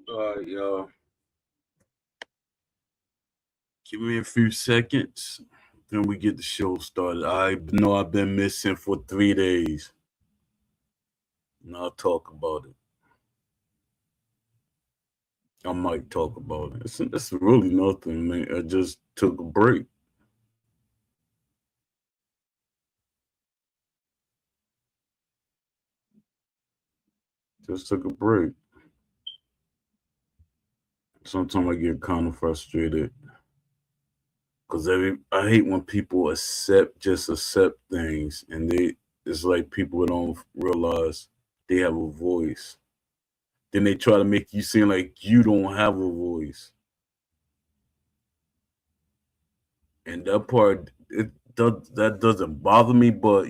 All right, y'all. Give me a few seconds. Then we get the show started. I know I've been missing for 3 days. And I'll talk about it. I might talk about it. It's really nothing, man. I just took a break. Just took a break. Sometimes I get kind of frustrated because I hate when people just accept things, and it's like people don't realize they have a voice. Then they try to make you seem like you don't have a voice, and that part that doesn't bother me. But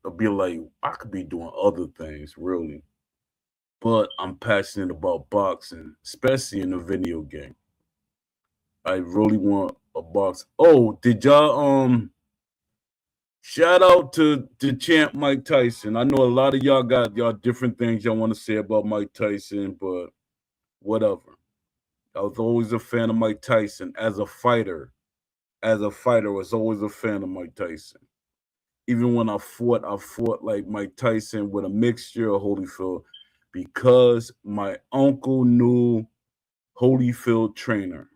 I'll be like, I could be doing other things, really. But I'm passionate about boxing, especially in a video game. I really want a box. Oh, did y'all shout out to the champ Mike Tyson. I know a lot of y'all got y'all different things y'all want to say about Mike Tyson, but whatever. I was always a fan of Mike Tyson as a fighter. As a fighter, I was always a fan of Mike Tyson. Even when I fought like Mike Tyson with a mixture of Holyfield because my uncle knew Holyfield trainer,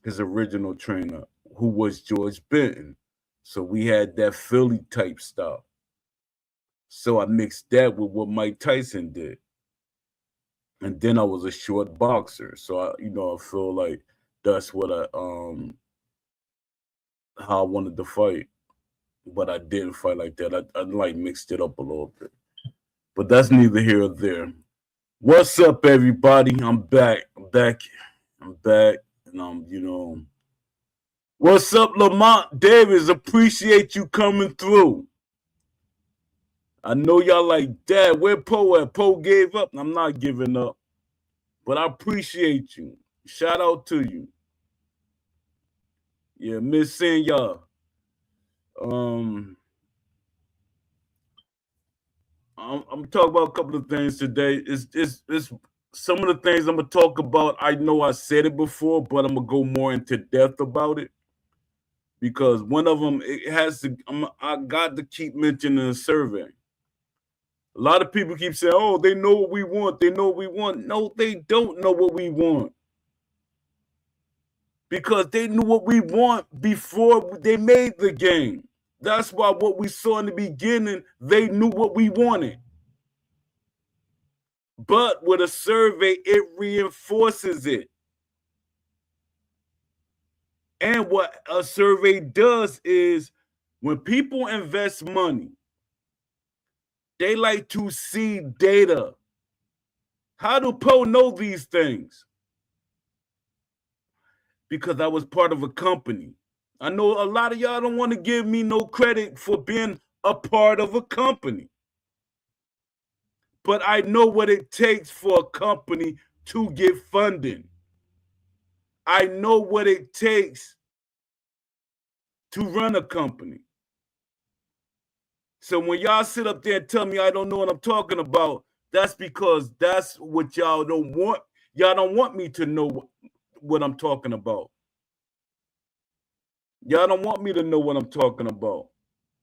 his original trainer, who was George Benton. So we had that Philly type stuff. So I mixed that with what Mike Tyson did. And then I was a short boxer. So I feel like that's what how I wanted to fight. But I didn't fight like that. I like mixed it up a little bit. But that's neither here or there. What's up, everybody? I'm back. I'm back. And what's up, Lamont Davis? Appreciate you coming through. I know y'all like, Dad, where Poe at? Poe gave up. I'm not giving up. But I appreciate you. Shout out to you. Yeah, miss seeing y'all. Um, I'm talking about a couple of things today. It's some of the things I'm gonna talk about. I know I said it before, but I'm gonna go more into depth about it because one of them it has to. I got to keep mentioning the survey. A lot of people keep saying, "Oh, they know what we want. They know what we want." No, they don't know what we want because they knew what we want before they made the game. That's why what we saw in the beginning, they knew what we wanted. But with a survey, it reinforces it. And what a survey does is when people invest money, they like to see data. How do Poe know these things? Because I was part of a company. I know a lot of y'all don't want to give me no credit for being a part of a company. But I know what it takes for a company to get funding. I know what it takes to run a company. So when y'all sit up there and tell me I don't know what I'm talking about, that's because that's what y'all don't want. Y'all don't want me to know what I'm talking about. Y'all don't want me to know what I'm talking about.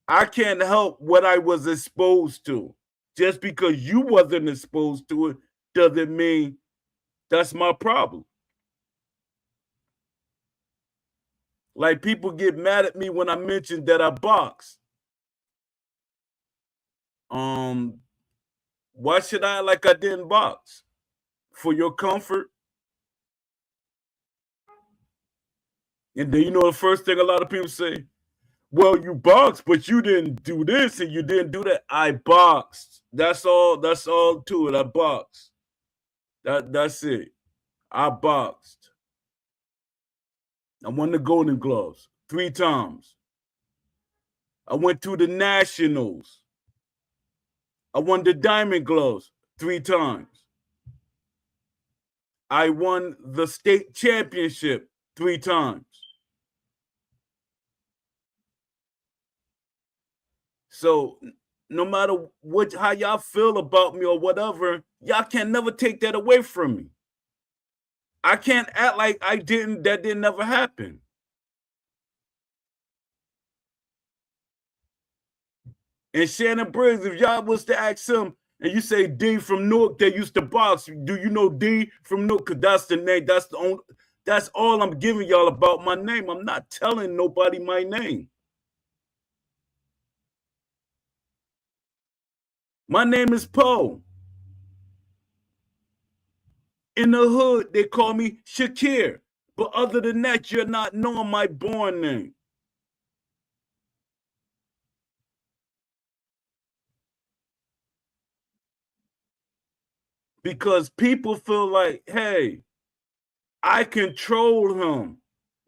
I can't help what I was exposed to. Just because you wasn't exposed to it doesn't mean that's my problem. Like people get mad at me when I mention that I box. Um, why should I like I didn't box? For your comfort? And then the first thing a lot of people say, well, you boxed, but you didn't do this and you didn't do that. I boxed. That's all to it. I boxed. That's it. I boxed. I won the Golden Gloves 3 times. I went to the Nationals. I won the Diamond Gloves 3 times. I won the state championship 3 times. So no matter how y'all feel about me or whatever, y'all can never take that away from me. I can't act like that didn't never happen. And Shannon Briggs, if y'all was to ask him and you say D from Newark, they used to box. Do you know D from Newark? Because that's the name. That's all I'm giving y'all about my name. I'm not telling nobody my name. My name is Poe. In the hood, they call me Shakir. But other than that, you're not knowing my born name. Because people feel like, hey, I control him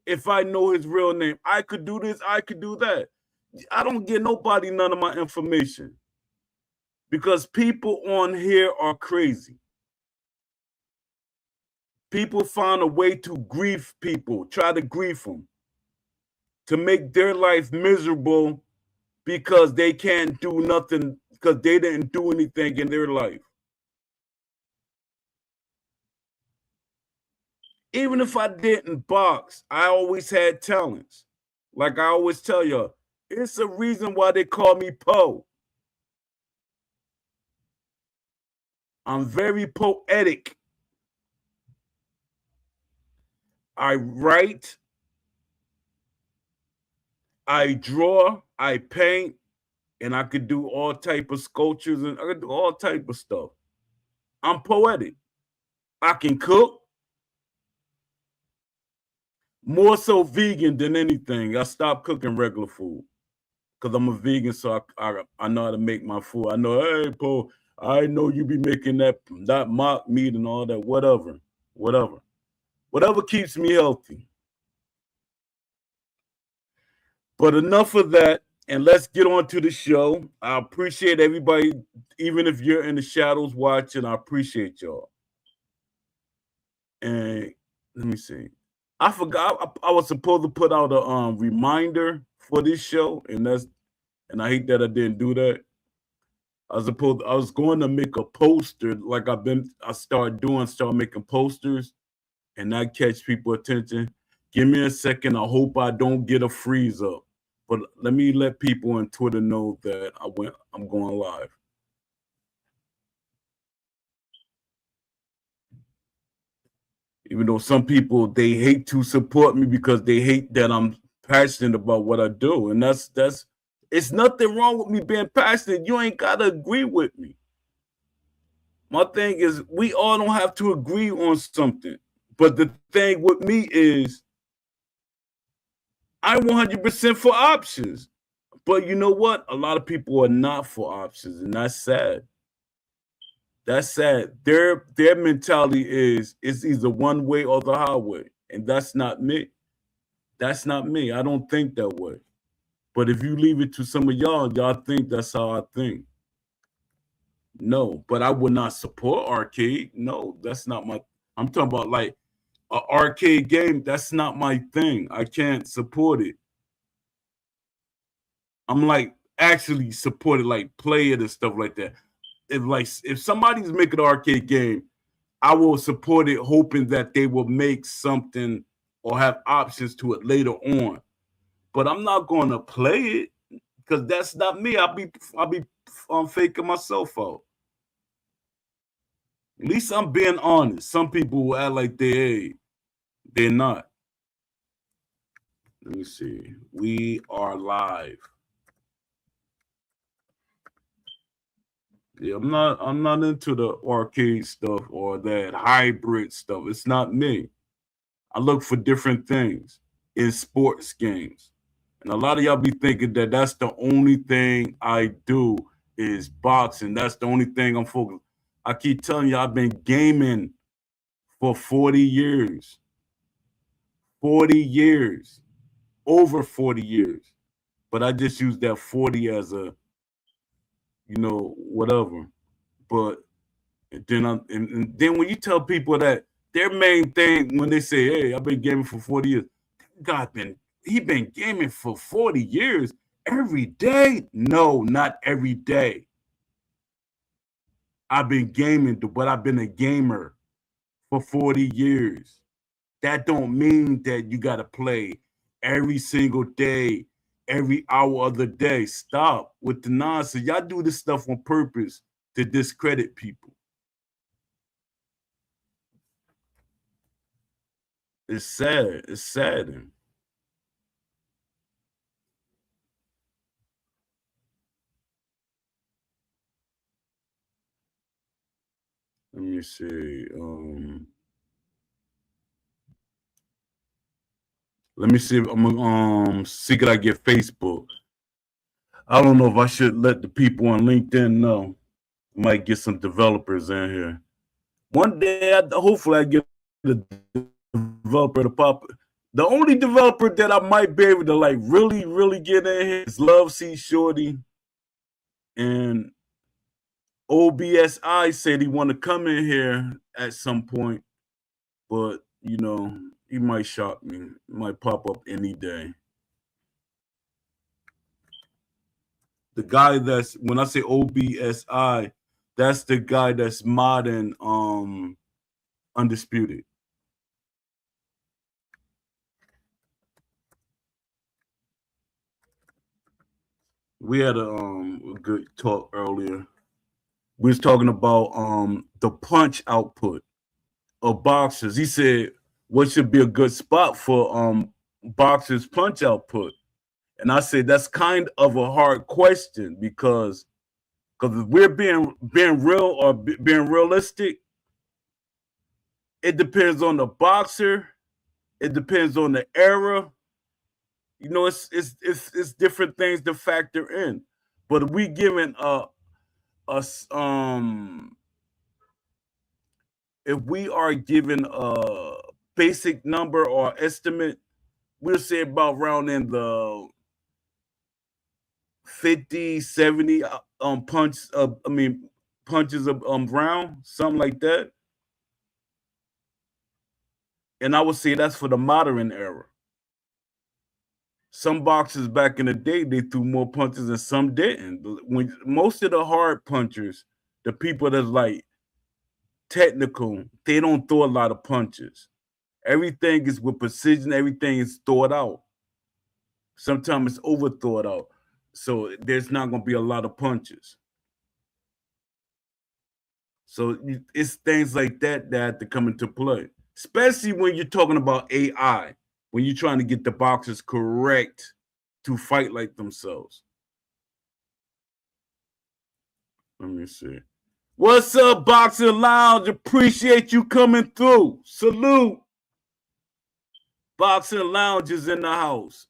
if I know his real name. I could do this, I could do that. I don't give nobody none of my information because people on here are crazy. People find a way to grief people, try to grief them, to make their life miserable because they can't do nothing, because they didn't do anything in their life. Even if I didn't box, I always had talents. Like I always tell y'all, it's a reason why they call me Poe. I'm very poetic. I write, I draw, I paint, and I could do all type of sculptures and I could do all type of stuff. I'm poetic. I can cook, more so vegan than anything. I stopped cooking regular food because I'm a vegan, so I know how to make my food. I know, hey, Paul, I know you be making that mock meat and all that, whatever keeps me healthy. But enough of that, and let's get on to the show. I appreciate everybody, even if you're in the shadows watching. I appreciate y'all. And let me see. I forgot I was supposed to put out a reminder for this show, and I hate that I didn't do that. I was going to make a poster like start making posters and that catch people attention. Give me a second. I hope I don't get a freeze up. But let me let people on Twitter know that I'm going live. Even though some people they hate to support me because they hate that I'm passionate about what I do. And that's it's nothing wrong with me being passionate. You ain't gotta agree with me. My thing is we all don't have to agree on something. But the thing with me is I'm 100% for options. But you know what? A lot of people are not for options, and that's sad. That's sad. Their mentality is it's either one way or the highway, and that's not me. That's not me. I don't think that way. But if you leave it to some of y'all think that's how I think. No, but I would not support arcade. No, that's not my. I'm talking about like an arcade game. That's not my thing. I can't support it. I'm like actually support it, like play it and stuff like that. If somebody's making an arcade game, I will support it, hoping that they will make something or have options to it later on. But I'm not going to play it because that's not me. I'll be faking myself out. At least I'm being honest. Some people will act like they're not. Let me see. We are live. Yeah, I'm not into the arcade stuff or that hybrid stuff. It's not me. I look for different things in sports games. And a lot of y'all be thinking that that's the only thing I do is boxing. That's the only thing I'm focused. I keep telling you, I've been gaming for 40 years. 40 years. Over 40 years. But I just use that 40 as a, whatever. But and then when you tell people that their main thing when they say, "Hey, I've been gaming for 40 years," God he been gaming for 40 years every day. No, not every day. I've been gaming, but I've been a gamer for 40 years. That don't mean that you got to play every single day, every hour of the day. Stop with the nonsense. Y'all do this stuff on purpose to discredit people. It's sad. It's saddening. Let me see. Let me see if I'm gonna see could I get Facebook. I don't know if I should let the people on LinkedIn know. Might get some developers in here. One day, hopefully, I get a developer to pop. The only developer that I might be able to like really, really get in here is Love C Shorty, and OBSI said he want to come in here at some point, but you know he might shock me. He might pop up any day. The guy that's when I say OBSI, that's the guy that's modding Undisputed. We had a good talk earlier. We was talking about the punch output of boxers. He said what should be a good spot for boxers punch output. And I said that's kind of a hard question because if we're being real or being realistic, it depends on the boxer, it depends on the era. You know, it's different things to factor in. But if we given us if we are given a basic number or estimate, we'll say about around in the 50, 70 punches of round, something like that. And I would say that's for the modern era. Some boxers back in the day, they threw more punches and some didn't. When most of the hard punchers, the people that's like technical, they don't throw a lot of punches. Everything is with precision, everything is thought out. Sometimes it's over thought out. So there's not going to be a lot of punches. So it's things like that that have to come into play, especially when you're talking about AI, when you're trying to get the boxers correct to fight like themselves. Let me see. What's up, Boxing Lounge? Appreciate you coming through. Salute. Boxing Lounge is in the house.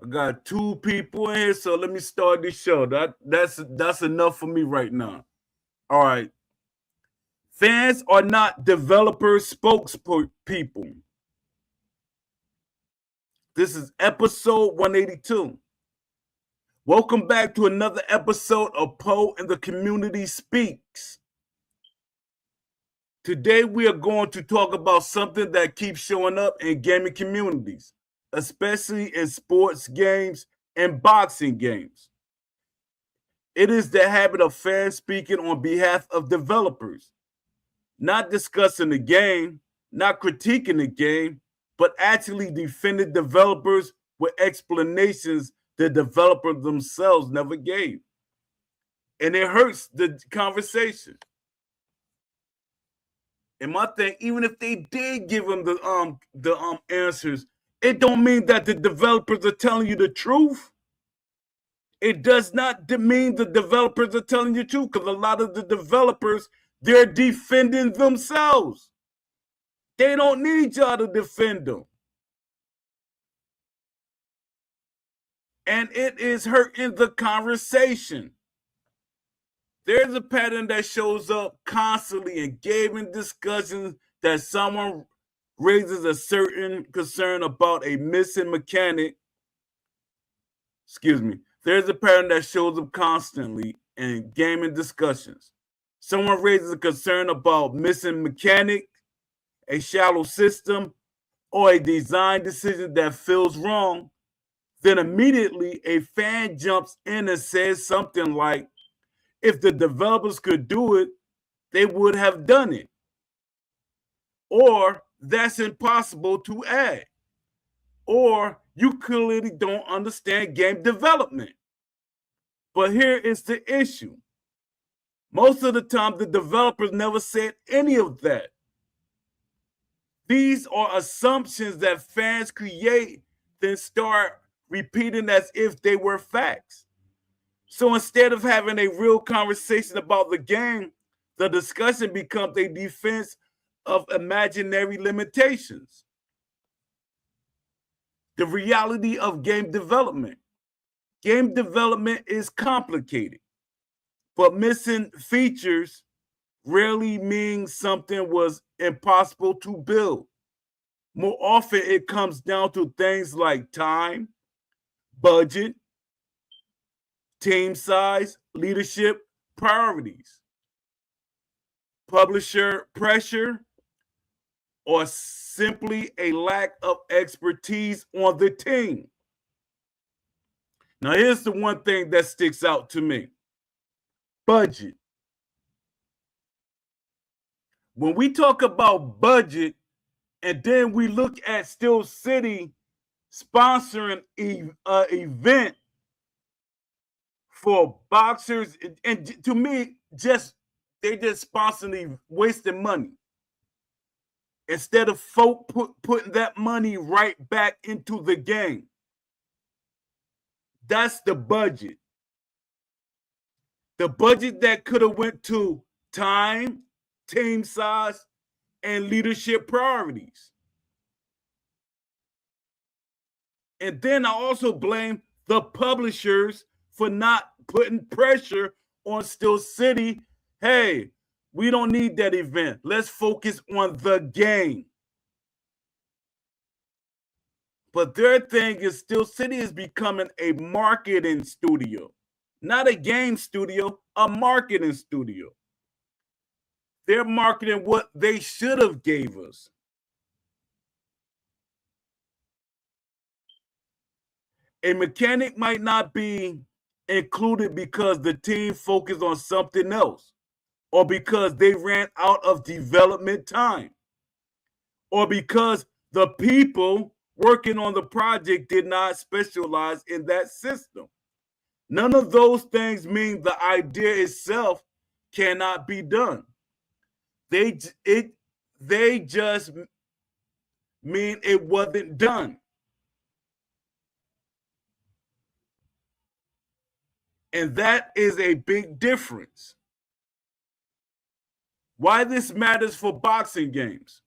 I got 2 people in here, so let me start this show. That's enough for me right now. All right. Fans are not developer spokespeople. This is episode 182. Welcome back to another episode of Poe and the Community Speaks. Today we are going to talk about something that keeps showing up in gaming communities, especially in sports games and boxing games. It is the habit of fans speaking on behalf of developers, not discussing the game, not critiquing the game, but actually defending developers with explanations the developer themselves never gave. And it hurts the conversation. And my thing, even if they did give them the answers, it don't mean that the developers are telling you the truth. It does not mean the developers are telling you the truth, because a lot of the developers, they're defending themselves. They don't need y'all to defend them. And it is hurting the conversation. There's a pattern that shows up constantly in gaming discussions that someone raises a certain concern about a missing mechanic. Excuse me. There's a pattern that shows up constantly in gaming discussions. Someone raises a concern about missing mechanic, a shallow system, or a design decision that feels wrong. Then immediately a fan jumps in and says something like, if the developers could do it, they would have done it. Or that's impossible to add. Or you clearly don't understand game development. But here is the issue. Most of the time, the developers never said any of that. These are assumptions that fans create, then start repeating as if they were facts. So instead of having a real conversation about the game, the discussion becomes a defense of imaginary limitations. The reality of game development. Game development is complicated, but missing features rarely means something was impossible to build. More often, it comes down to things like time, budget, team size, leadership, priorities, publisher pressure, or simply a lack of expertise on the team. Now, here's the one thing that sticks out to me: budget. When we talk about budget, and then we look at Steel City sponsoring an event for boxers, and to me, they just sponsoring, wasting money instead of putting that money right back into the game. That's the budget. The budget that could have went to time, team size, and leadership priorities. And then I also blame the publishers for not putting pressure on Steel City. Hey, we don't need that event. Let's focus on the game. But their thing is Steel City is becoming a marketing studio, not a game studio, a marketing studio. They're marketing what they should have gave us. A mechanic might not be included because the team focused on something else, or because they ran out of development time, or because the people working on the project did not specialize in that system. None of those things mean the idea itself cannot be done. They just mean it wasn't done. And that is a big difference. Why this matters for boxing games.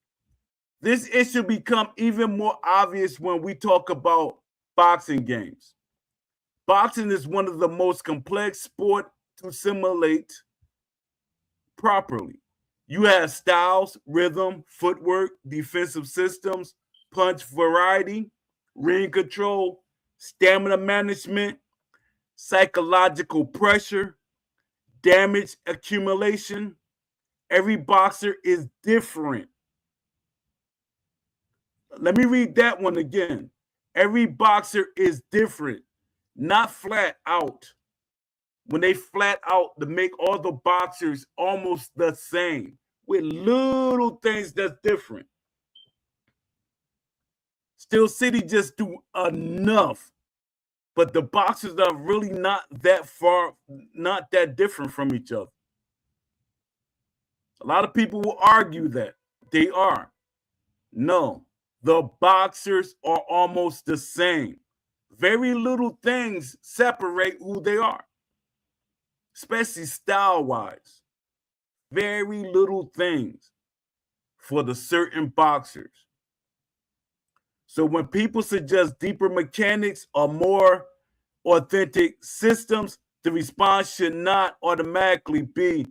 This issue becomes even more obvious when we talk about boxing games. Boxing is one of the most complex sports to simulate properly. You have styles, rhythm, footwork, defensive systems, punch variety, ring control, stamina management, psychological pressure, damage accumulation. Every boxer is different. Let me read that one again. Every boxer is different, not flat out. When they flat out to make all the boxers almost the same with little things that's different. Steel City just do enough, but the boxers are really not that far, not that different from each other. A lot of people will argue that they are. No, the boxers are almost the same. Very little things separate who they are, especially style-wise. Very little things for the certain boxers. So when people suggest deeper mechanics or more authentic systems, the response should not automatically be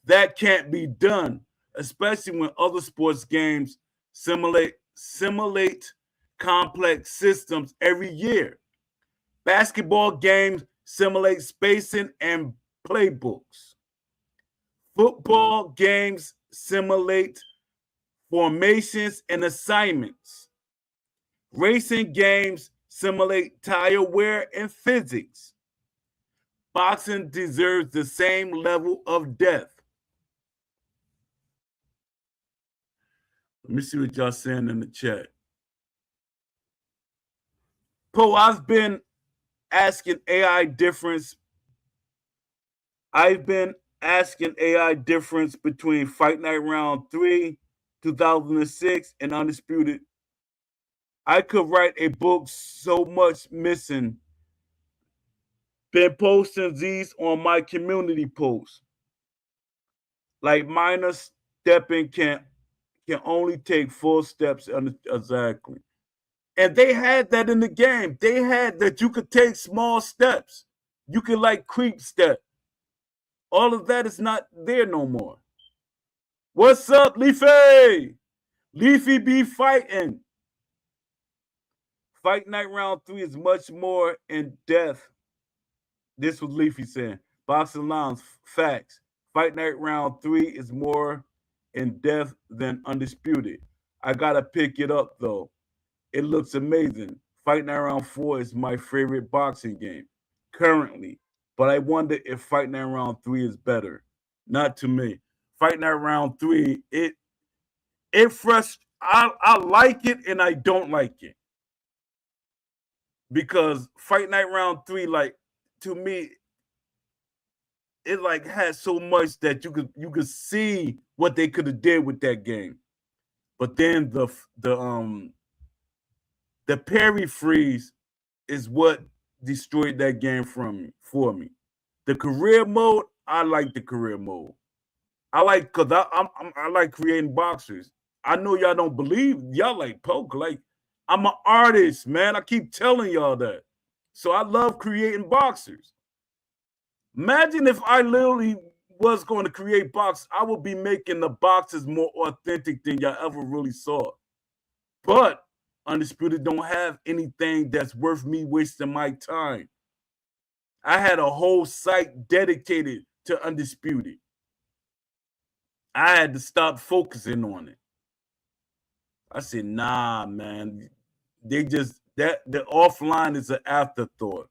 that can't be done, especially when other sports games simulate complex systems every year. Basketball games simulate spacing and playbooks. Football games simulate formations and assignments. Racing games simulate tire wear and physics. Boxing deserves the same level of depth. Let me see what y'all saying in the chat. Poe, I've been asking AI difference. I've been asking AI difference between Fight Night Round 3, 2006, and Undisputed. I could write a book, so much missing. Been posting these on my community posts. Like minor stepping can only take full steps. Exactly. And they had that in the game. They had that you could take small steps. You could like creep step. All of that is not there no more. What's up, Leafy? Leafy be fighting. Fight Night Round 3 is much more in depth. This was Leafy saying. Boxing Lounge, facts. Fight Night Round 3 is more in depth than Undisputed. I gotta pick it up though. It looks amazing. Fight Night Round 4 is my favorite boxing game currently, but I wonder if Fight Night Round 3 is better. Not to me. Fight Night Round 3, it fresh. I like it and I don't like it. Because Fight Night Round 3, like, to me, it like has so much that you could see what they could have did with that game. But then the parry freeze is what destroyed that game for me. The career mode, I like the career mode. I like because I like creating boxers. I know y'all don't believe y'all like poker. Like I'm an artist, man. I keep telling y'all that. So I love creating boxers. Imagine if I literally was going to create boxes, I would be making the boxes more authentic than y'all ever really saw. But Undisputed don't have anything that's worth me wasting my time. I had a whole site dedicated to Undisputed. I had to stop focusing on it. I said, nah, man. They just the offline is an afterthought.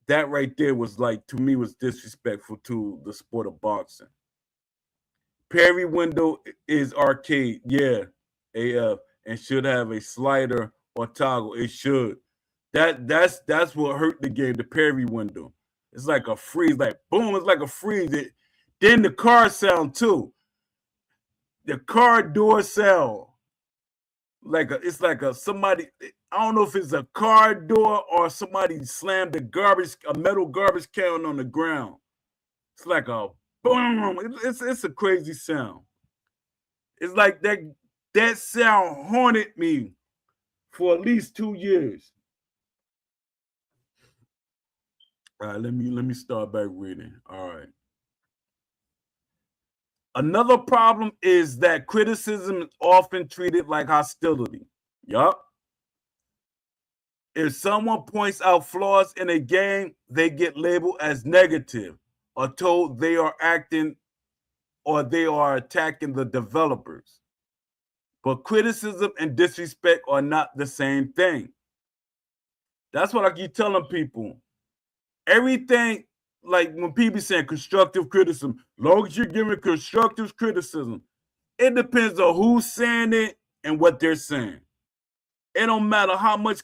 That right there was like, to me, was disrespectful to the sport of boxing. Parry window is arcade, yeah, AF, and should have a slider or toggle. It should. That's what hurt the game. The parry window. It's like a freeze, like boom. It's like a freeze. Then the car sound too. The car door sound. It's like a somebody. I don't know if it's a car door or somebody slammed a metal garbage can on the ground. It's like a boom. It's a crazy sound. It's like that sound haunted me for at least 2 years. All right, let me start back reading. All right. Another problem is that criticism is often treated like hostility. Yup. If someone points out flaws in a game, they get labeled as negative or told they are acting or they are attacking the developers. But criticism and disrespect are not the same thing. That's what I keep telling people. Everything, like when people saying constructive criticism, long as you're giving constructive criticism, it depends on who's saying it and what they're saying. It don't matter how much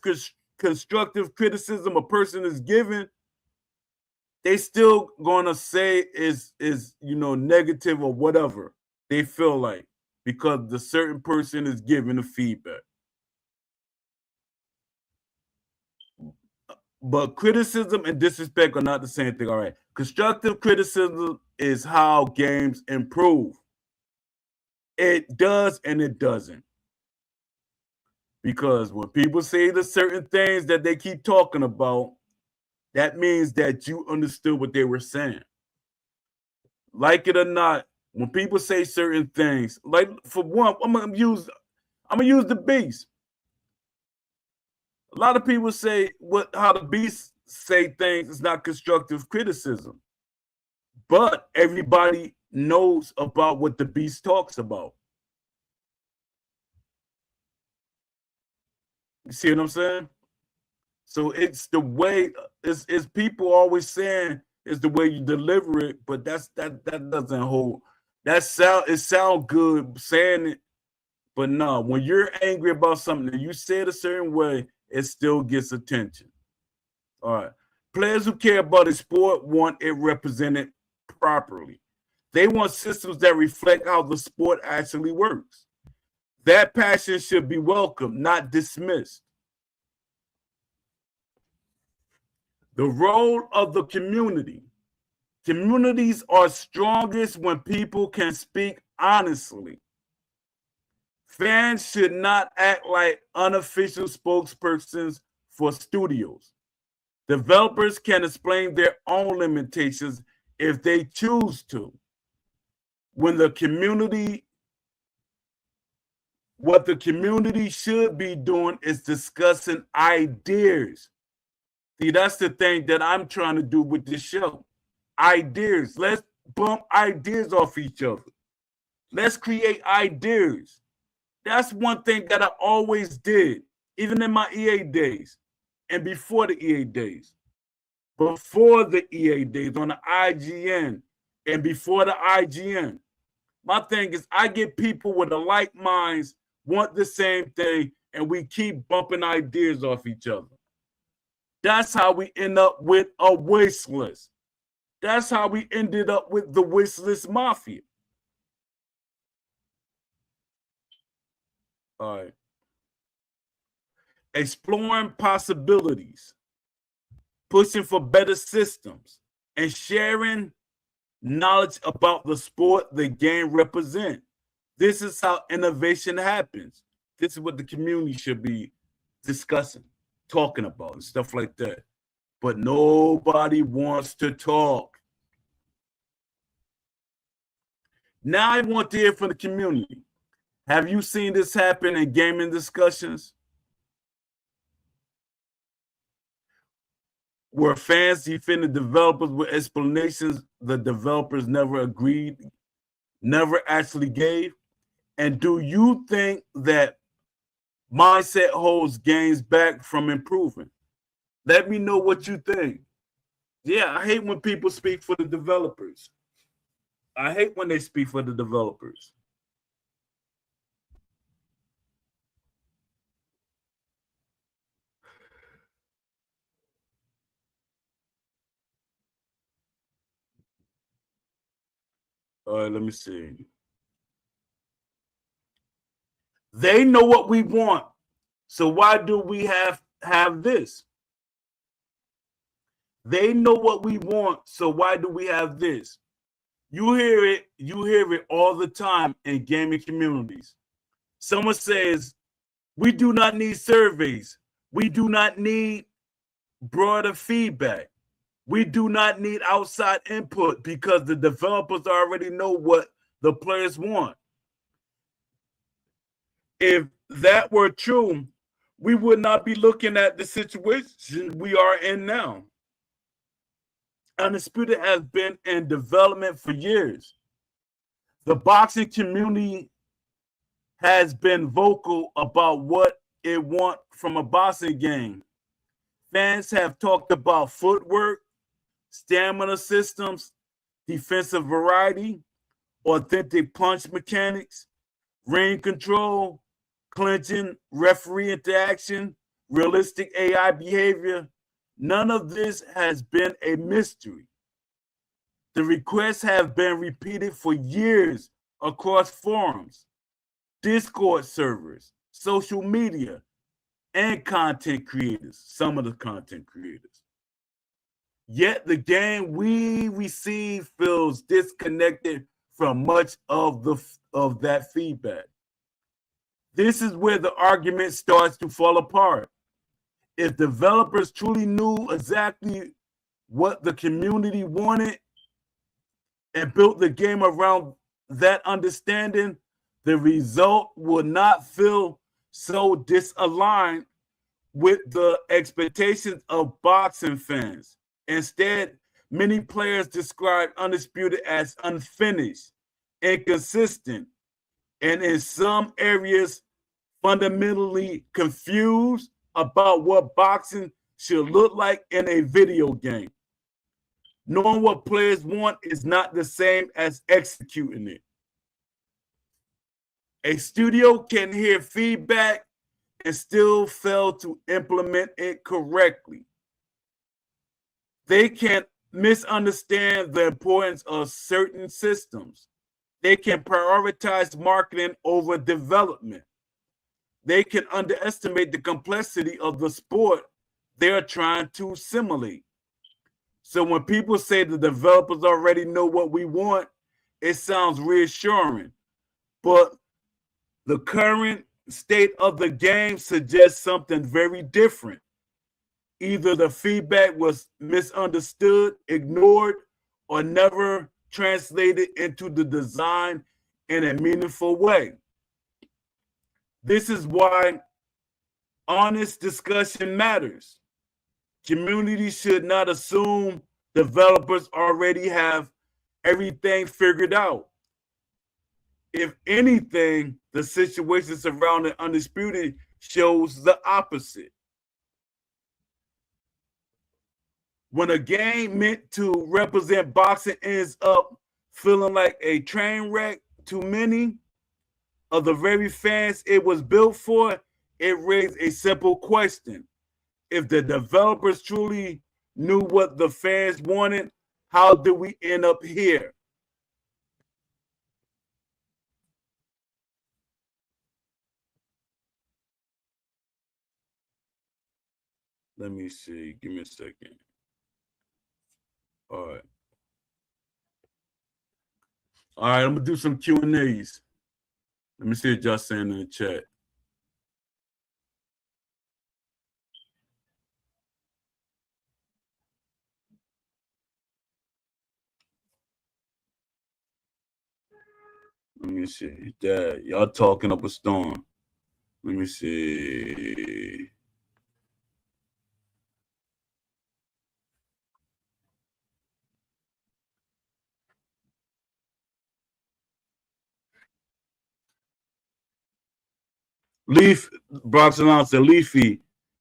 constructive criticism a person is giving, they still gonna say is negative or whatever they feel like, because the certain person is giving the feedback. But criticism and disrespect are not the same thing. All right. Constructive criticism is how games improve. It does and it doesn't. Because when people say the certain things that they keep talking about, that means that you understood what they were saying. Like it or not, when people say certain things, like for one, I'm gonna use the Beast. A lot of people say how the Beast say things is not constructive criticism, but everybody knows about what the Beast talks about. You see what I'm saying? So it's the way it's people always saying is the way you deliver it, but that doesn't hold. It sound good saying it, But no, when you're angry about something and you say it a certain way, it still gets attention. All right. Players who care about a sport want it represented properly. They want systems that reflect how the sport actually works. That passion should be welcomed, not dismissed. The role of the community. Communities are strongest when people can speak honestly. Fans should not act like unofficial spokespersons for studios. Developers can explain their own limitations if they choose to. When the community, what the community should be doing is discussing ideas. See, that's the thing that I'm trying to do with this show. Ideas. Let's bump ideas off each other. Let's create ideas. That's one thing that I always did, even in my EA days and before the EA days. Before the EA days on the IGN and before the IGN. My thing is I get people with the like minds want the same thing, and we keep bumping ideas off each other. That's how we end up with a wish list. That's how we ended up with the wish list mafia. All right. Exploring possibilities, pushing for better systems, and sharing knowledge about the sport the game represents. This is how innovation happens. This is what the community should be discussing, talking about, and stuff like that. But nobody wants to talk. Now I want to hear from the community. Have you seen this happen in gaming discussions? Where fans defend the developers with explanations the developers never agreed, never actually gave? And do you think that mindset holds games back from improving? Let me know what you think. Yeah, I hate when people speak for the developers. I hate when they speak for the developers. All right, let me see. They know what we want. So why do we have this? They know what we want. So why do we have this? You hear it all the time in gaming communities. Someone says, we do not need surveys. We do not need broader feedback. We do not need outside input because the developers already know what the players want. If that were true, we would not be looking at the situation we are in now. Undisputed has been in development for years. The boxing community has been vocal about what it wants from a boxing game. Fans have talked about footwork, stamina systems, defensive variety, authentic punch mechanics, ring control, clinching, referee interaction, realistic AI behavior. None of this has been a mystery. The requests have been repeated for years across forums, Discord servers, social media, and content creators, some of the content creators. Yet the game we receive feels disconnected from much of that feedback. This is where the argument starts to fall apart. If developers truly knew exactly what the community wanted and built the game around that understanding, the result would not feel so disaligned with the expectations of boxing fans. Instead, many players describe Undisputed as unfinished, inconsistent, and in some areas fundamentally confused about what boxing should look like in a video game. Knowing what players want is not the same as executing it. A studio can hear feedback and still fail to implement it correctly. They can misunderstand the importance of certain systems. They can prioritize marketing over development. They can underestimate the complexity of the sport they're trying to simulate. So when people say the developers already know what we want, it sounds reassuring. But the current state of the game suggests something very different. Either the feedback was misunderstood, ignored, or never translated into the design in a meaningful way. This is why honest discussion matters. Community should not assume developers already have everything figured out. If anything, the situation surrounding Undisputed shows the opposite. When a game meant to represent boxing ends up feeling like a train wreck to many of the very fans it was built for, it raised a simple question. If the developers truly knew what the fans wanted, how did we end up here? Let me see. Give me a second. All right. All right, I'm gonna do some Q&As. Let me see what y'all saying in the chat. Let me see. Dad, y'all talking up a storm. Let me see. Leaf Brox announcer Leafy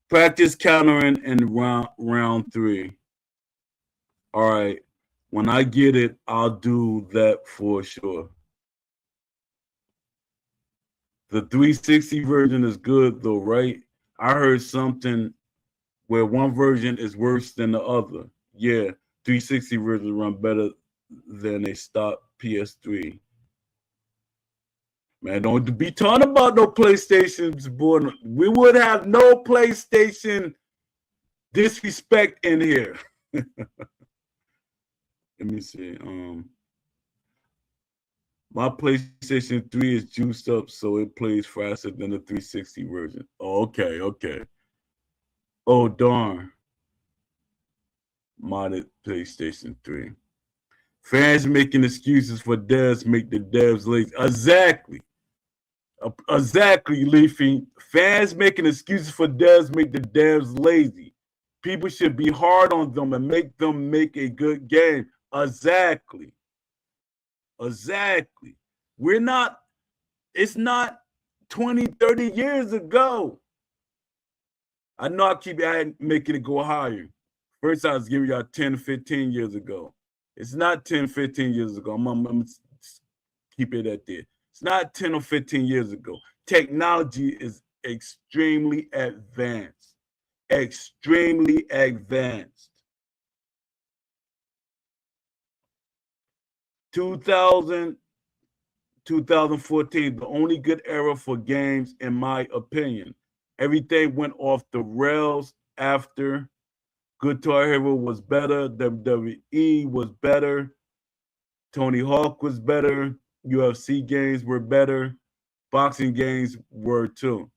practice countering in round 3. All right. When I get it, I'll do that for sure. The 360 version is good though, right? I heard something where one version is worse than the other. Yeah, 360 version run better than a stock PS3. Man, don't be talking about no PlayStations, boy. We would have no PlayStation disrespect in here. Let me see. My PlayStation 3 is juiced up, so it plays faster than the 360 version. Oh, okay, okay. Oh, darn. Modded PlayStation 3. Fans making excuses for devs make the devs lazy. Exactly. Exactly, Leafy. Fans making excuses for devs make the devs lazy. People should be hard on them and make them make a good game. Exactly. Exactly. We're not, it's not 20, 30 years ago. I know I keep making it go higher. First, I was giving y'all 10, 15 years ago. It's not 10, 15 years ago. I'm going to keep it at there. It's not 10 or 15 years ago. Technology is extremely advanced. Extremely advanced. 2000, 2014, the only good era for games, in my opinion. Everything went off the rails after. Guitar Hero was better. WWE was better. Tony Hawk was better. UFC games were better. Boxing games were too.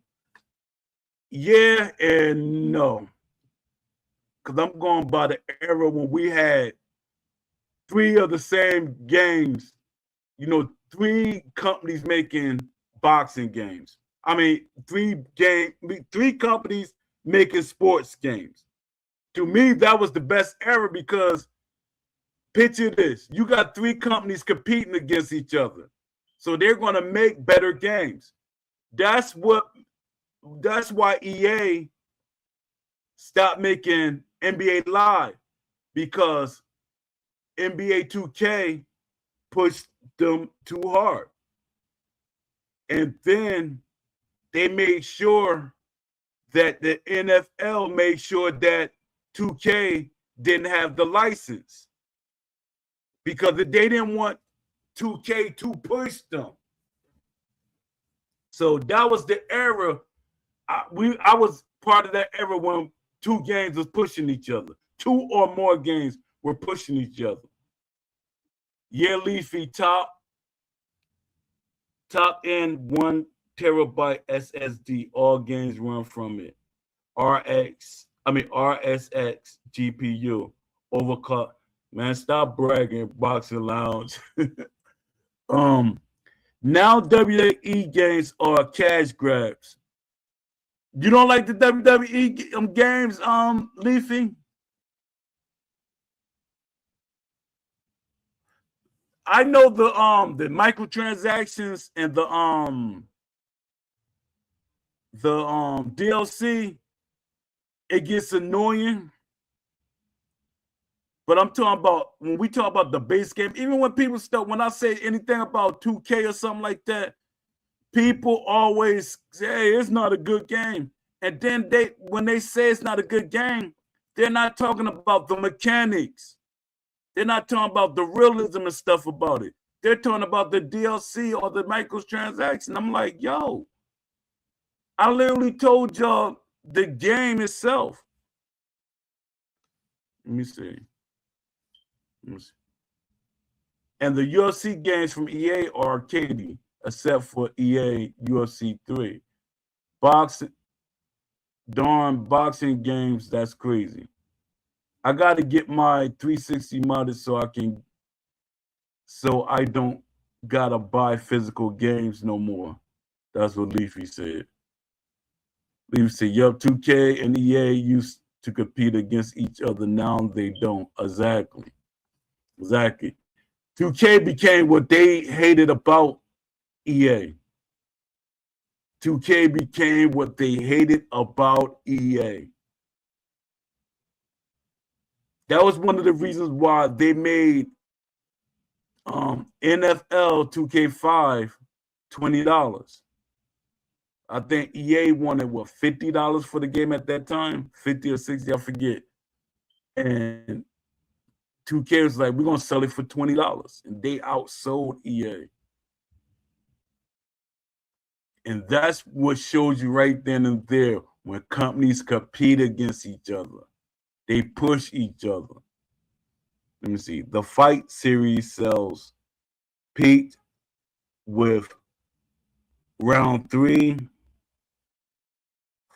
Yeah and no. Because I'm going by the era when we had 3 of the same games, 3 companies making boxing games. I mean, 3 companies making sports games. To me, that was the best era because picture this. You got 3 companies competing against each other. So they're going to make better games. That's why EA stopped making NBA Live, because NBA 2K pushed them too hard. And then they made sure that the NFL made sure that 2K didn't have the license because they didn't want 2K to push them. So that was the era. I was part of that era when two games was pushing each other. Two or more games were pushing each other. Yeah, Leafy top end 1 terabyte SSD. All games run from it. RSX GPU. Overclock. Man, stop bragging, Boxing Lounge. Now WWE games are cash grabs. You don't like the WWE games, Leafy? I know the microtransactions and the DLC, it gets annoying. But I'm talking about when we talk about the base game, even when people when I say anything about 2K or something like that, people always say, hey, it's not a good game. And then when they say it's not a good game, they're not talking about the mechanics. They're not talking about the realism and stuff about it. They're talking about the DLC or the microtransaction. I'm like, yo, I literally told y'all the game itself. Let me see. And the UFC games from EA are arcadey, except for EA UFC 3. Boxing games, that's crazy. I got to get my 360 modded so I don't gotta buy physical games no more. That's what Leafy said. Leafy said, yup, 2K and EA used to compete against each other. Now they don't. Exactly. 2K became what they hated about EA. 2K became what they hated about EA. That was one of the reasons why they made NFL 2K5 $20. I think EA wanted $50 for the game at that time, 50 or 60, I forget. And 2K was like, we're gonna sell it for $20, and they outsold EA. And that's what shows you right then and there when companies compete against each other. They push each other. Let me see. The Fight series sales peaked with round 3,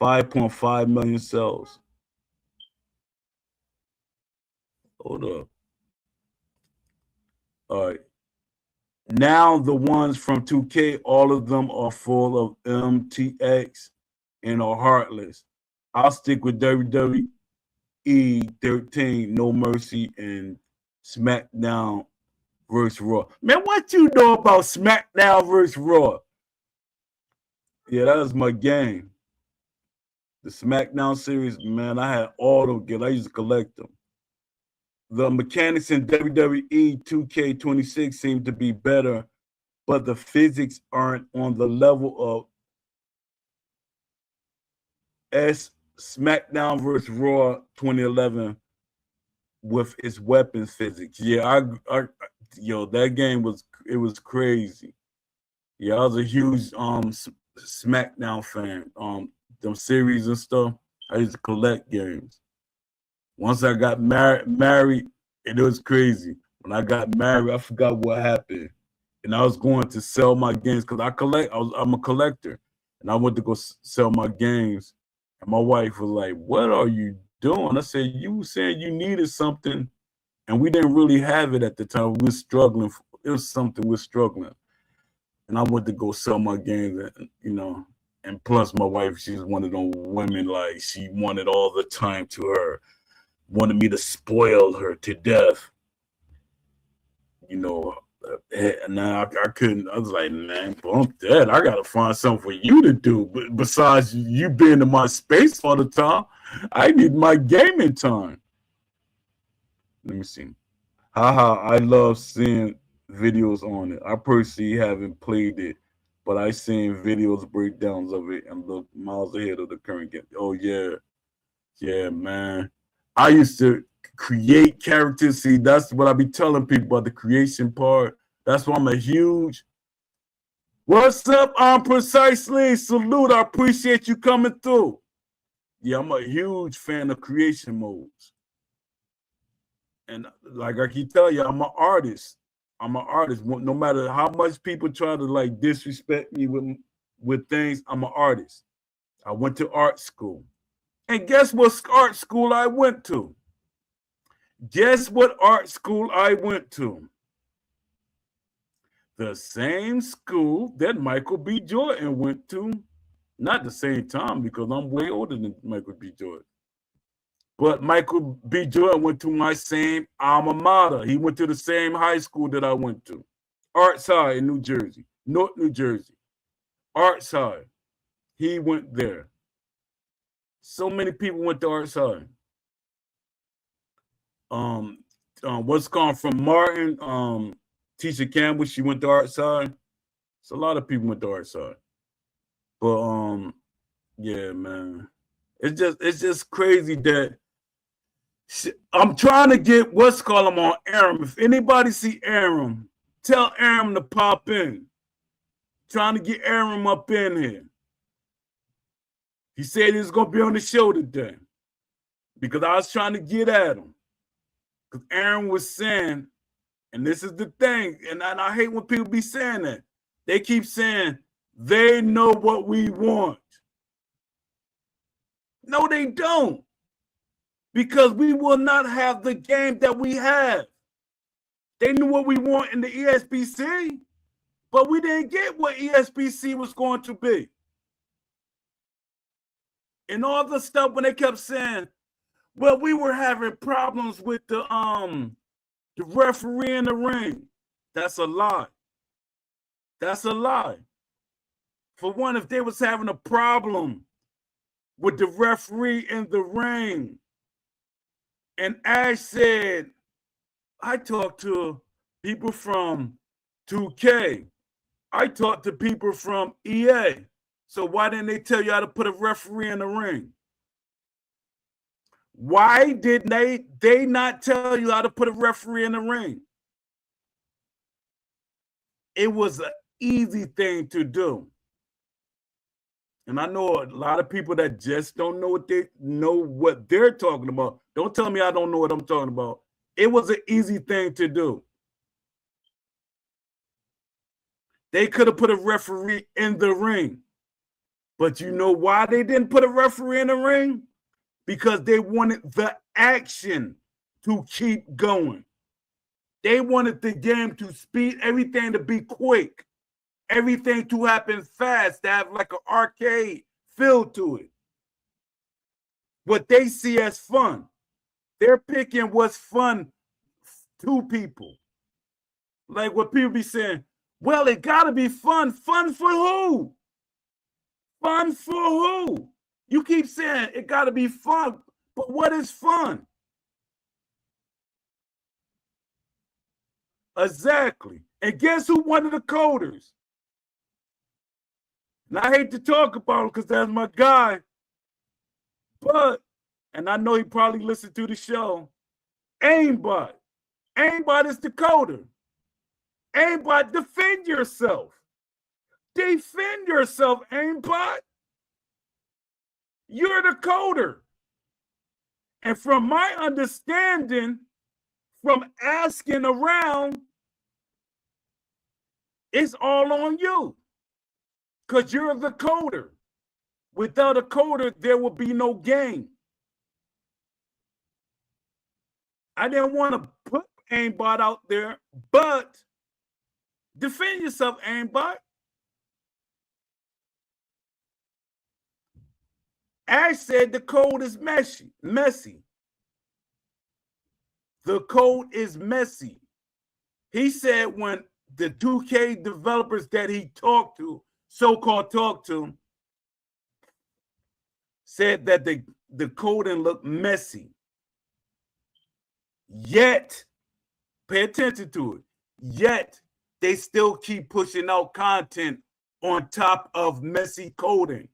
5.5 million sales. Hold up. All right. Now the ones from 2K, all of them are full of MTX and are heartless. I'll stick with WWE 13, No Mercy, and SmackDown versus Raw. Man, what you know about SmackDown versus Raw? Yeah, that was my game. The SmackDown series, man, I had all them games. I used to collect them. The mechanics in WWE 2K26 seem to be better, but the physics aren't on the level of SmackDown vs. Raw 2011 with its weapons physics. Yeah, that game was crazy. Yeah, I was a huge SmackDown fan. Them series and stuff. I used to collect games. Once I got married, it was crazy. When I got married, I forgot what happened. And I was going to sell my games because I'm a collector. And I went to go sell my games. And my wife was like, what are you doing? I said, you saying you needed something. And we didn't really have it at the time. We were struggling. It was something we were struggling. And I went to go sell my games, and plus my wife, she's one of those women, like she wanted all the time to her. Wanted me to spoil her to death, and I couldn't. I was like, man, bump that. I gotta find something for you to do. But besides you being in my space all the time, I need my gaming time. Let me see. Haha, I love seeing videos on it. I personally haven't played it, but I seen videos breakdowns of it and look miles ahead of the current game. Oh yeah, yeah, man. I used to create characters. See, that's what I be telling people about the creation part. That's why I'm a huge. What's up? I'm precisely salute. I appreciate you coming through. Yeah, I'm a huge fan of creation modes. And like I keep telling you, I'm an artist. I'm an artist. No matter how much people try to like disrespect me with things, I'm an artist. I went to art school. And guess what art school I went to? Guess what art school I went to? The same school that Michael B. Jordan went to. Not the same time because I'm way older than Michael B. Jordan. But Michael B. Jordan went to my same alma mater. He went to the same high school that I went to. Arts High in New Jersey, North New Jersey. Arts High. He went there. So many people went to Arts High. What's gone from Martin, Tisha Campbell, she went to Arts High. So a lot of people went to Arts High. But yeah, man. It's just crazy that I'm trying to get what's called him on Aram. If anybody see Aram, tell Aram to pop in. Trying to get Aram up in here. He said he was gonna be on the show today because I was trying to get at him. Because Aaron was saying, and this is the thing, and I hate when people be saying that. They keep saying they know what we want. No, they don't. Because we will not have the game that we have. They knew what we want in the ESBC, but we didn't get what ESBC was going to be. And all the stuff when they kept saying, well, we were having problems with the referee in the ring. That's a lie. That's a lie. For one, if they was having a problem with the referee in the ring, and Ash said, I talked to people from 2K. I talked to people from EA. So why didn't they tell you how to put a referee in the ring? Why did they not tell you how to put a referee in the ring? It was an easy thing to do. And I know a lot of people that just don't know what they're talking about. Don't tell me I don't know what I'm talking about. It was an easy thing to do. They could have put a referee in the ring. But you know why they didn't put a referee in the ring? Because they wanted the action to keep going. They wanted the game to speed, everything to be quick, everything to happen fast, to have like an arcade feel to it. What they see as fun. They're picking what's fun to people. Like what people be saying, well, it gotta be fun. Fun for who? Fun for who? You keep saying it gotta be fun, but what is fun? Exactly. And guess who one of the coders? And I hate to talk about him because that's my guy. But, and I know he probably listened to the show, Aimbot. Aimbot is the coder. Aimbot, defend yourself. Defend yourself, Aimbot. You're the coder. And from my understanding, from asking around, it's all on you. Because you're the coder. Without a coder, there will be no game. I didn't want to put Aimbot out there, but defend yourself, Aimbot. Ash said the code is messy. The code is messy. He said when the 2K developers that he talked to, so-called talked to, said that the coding looked messy. Yet, pay attention to it, yet they still keep pushing out content on top of messy coding.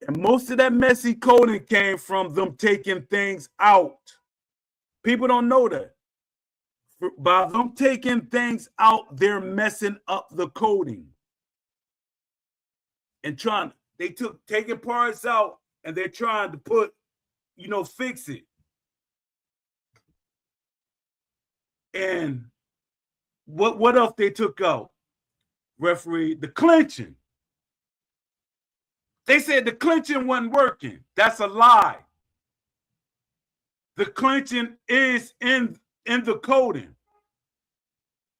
And most of that messy coding came from them taking things out. People don't know that. By them taking things out, they're messing up the coding. And taking parts out and they're trying to put, fix it. And what else they took out? Referee, the clinching. They said the clinching wasn't working. That's a lie. The clinching is in the coding.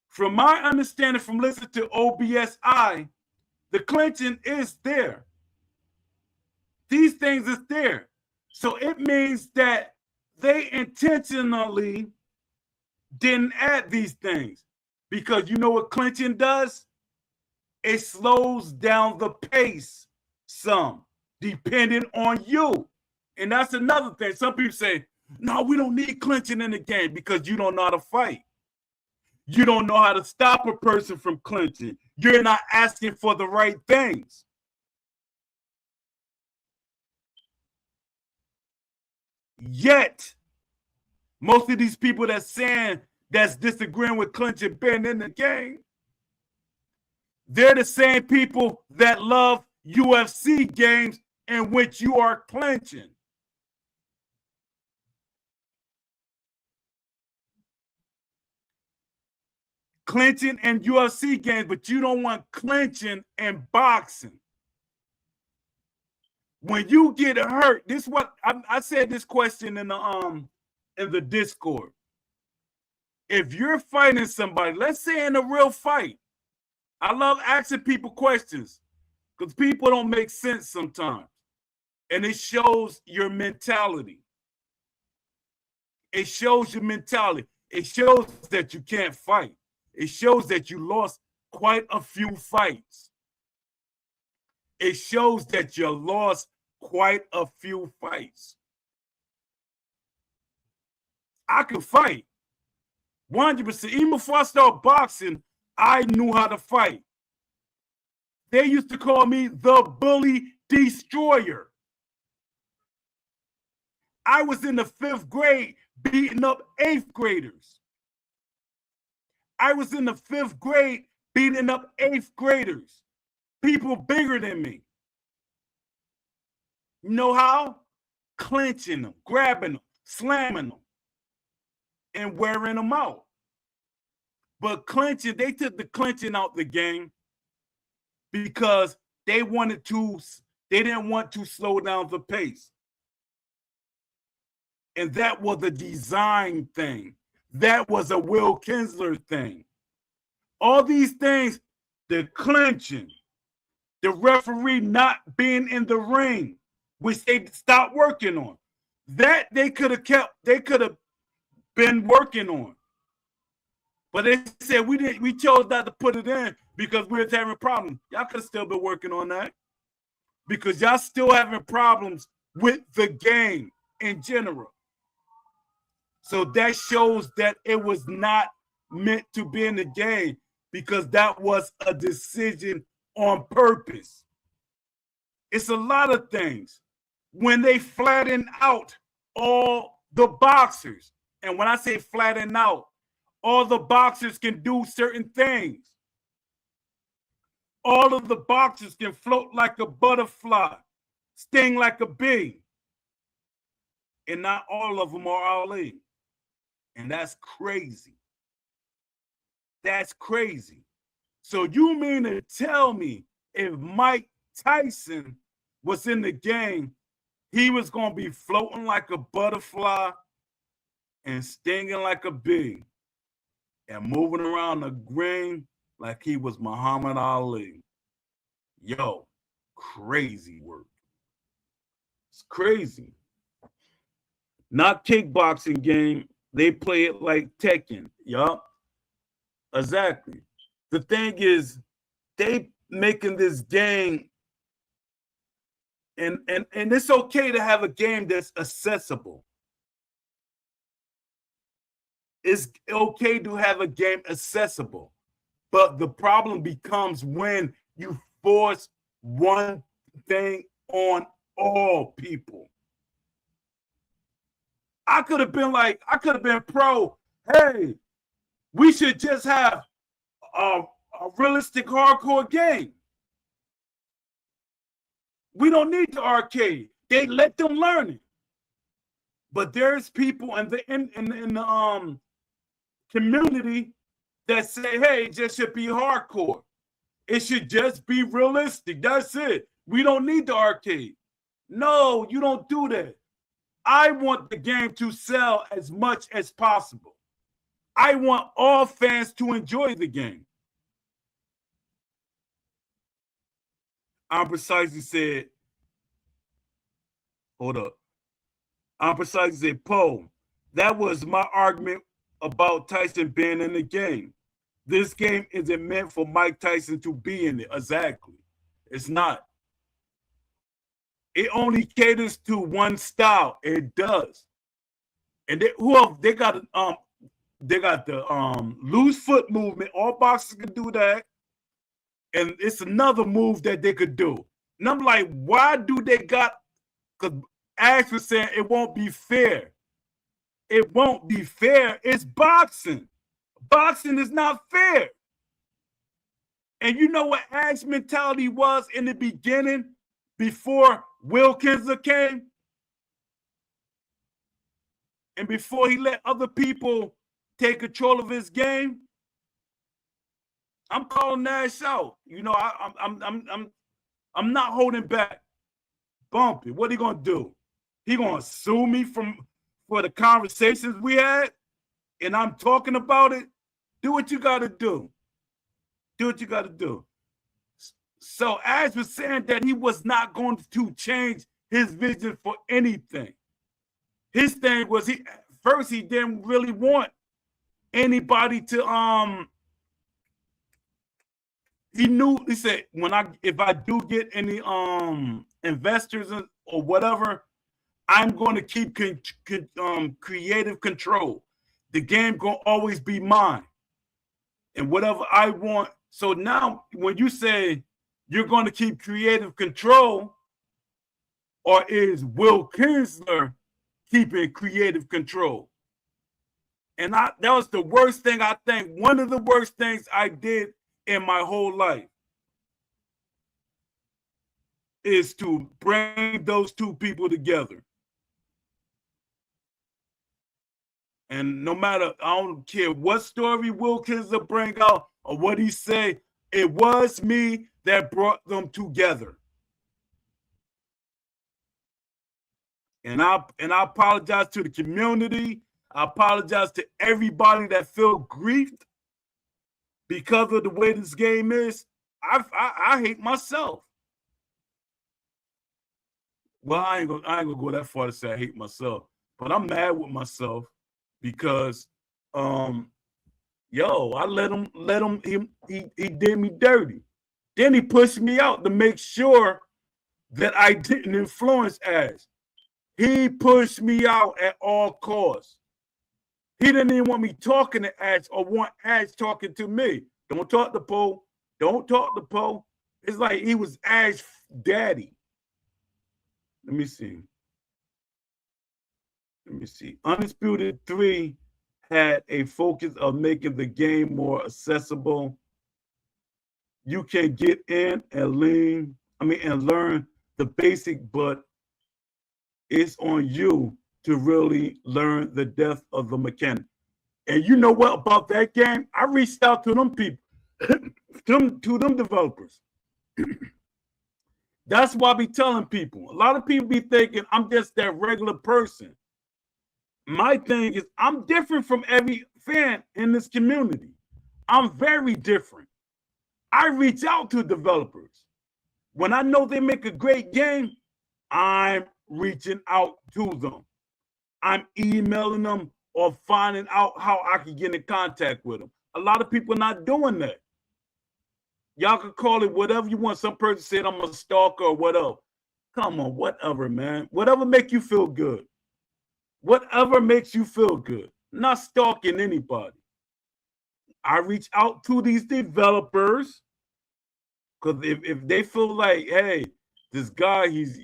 From my understanding from listening to OBSI, the clinching is there. These things is there. So it means that they intentionally didn't add these things. Because you know what clinching does? It slows down the pace some, depending on you. And that's another thing. Some people say, no, we don't need clinching in the game because you don't know how to fight. You don't know how to stop a person from clinching. You're not asking for the right things. Yet, most of these people that's disagreeing with clinching being in the game, they're the same people that love UFC games in which you are clinching. Clinching in UFC games, but you don't want clinching in boxing. When you get hurt, this is what I said this question in the Discord. If you're fighting somebody, let's say in a real fight, I love asking people questions because people don't make sense sometimes. And it shows your mentality. It shows your mentality. It shows that you can't fight. It shows that you lost quite a few fights. It shows that you lost quite a few fights. I could fight 100%. Even before I started boxing, I knew how to fight. They used to call me the Bully Destroyer. I was in the 5th grade beating up 8th graders. I was in the 5th grade beating up 8th graders. People bigger than me. You know how? Clinching them, grabbing them, slamming them, and wearing them out. But clinching, they took the clinching out the game because they didn't want to slow down the pace. And that was a design thing. That was a Will Kinsler thing. All these things, the clinching, the referee not being in the ring, which they stopped working on. That they could have been working on. But they said we chose not to put it in because we were having problems. Y'all could have still been working on that. Because y'all still having problems with the game in general. So that shows that it was not meant to be in the game because that was a decision on purpose. It's a lot of things. When they flatten out all the boxers, and when I say flatten out, all the boxers can do certain things. All of the boxers can float like a butterfly, sting like a bee. And not all of them are Ali. And that's crazy. That's crazy. So you mean to tell me if Mike Tyson was in the game, he was going to be floating like a butterfly and stinging like a bee and moving around the ring like he was Muhammad Ali? Yo, crazy work. It's crazy. Not kickboxing game. They play it like Tekken. Yup. Exactly. The thing is, they making this game, and it's okay to have a game that's accessible. It's okay to have a game accessible. But the problem becomes when you force one thing on all people. I could have been pro, hey, we should just have a realistic hardcore game. We don't need the arcade. They let them learn it. But there's people in the community that say, hey, it just should be hardcore. It should just be realistic. That's it. We don't need the arcade. No, you don't do that. I want the game to sell as much as possible. I want all fans to enjoy the game. I'm precisely said, hold up. I'm precisely said, Poe, that was my argument about Tyson being in the game. This game isn't meant for Mike Tyson to be in it. Exactly. It's not. It only caters to one style. It does. And they got the loose foot movement. All boxers can do that. And it's another move that they could do. And I'm like, why do they got? Because Ash was saying it won't be fair. It won't be fair. It's boxing. Boxing is not fair. And you know what Ash's mentality was in the beginning before Will Kinsler came? And before he let other people take control of his game? I'm calling Nash out. You know, I'm not holding back. Bumpy, what he gonna do? He gonna sue me for the conversations we had, and I'm talking about it? Do what you gotta do. Do what you gotta do. So Ash was saying that he was not going to change his vision for anything. His thing was he didn't really want anybody to he said if I do get any investors or whatever, I'm going to keep creative control. The game gonna always be mine, and whatever I want. So now, when you say you're going to keep creative control, or is Will Kinsler keeping creative control? And that was the worst thing, I think, one of the worst things I did in my whole life, is to bring those two people together. And no matter, I don't care what story Will Kinsler bring out or what he say, it was me that brought them together. And I apologize to the community. I apologize to everybody that felt griefed because of the way this game is. I hate myself. Well, I ain't gonna go that far to say I hate myself, but I'm mad with myself because I let him he did me dirty. Then he pushed me out to make sure that I didn't influence Ash. He pushed me out at all costs. He didn't even want me talking to Ash or want Ash talking to me. Don't talk to Poe. Don't talk to Poe. It's like he was Ash's daddy. Let me see. Undisputed 3 had a focus of making the game more accessible. You can get in and learn the basic, but it's on you to really learn the depth of the mechanic. And you know what about that game? I reached out to them people, to them developers. That's why I be telling people. A lot of people be thinking I'm just that regular person. My thing is I'm different from every fan in this community. I'm very different. I reach out to developers. When I know they make a great game, I'm reaching out to them. I'm emailing them or finding out how I can get in contact with them. A lot of people are not doing that. Y'all can call it whatever you want. Some person said I'm a stalker or whatever. Come on, whatever, man. Whatever make you feel good. Whatever makes you feel good. I'm not stalking anybody. I reach out to these developers because if they feel like, hey, this guy, he's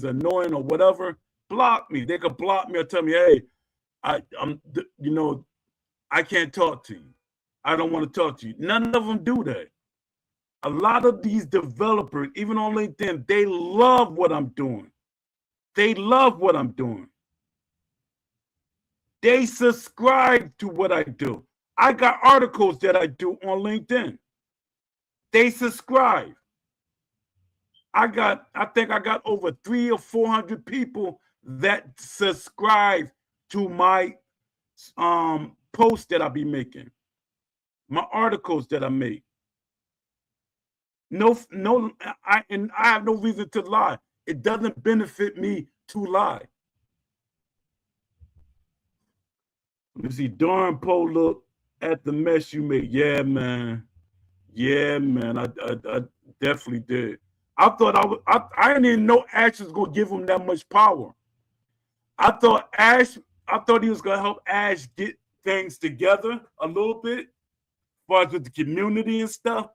annoying or whatever, block me. They could block me or tell me, hey, I can't talk to you. I don't want to talk to you. None of them do that. A lot of these developers, even on LinkedIn, they love what I'm doing. They love what I'm doing. They subscribe to what I do. I got articles that I do on LinkedIn. They subscribe. I think I got over 300 or 400 people that subscribe to my posts that I be making, my articles that I make. I have no reason to lie. It doesn't benefit me to lie. Let me see. Darn Poe, look at the mess you made. Yeah, man. Yeah, man. I definitely did. I thought I didn't even know Ash was gonna give him that much power. I thought he was gonna help Ash get things together a little bit, as far as with the community and stuff.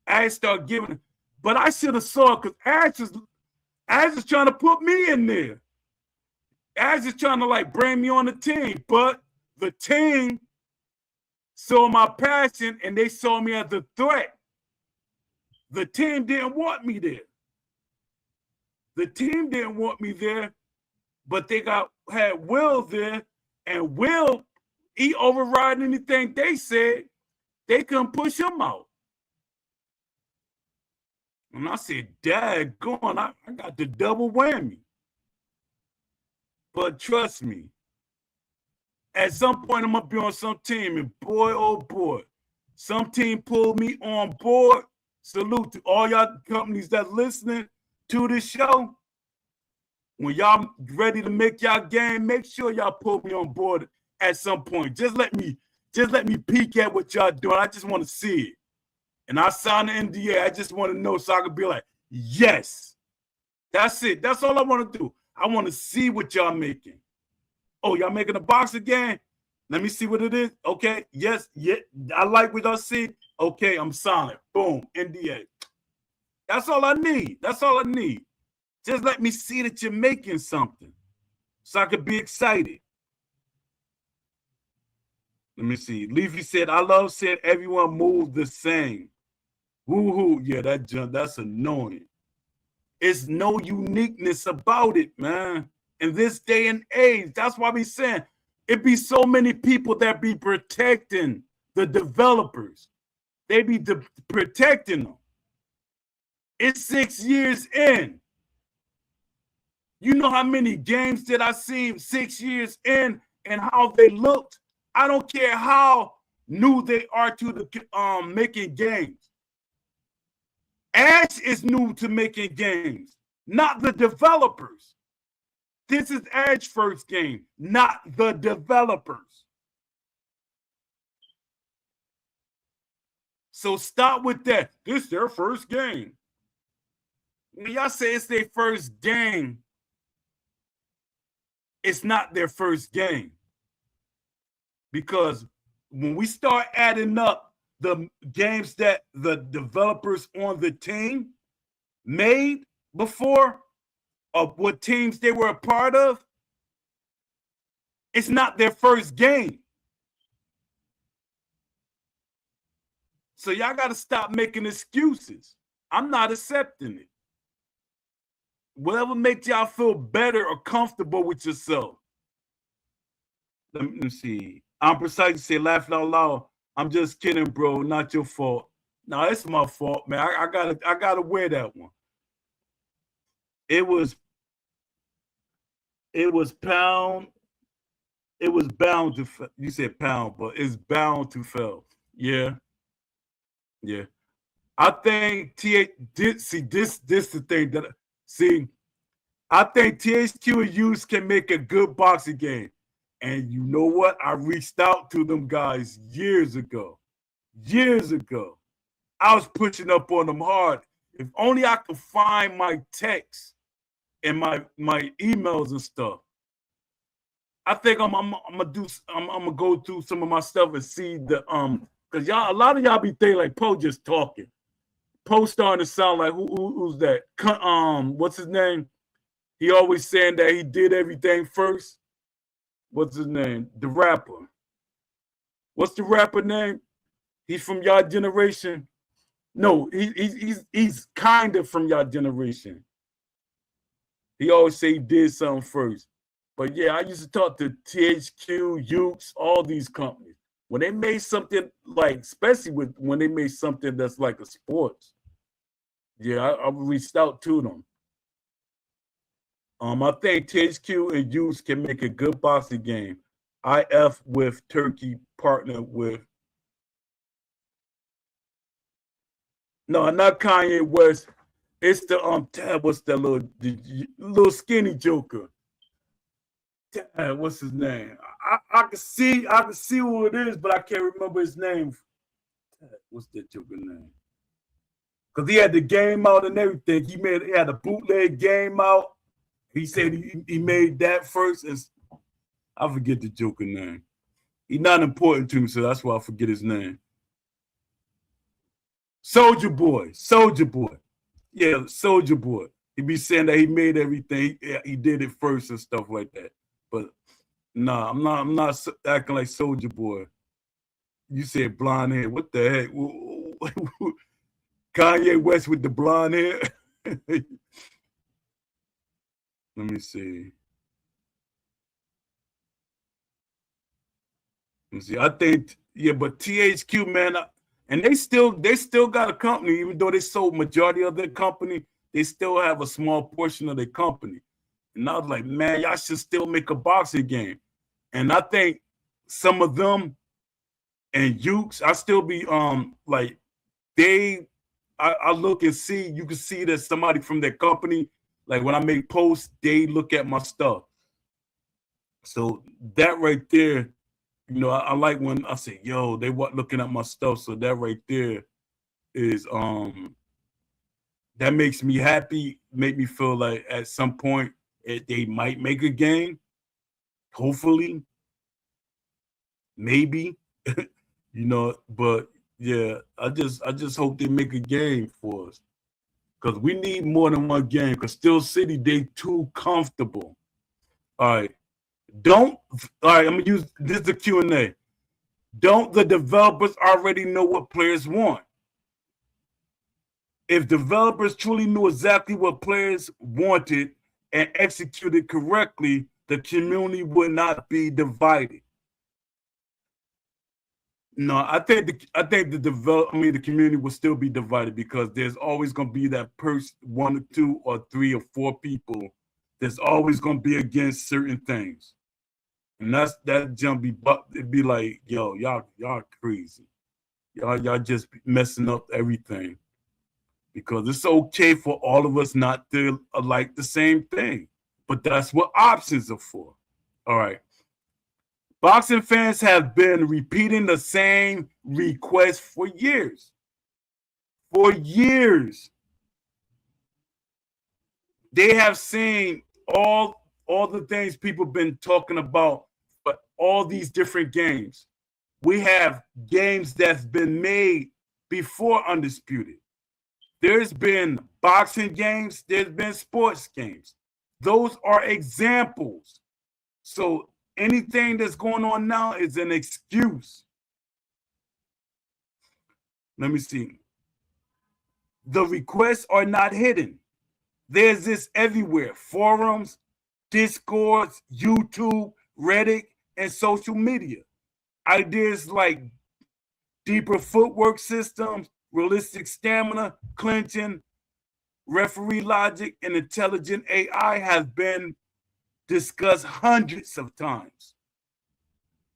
Ash started giving, but I should have saw it because Ash is trying to put me in there. Ash is trying to like bring me on the team, but the team saw my passion and they saw me as a threat. The team didn't want me there. The team didn't want me there, but they had Will there, and Will, he override anything they said. They couldn't push him out. And I said, Dad, go on, I got the double whammy. But trust me, at some point I'm gonna be on some team, and boy, oh boy, some team pulled me on board. Salute to all y'all companies that listening to this show. When y'all ready to make y'all game, make sure y'all pull me on board at some point. Just let me peek at what y'all doing. I just want to see it. And I signed the NDA. I just want to know so I can be like, yes. That's it. That's all I want to do. I want to see what y'all making. Oh, y'all making a boxing game? Let me see what it is. Okay. Yes. Yeah. I like what y'all see. Okay. I'm silent. Boom. NDA. That's all I need. That's all I need. Just let me see that you're making something so I could be excited. Let me see. Leafy said, I love said everyone moves the same. Woo-hoo. Yeah, that's annoying. It's no uniqueness about it, man. In this day and age, that's why we saying it be so many people that be protecting the developers. They be protecting them. It's 6 years in. You know how many games that I seen 6 years in and how they looked? I don't care how new they are to the making games. Ash is new to making games, not the developers. This is Ash's first game, not the developers. So stop with that. This is their first game. When y'all say it's their first game, it's not their first game. Because when we start adding up the games that the developers on the team made before, of what teams they were a part of, it's not their first game. So y'all got to stop making excuses. I'm not accepting it. Whatever makes y'all feel better or comfortable with yourself. Let me see. I'm precise to say, laughing out loud. I'm just kidding, bro. Not your fault. No, it's my fault, man. I gotta wear that one. It was pound. It was bound to. You said pound, but it's bound to fail. Yeah, yeah. I think did see this. This the thing that see. I think THQ and Use can make a good boxing game. And you know what? I reached out to them guys years ago. Years ago. I was pushing up on them hard. If only I could find my texts and my emails and stuff. I think I'm gonna go through some of my stuff and see the Because y'all, a lot of y'all be thinking like Poe just talking. Poe starting to sound like who's that? What's his name? He always saying that he did everything first. What's his name? The rapper. What's the rapper name? He's from y'all generation. No, he's kind of from y'all generation. He always say he did something first. But yeah, I used to talk to THQ, Ukes, all these companies. When they made something like, especially when they made something that's like a sports, yeah, I reached out to them. I think THQ and Ukes can make a good boxing game. IF with Turkey partner with. No, not Kanye West. It's the what's that little skinny Joker? What's his name? I can see who it is, but I can't remember his name. What's that Joker name? Because he had the game out and everything. He had a bootleg game out. He said he made that first, and I forget the Joker name. He's not important to me, so that's why I forget his name. Soldier Boy. Yeah, Soldier Boy. He be saying that he made everything. He did it first and stuff like that. But nah, I'm not acting like Soldier Boy. You said blonde hair. What the heck? Kanye West with the blonde hair. Let me see. I think but THQ, man, and they still got a company, even though they sold majority of their company, they still have a small portion of their company. And I was like, man, y'all should still make a boxing game. And I think some of them and Ukes, I still be like I look and see, you can see that somebody from their company, like when I make posts, they look at my stuff. So that right there, I like when I say, yo, they weren't looking at my stuff. So that right there is that makes me happy, make me feel like at some point they might make a game. Hopefully. Maybe. But yeah, I just hope they make a game for us. Because we need more than one game. Because Steel City, they too comfortable. All right. I'm gonna use this is the Q&A. Don't the developers already know what players want? If developers truly knew exactly what players wanted and executed correctly, the community would not be divided. No, I think the community will still be divided because there's always going to be that person, 1 or 2 or 3 or 4 people that's always going to be against certain things. And that jump it'd be like, yo, y'all crazy. Y'all just messing up everything. Because it's okay for all of us not to like the same thing. But that's what options are for. All right. Boxing fans have been repeating the same request for years. For years. They have seen all the things people have been talking about, but all these different games. We have games that's been made before Undisputed. There's been boxing games, there's been sports games. Those are examples. So anything that's going on now is an excuse. Let me see. The requests are not hidden. There's this everywhere. Forums, Discords, YouTube, Reddit, and social media. Ideas like deeper footwork systems, realistic stamina, clinching, referee logic, and intelligent AI have been discussed hundreds of times.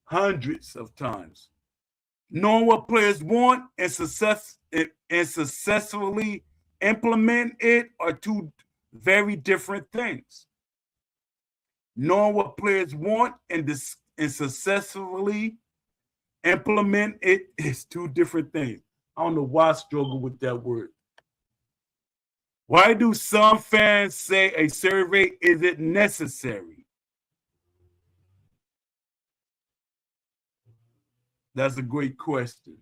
Hundreds of times. Knowing what players want and successfully implement it are two very different things. Knowing what players want and successfully implement it is two different things. I don't know why I struggle with that word. Why do some fans say a survey isn't necessary? That's a great question.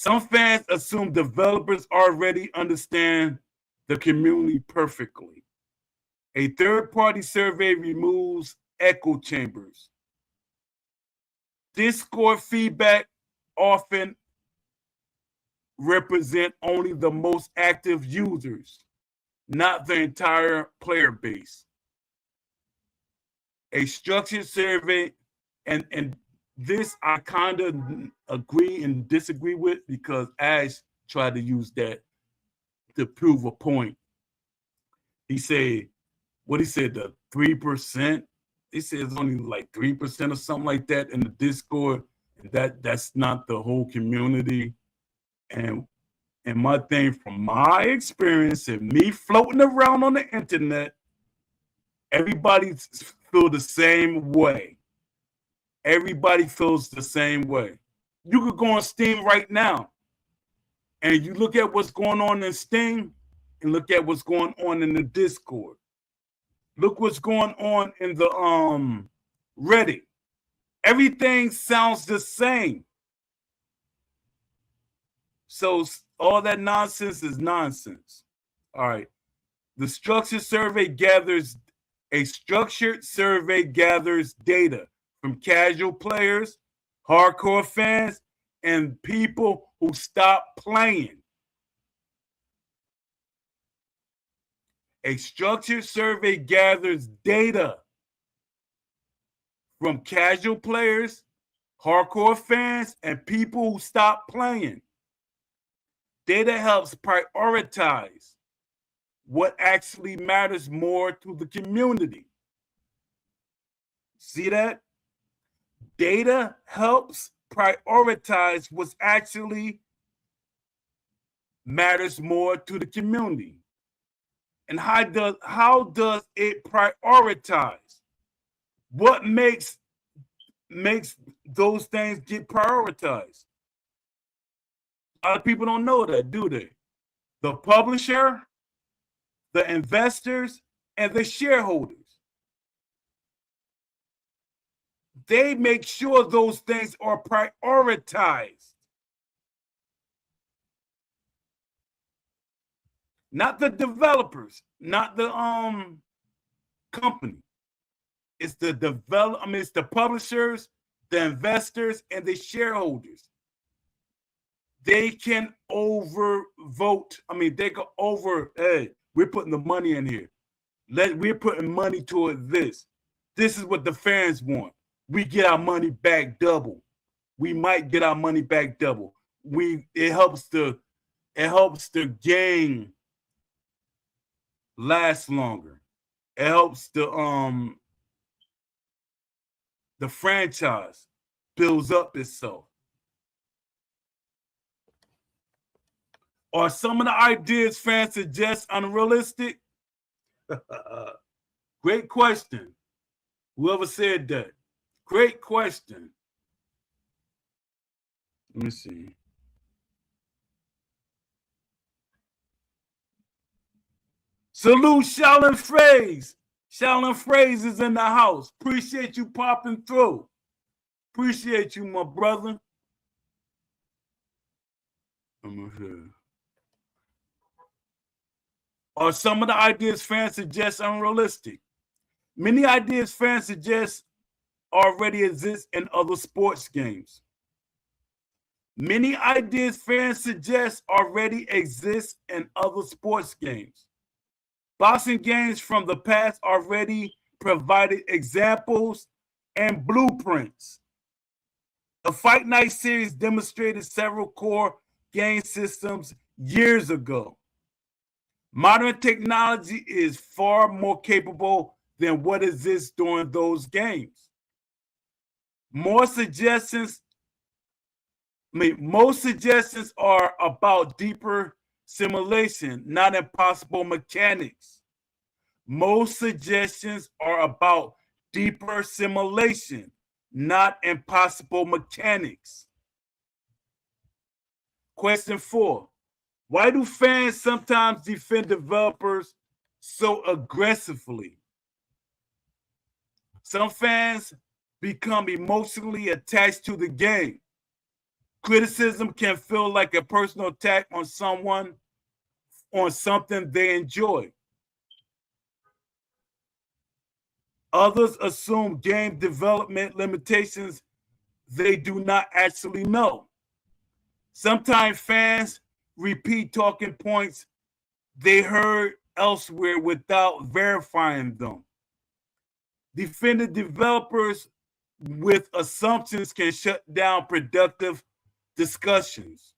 Some fans assume developers already understand the community perfectly. A third-party survey removes echo chambers. Discord feedback often represent only the most active users, not the entire player base. A structured survey, and this I kind of agree and disagree with, because Ash tried to use that to prove a point. He said, what he said, the 3%. He said it's only like 3% or something like that in the Discord. That's not the whole community. And my thing, from my experience and me floating around on the internet, everybody feels the same way. Everybody feels the same way. You could go on Steam right now and you look at what's going on in Steam and look at what's going on in the Discord. Look what's going on in the Reddit. Everything sounds the same. So all that nonsense is nonsense. All right. A structured survey gathers data from casual players, hardcore fans, and people who stop playing. A structured survey gathers data from casual players, hardcore fans, and people who stop playing. Data helps prioritize what actually matters more to the community. See that? Data helps prioritize what actually matters more to the community. And how does it prioritize? What makes those things get prioritized? A lot of people don't know that, do they? The publisher, the investors, and the shareholders. They make sure those things are prioritized. Not the developers, not the company. It's the it's the publishers, the investors, and the shareholders. They can overvote. They can hey, we're putting the money in here. We're putting money toward this. This is what the fans want. We get our money back double. We might get our money back double. It helps the game last longer. It helps the franchise builds up itself. Are some of the ideas fans suggest unrealistic? Great question. Whoever said that. Great question. Let me see. Salute Shaolin Phrase. Shaolin Phrase is in the house. Appreciate you popping through. Appreciate you, my brother. Are some of the ideas fans suggest unrealistic? Many ideas fans suggest already exist in other sports games. Many ideas fans suggest already exist in other sports games. Boxing games from the past already provided examples and blueprints. The Fight Night series demonstrated several core game systems years ago. Modern technology is far more capable than what exists during those games. Most suggestions are about deeper simulation, not impossible mechanics. Most suggestions are about deeper simulation, not impossible mechanics. Question 4. Why do fans sometimes defend developers so aggressively? Some fans become emotionally attached to the game. Criticism can feel like a personal attack on someone, on something they enjoy. Others assume game development limitations they do not actually know. Sometimes fans repeat talking points they heard elsewhere without verifying them. Defending developers with assumptions can shut down productive discussions.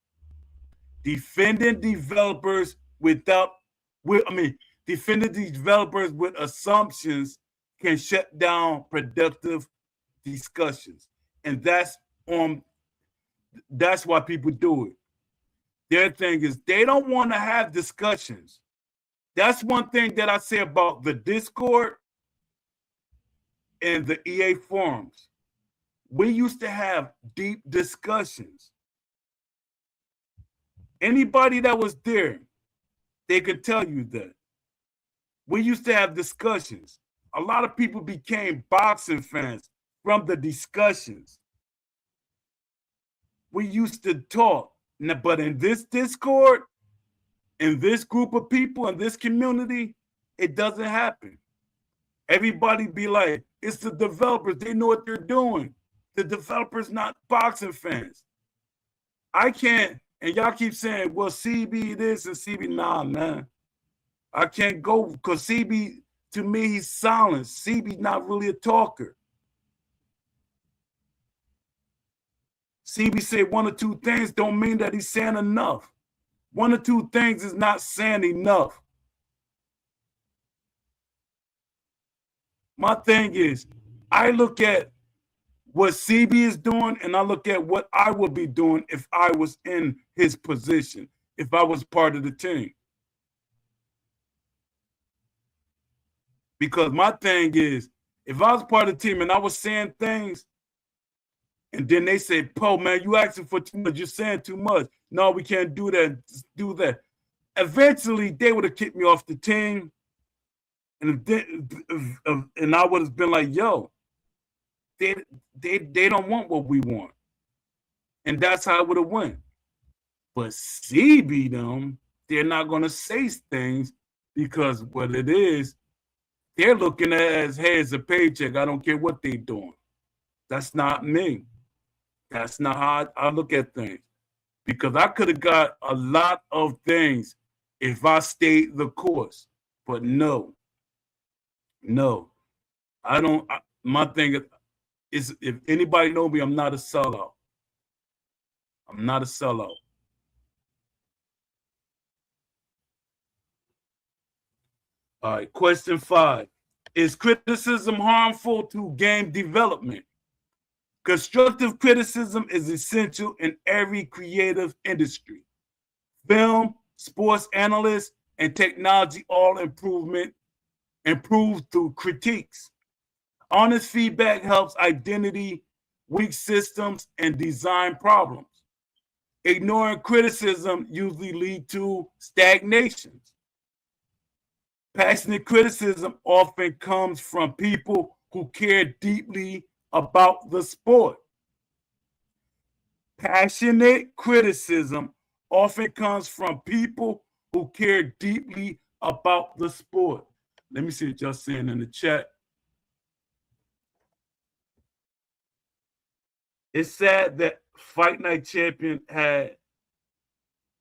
Defending developers without, defending developers with assumptions can shut down productive discussions, and that's why people do it. Their thing is they don't want to have discussions. That's one thing that I say about the Discord and the EA forums. We used to have deep discussions. Anybody that was there, they could tell you that. We used to have discussions. A lot of people became boxing fans from the discussions. We used to talk. But in this Discord, in this group of people, in this community, it doesn't happen. Everybody be like, it's the developers. They know what they're doing. The developers not boxing fans. I can't, and y'all keep saying, well, CB this and CB, nah, man. I can't go because CB, to me, he's silent. CB's not really a talker. CB said one or two things don't mean that he's saying enough. One or two things is not saying enough. My thing is, I look at what CB is doing and I look at what I would be doing if I was in his position, if I was part of the team. Because my thing is, if I was part of the team and I was saying things, and then they say, "Po, man, you asking for too much. You're saying too much. No, we can't do that. Do that." Eventually, they would have kicked me off the team, and I would have been like, "Yo, they don't want what we want," and that's how it would have went. But CB them, they're not gonna say things because what it is, they're looking at it as, "Hey, it's a paycheck. I don't care what they're doing." That's not me. That's not how I look at things. Because I could have got a lot of things if I stayed the course. But no. I don't. My thing is, if anybody know me, I'm not a sellout. I'm not a sellout. All right, question 5. Is criticism harmful to game development? Constructive criticism is essential in every creative industry. Film, sports analysts, and technology all improve through critiques. Honest feedback helps identity weak systems and design problems. Ignoring criticism usually leads to stagnation. Passionate criticism often comes from people who care deeply about the sport. Passionate criticism often comes from people who care deeply about the sport. Let me see what y'all saying in the chat. It's sad that Fight Night Champion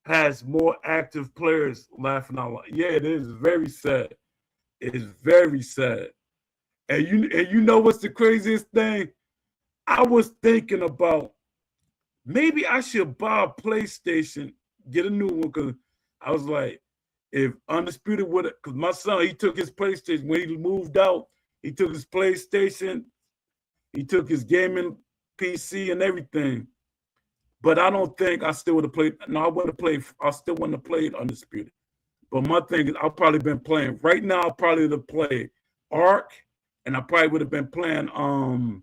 has more active players laughing out loud. Yeah, it is very sad. It is very sad. And you know what's the craziest thing? I was thinking about maybe I should buy a PlayStation, get a new one, because I was like, if Undisputed would, because my son, he took his PlayStation when he moved out. He took his PlayStation, he took his gaming PC and everything. But I don't think I still would have played. No, I wouldn't have played. I still wouldn't have played Undisputed. But my thing is, I've probably been playing right now. I probably would have played Ark, and I probably would have been playing. I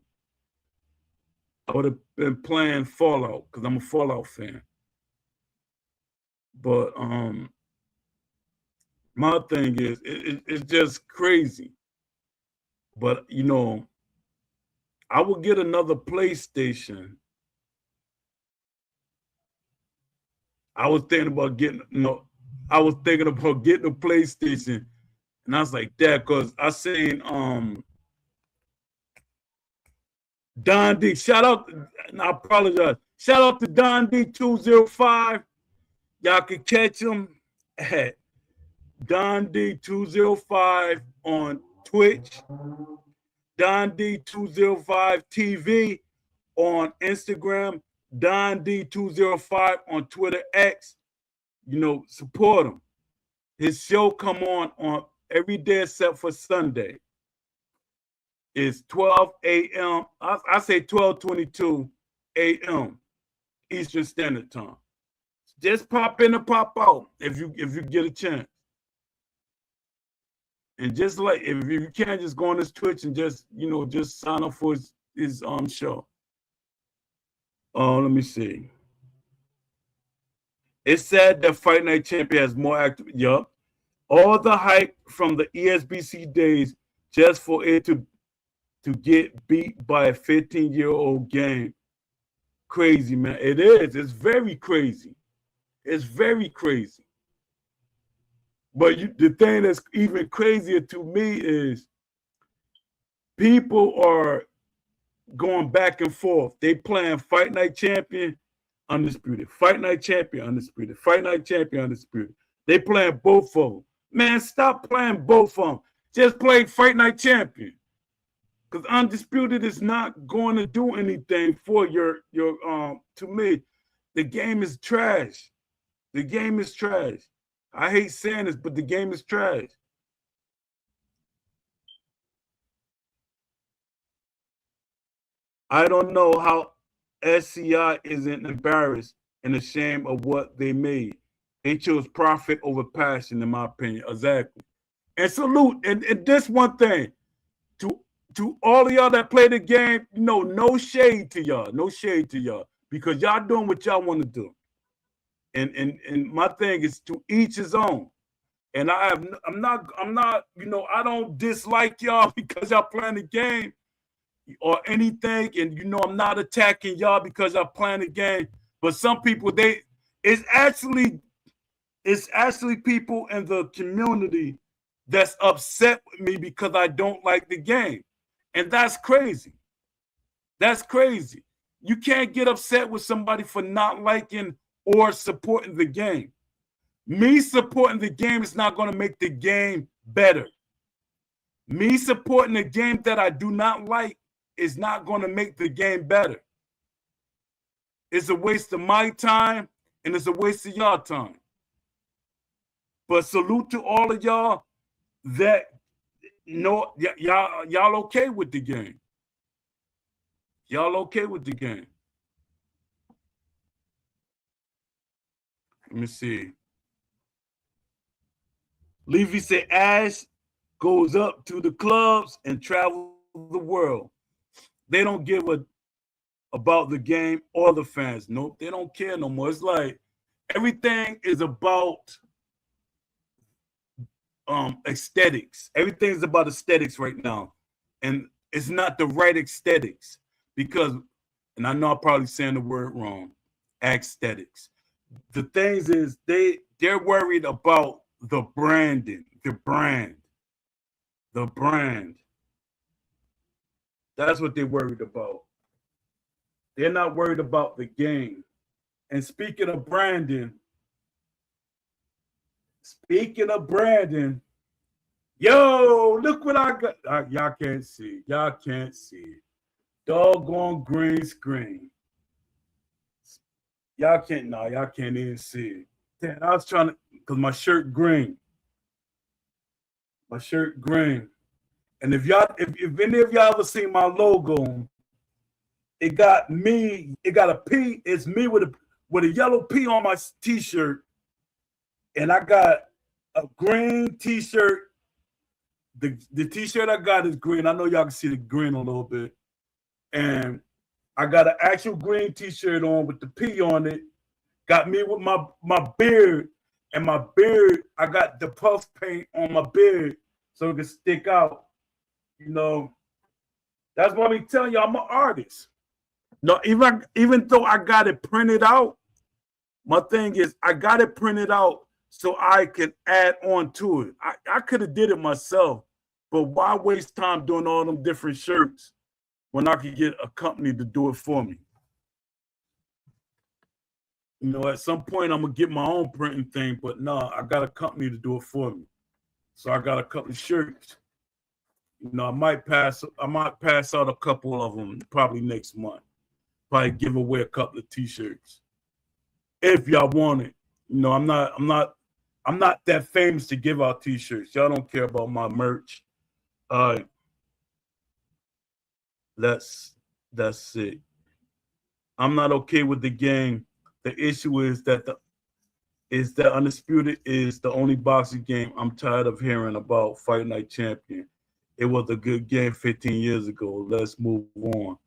would have been playing Fallout because I'm a Fallout fan. But my thing is, it's just crazy. But you know, I will get another PlayStation I was thinking about getting, I was thinking about getting a PlayStation, and I was like, that because I seen Don D. Shout out, and I apologize. Shout out to Don D 205. Y'all can catch him at Don D 205 on Twitch, Don D 205 TV on Instagram, Don D 205 on Twitter X. Support him. His show come on every day except for Sunday. It's 12 a.m. I say 12:22 a.m. Eastern Standard Time. Just pop in and pop out if you get a chance. And just like if you can't, just go on his Twitch and just sign up for his show. Let me see. It's said that Fight Night Champion has more active. Yup. All the hype from the ESBC days just for it to get beat by a 15-year-old game. Crazy, man. It is. It's very crazy. It's very crazy. But the thing that's even crazier to me is people are going back and forth. They playing Fight Night Champion, undisputed. Fight Night Champion, undisputed. Fight Night Champion, undisputed. They playing both of them. Man, stop playing both of them. Just play Fight Night Champion. Because undisputed is not going to do anything for your to me. The game is trash. The game is trash. I hate saying this, but the game is trash. I don't know how SCI isn't embarrassed and ashamed of what they made. They chose profit over passion, in my opinion. Exactly. And salute. And this one thing, to all of y'all that play the game, no shade to y'all. No shade to y'all. Because y'all doing what y'all want to do. And my thing is to each his own. And I'm not, I don't dislike y'all because y'all playing the game or anything. And I'm not attacking y'all because y'all playing the game. But some people, it's actually people in the community that's upset with me because I don't like the game. And that's crazy. That's crazy. You can't get upset with somebody for not liking or supporting the game. Me supporting the game is not going to make the game better. Me supporting a game that I do not like is not going to make the game better. It's a waste of my time and it's a waste of y'all time. But salute to all of y'all that y'all okay with the game. Y'all okay with the game. Let me see. Levy said Ash goes up to the clubs and travels the world. They don't give a about the game or the fans. Nope, they don't care no more. It's like everything is about aesthetics. Everything's about aesthetics right now. And it's not the right aesthetics because, and I know I'm probably saying the word wrong, aesthetics. The things is they're worried about the branding, the brand. That's what they're worried about. They're not worried about the game. And speaking of branding, yo, look what I got. Y'all can't see. Y'all can't see. Doggone green screen. Y'all can't even see it. Damn, I was trying to, because my shirt green. My shirt green. And if any of y'all ever seen my logo, it got me, it got a P, it's me with a yellow P on my t-shirt. And I got a green t-shirt. The t-shirt I got is green. I know y'all can see the green a little bit. And I got an actual green t-shirt on with the P on it. Got me with my beard. And my beard, I got the puff paint on my beard so it can stick out. That's why I'm telling you, I'm an artist. No, even though I got it printed out, My thing is, I got it printed out so I can add on to it. I could have did it myself, but why waste time doing all them different shirts when I could get a company to do it for me? You know, at some point I'm gonna get my own printing thing, but no, I got a company to do it for me. So I got a couple of shirts. You know, I might pass out a couple of them probably next month. Probably give away a couple of t-shirts. If y'all want it. You know, I'm not that famous to give out t-shirts. Y'all don't care about my merch. That's it. I'm not okay with the game. The issue is that Undisputed is the only boxing game I'm tired of hearing about. Fight Night Champion. It was a good game 15 years ago. Let's move on.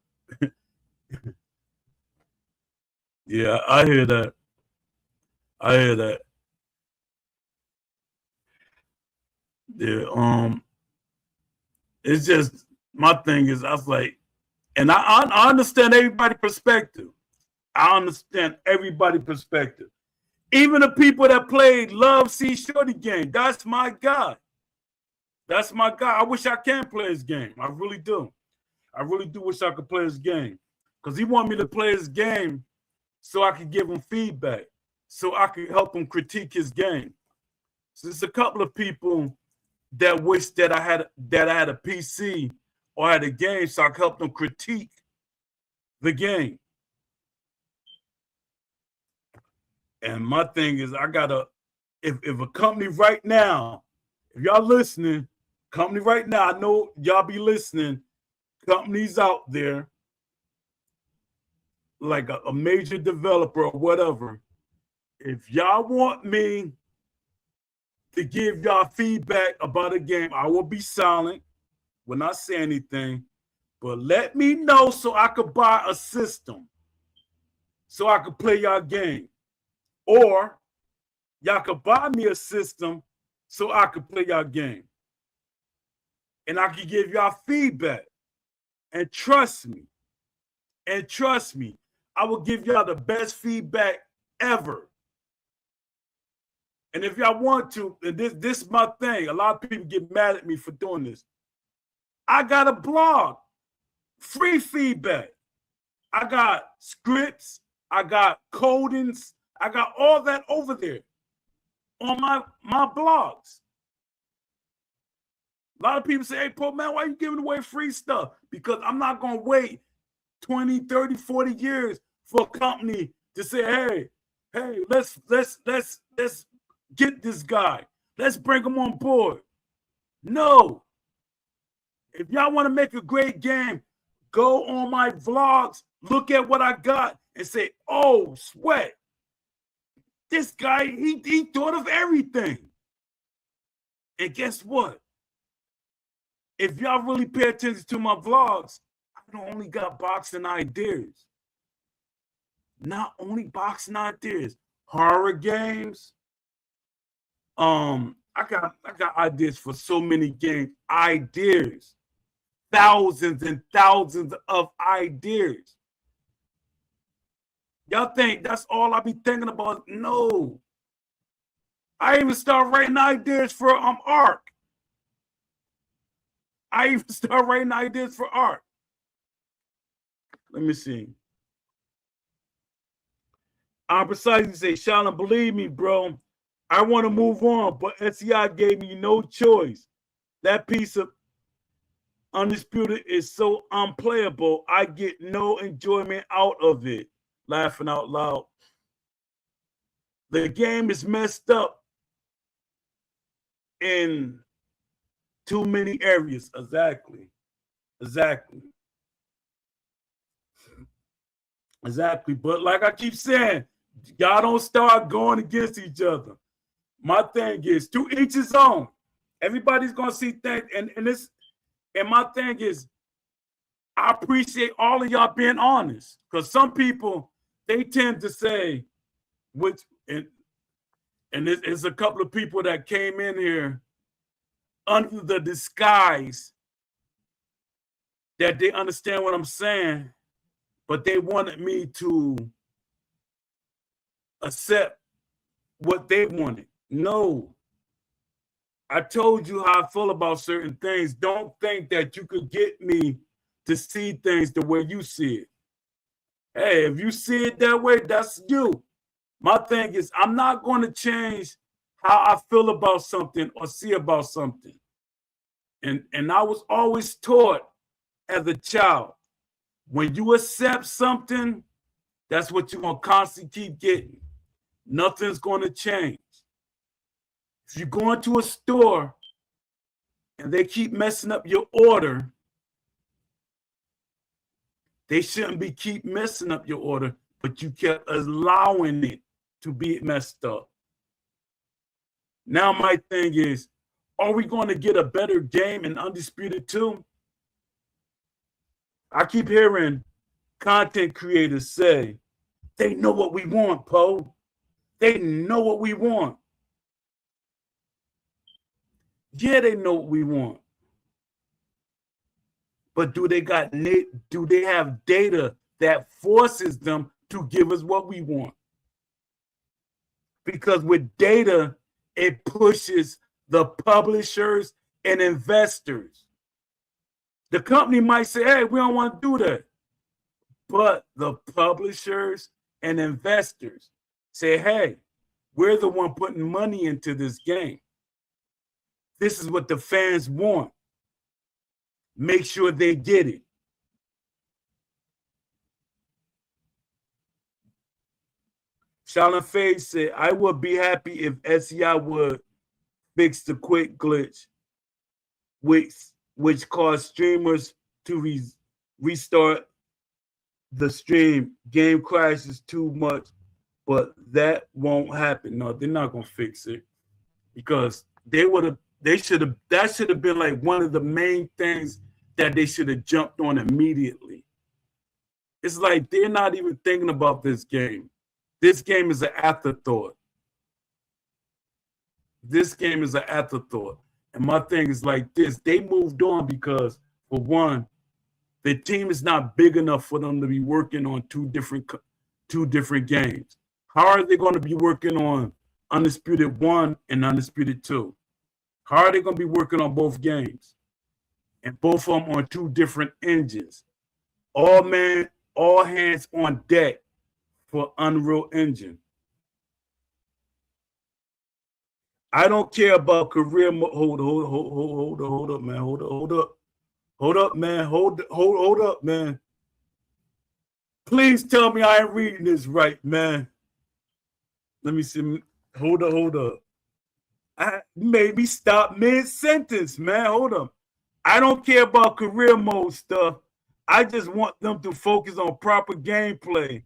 Yeah, I hear that. Yeah, it's just my thing is I was like, and I understand everybody's perspective. I understand everybody's perspective. Even the people that played Love C Shorty game, that's my guy. That's my guy. I wish I can play his game. I really do. I really do wish I could play his game. Because he wanted me to play his game so I could give him feedback, so I could help him critique his game. So there's a couple of people that wish that I had a PC or had a game so I could help them critique the game. And my thing is, I gotta, if a company right now, if y'all listening, company right now, I know y'all be listening, companies out there, like a major developer or whatever, if y'all want me to give y'all feedback about a game, I will be silent when I say anything, but let me know so I could buy a system so I could play y'all game. Or y'all could buy me a system so I could play y'all game. And I could give y'all feedback. And trust me, I will give y'all the best feedback ever. And if y'all want to, and this is my thing, a lot of people get mad at me for doing this. I got a blog, free feedback. I got scripts, I got codings, I got all that over there on my blogs. A lot of people say, hey, Pope, man, why are you giving away free stuff? Because I'm not going to wait 20, 30, 40 years for a company to say, hey, let's get this guy. Let's bring him on board. No. If y'all want to make a great game, go on my vlogs, look at what I got, and say, oh, sweat. This guy, he thought of everything. And guess what? If y'all really pay attention to my vlogs, I don't only got boxing ideas. Not only boxing ideas, horror games. I got ideas for so many games. Ideas. Thousands and thousands of ideas. Y'all think that's all I be thinking about? No. I even start writing ideas for ARC. I even start writing ideas for ARC. Let me see. I'm precisely say, Shalom, believe me, bro. I want to move on, but SCI gave me no choice. That piece of Undisputed is so unplayable. I get no enjoyment out of it. Laughing out loud. The game is messed up in too many areas. Exactly. But like I keep saying, y'all don't start going against each other. My thing is, to each his own. Everybody's gonna see things, and my thing is, I appreciate all of y'all being honest, because some people, they tend to say, which and there's a couple of people that came in here under the disguise that they understand what I'm saying, but they wanted me to accept what they wanted. No. I told you how I feel about certain things. Don't think that you could get me to see things the way you see it. Hey, if you see it that way, that's you. My thing is, I'm not going to change how I feel about something or see about something. And I was always taught as a child, when you accept something, that's what you're going to constantly keep getting. Nothing's going to change. If you go into a store and they keep messing up your order, they shouldn't be keep messing up your order, but you kept allowing it to be messed up. Now my thing is, are we going to get a better game in Undisputed 2? I keep hearing content creators say, they know what we want, Poe. They know what we want. Yeah, they know what we want. But do they have data that forces them to give us what we want? Because with data, it pushes the publishers and investors. The company might say, hey, we don't want to do that. But the publishers and investors say, hey, we're the one putting money into this game. This is what the fans want. Make sure they get it. Shaolin Fade said, I would be happy if SEI would fix the quick glitch, which caused streamers to restart the stream. Game crashes too much, but that won't happen. No, they're not gonna fix it because that should have been like one of the main things that they should have jumped on immediately. It's like they're not even thinking about this game. This game is an afterthought. This game is an afterthought. And my thing is like this. They moved on because, for one, the team is not big enough for them to be working on two different games. How are they going to be working on Undisputed 1 and Undisputed 2? How are they going to be working on both games? And both of them on two different engines. All hands on deck for Unreal Engine. I don't care about career mode. Hold up, man. Hold up, man. Please tell me I ain't reading this right, man. Let me see. Hold up. I maybe stop mid-sentence, man. Hold up. I don't care about career mode stuff. I just want them to focus on proper gameplay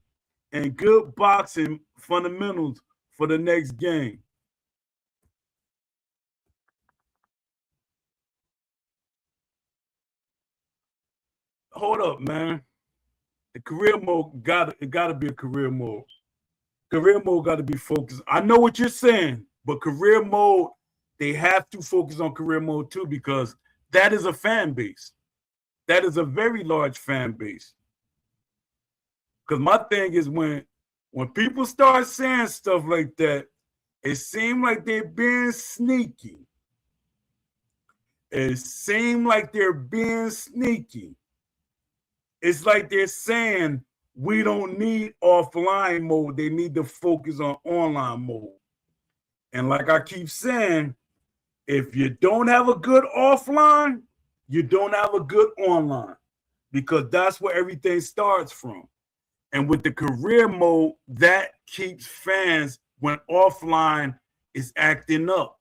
and good boxing fundamentals for the next game. Hold up, man. The career mode gotta be a career mode. Career mode gotta be focused. I know what you're saying, but career mode, they have to focus on career mode too, because that is a fan base. That is a very large fan base. Because my thing is when people start saying stuff like that, it seems like they're being sneaky. It's like they're saying we don't need offline mode. They need to focus on online mode. And like I keep saying, if you don't have a good offline, you don't have a good online, because that's where everything starts from. And with the career mode, that keeps fans when offline is acting up.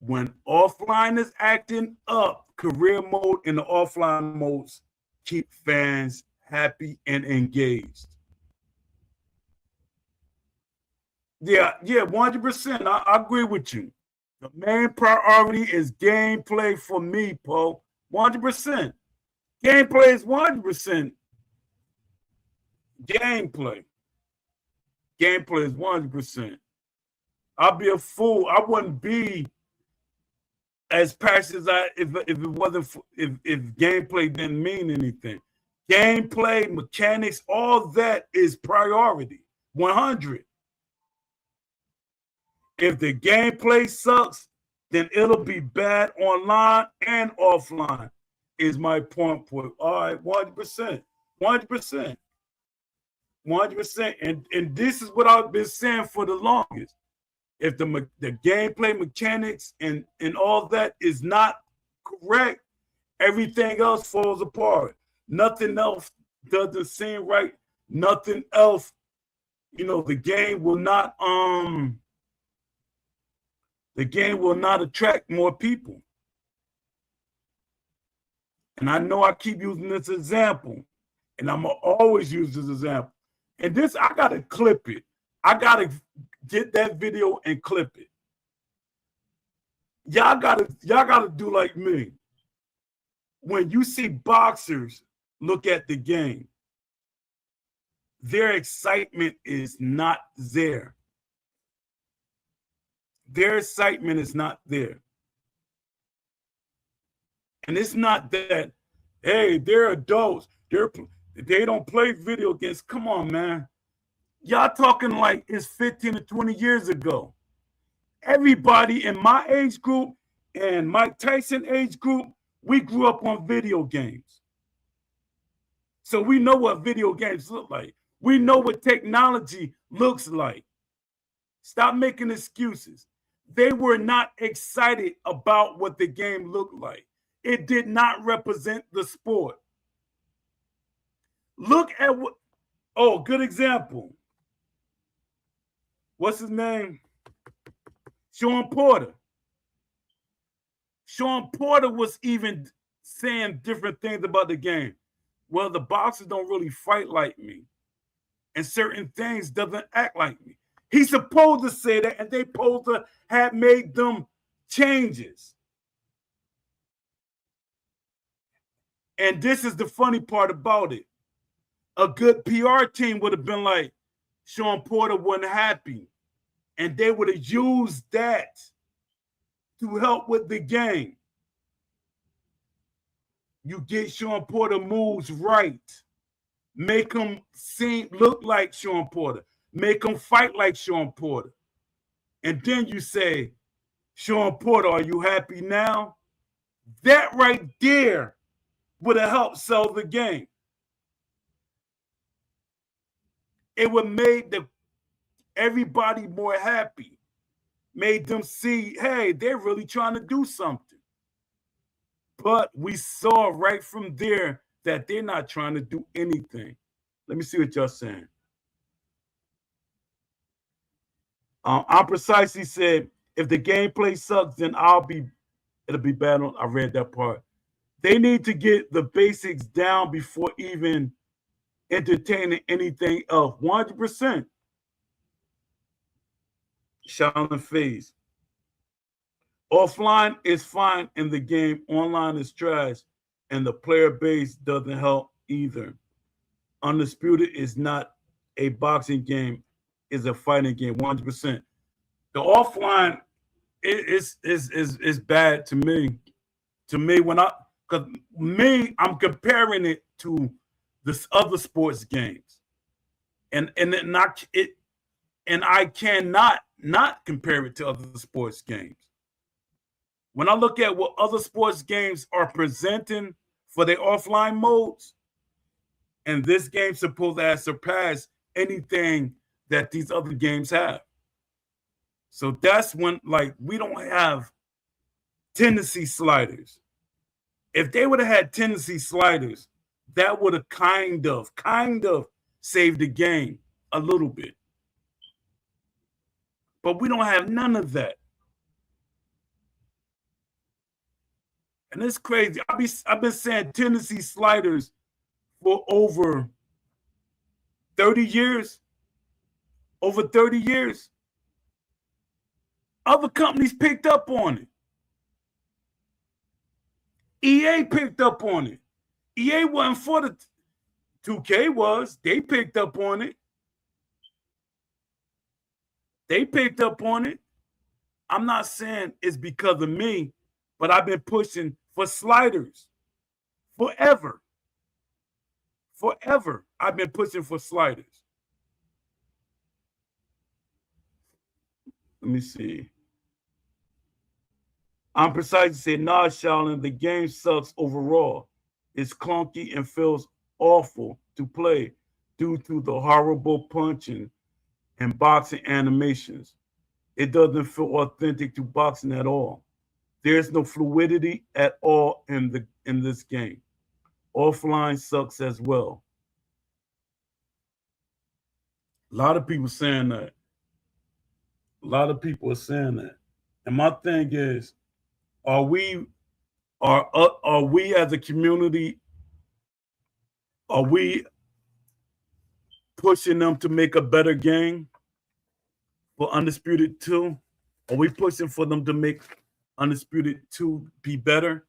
When offline is acting up, career mode and the offline modes keep fans happy and engaged. Yeah, 100%. I agree with you. The main priority is gameplay for me, Poe. 100%. Gameplay is 100%. Gameplay is 100%. I'd be a fool. I wouldn't be as passionate as if it wasn't if gameplay didn't mean anything. Gameplay, mechanics, all that is priority. 100. If the gameplay sucks, then it'll be bad online and offline, is my point. All right, 100%. 100%. 100%. And this is what I've been saying for the longest. If the gameplay mechanics and all that is not correct, everything else falls apart. Nothing else doesn't seem right. Nothing else, the game will not attract more people. And I know I keep using this example, and I'm gonna always use this example. And this, I gotta clip it. I gotta get that video and clip it. Y'all gotta do like me. When you see boxers look at the game, their excitement is not there. Their excitement is not there. And it's not that, hey, they're adults. They don't play video games. Come on, man. Y'all talking like it's 15 to 20 years ago. Everybody in my age group and Mike Tyson age group, we grew up on video games. So we know what video games look like. We know what technology looks like. Stop making excuses. They were not excited about what the game looked like. It did not represent the sport. Look at good example. What's his name? Sean Porter. Sean Porter was even saying different things about the game. Well, the boxers don't really fight like me. And certain things doesn't act like me. He's supposed to say that, and they supposed to have made them changes. And this is the funny part about it. A good PR team would have been like, Sean Porter wasn't happy. And they would have used that to help with the game. You get Sean Porter moves right. Make him look like Sean Porter. Make him fight like Sean Porter. And then you say, Sean Porter, are you happy now? That right there would have helped sell the game. It would have made everybody more happy. Made them see, hey, they're really trying to do something. But we saw right from there that they're not trying to do anything. Let me see what y'all saying. I precisely said, if the gameplay sucks, then it'll be bad. I read that part. They need to get the basics down before even entertaining anything else. 100%. Shaolin Phase. Offline is fine in the game. Online is trash, and the player base doesn't help either. Undisputed is not a boxing game; it's a fighting game. 100%. The offline is bad to me. To me, I'm comparing it to this other sports games, and I cannot not compare it to other sports games. When I look at what other sports games are presenting for their offline modes, and this game's supposed to have surpassed anything that these other games have. So that's when, we don't have tendency sliders. If they would have had tendency sliders, that would have kind of saved the game a little bit. But we don't have none of that. And it's crazy. I've been saying tendency sliders for over 30 years. Over 30 years. Other companies picked up on it. EA picked up on it. EA wasn't for the 2K was. They picked up on it. They picked up on it. I'm not saying it's because of me, but I've been pushing for sliders forever. Forever, I've been pushing for sliders. Let me see. I'm precise to say, nah, Shaolin, the game sucks overall. It's clunky and feels awful to play due to the horrible punching and boxing animations. It doesn't feel authentic to boxing at all. There's no fluidity at all in this game. Offline sucks as well. A lot of people saying that. A lot of people are saying that. And my thing is, are we are we as a community, are we pushing them to make a better game for Undisputed 2? Are we pushing for them to make Undisputed 2 be better?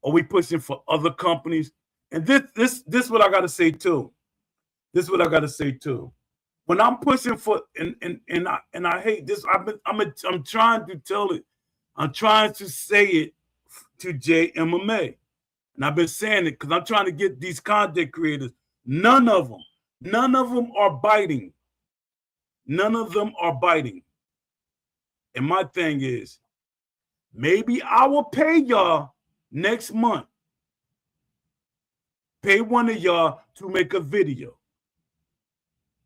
Are we pushing for other companies? And this is what I gotta say too. This is what I gotta say too. When I'm pushing for and I hate this, I'm trying to tell it, I'm trying to say it to JMMA. And I've been saying it because I'm trying to get these content creators. None of them are biting. None of them are biting. And my thing is, maybe I will pay y'all next month. Pay one of y'all to make a video.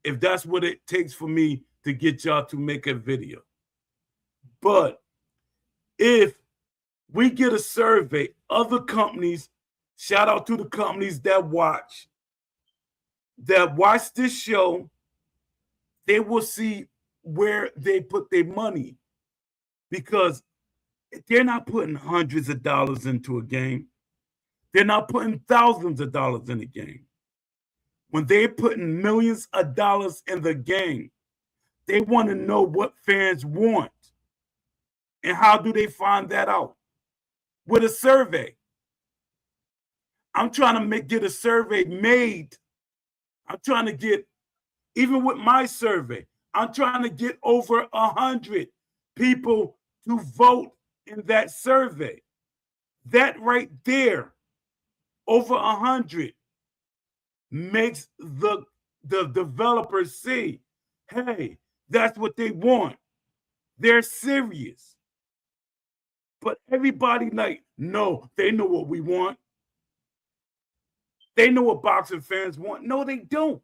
If that's what it takes for me to get y'all to make a video. But if we get a survey, other companies, shout out to the companies that watch this show, they will see where they put their money, because they're not putting hundreds of dollars into a game. They're not putting thousands of dollars in a game. When they're putting millions of dollars in the game, they want to know what fans want. And how do they find that out? With a survey. I'm trying to get a survey made. I'm trying to get, even with my survey, I'm trying to get over 100 people to vote in that survey. That right there, over 100, makes the developers see, hey, that's what they want. They're serious. But everybody like, no, they know what we want. They know what boxing fans want. No, they don't.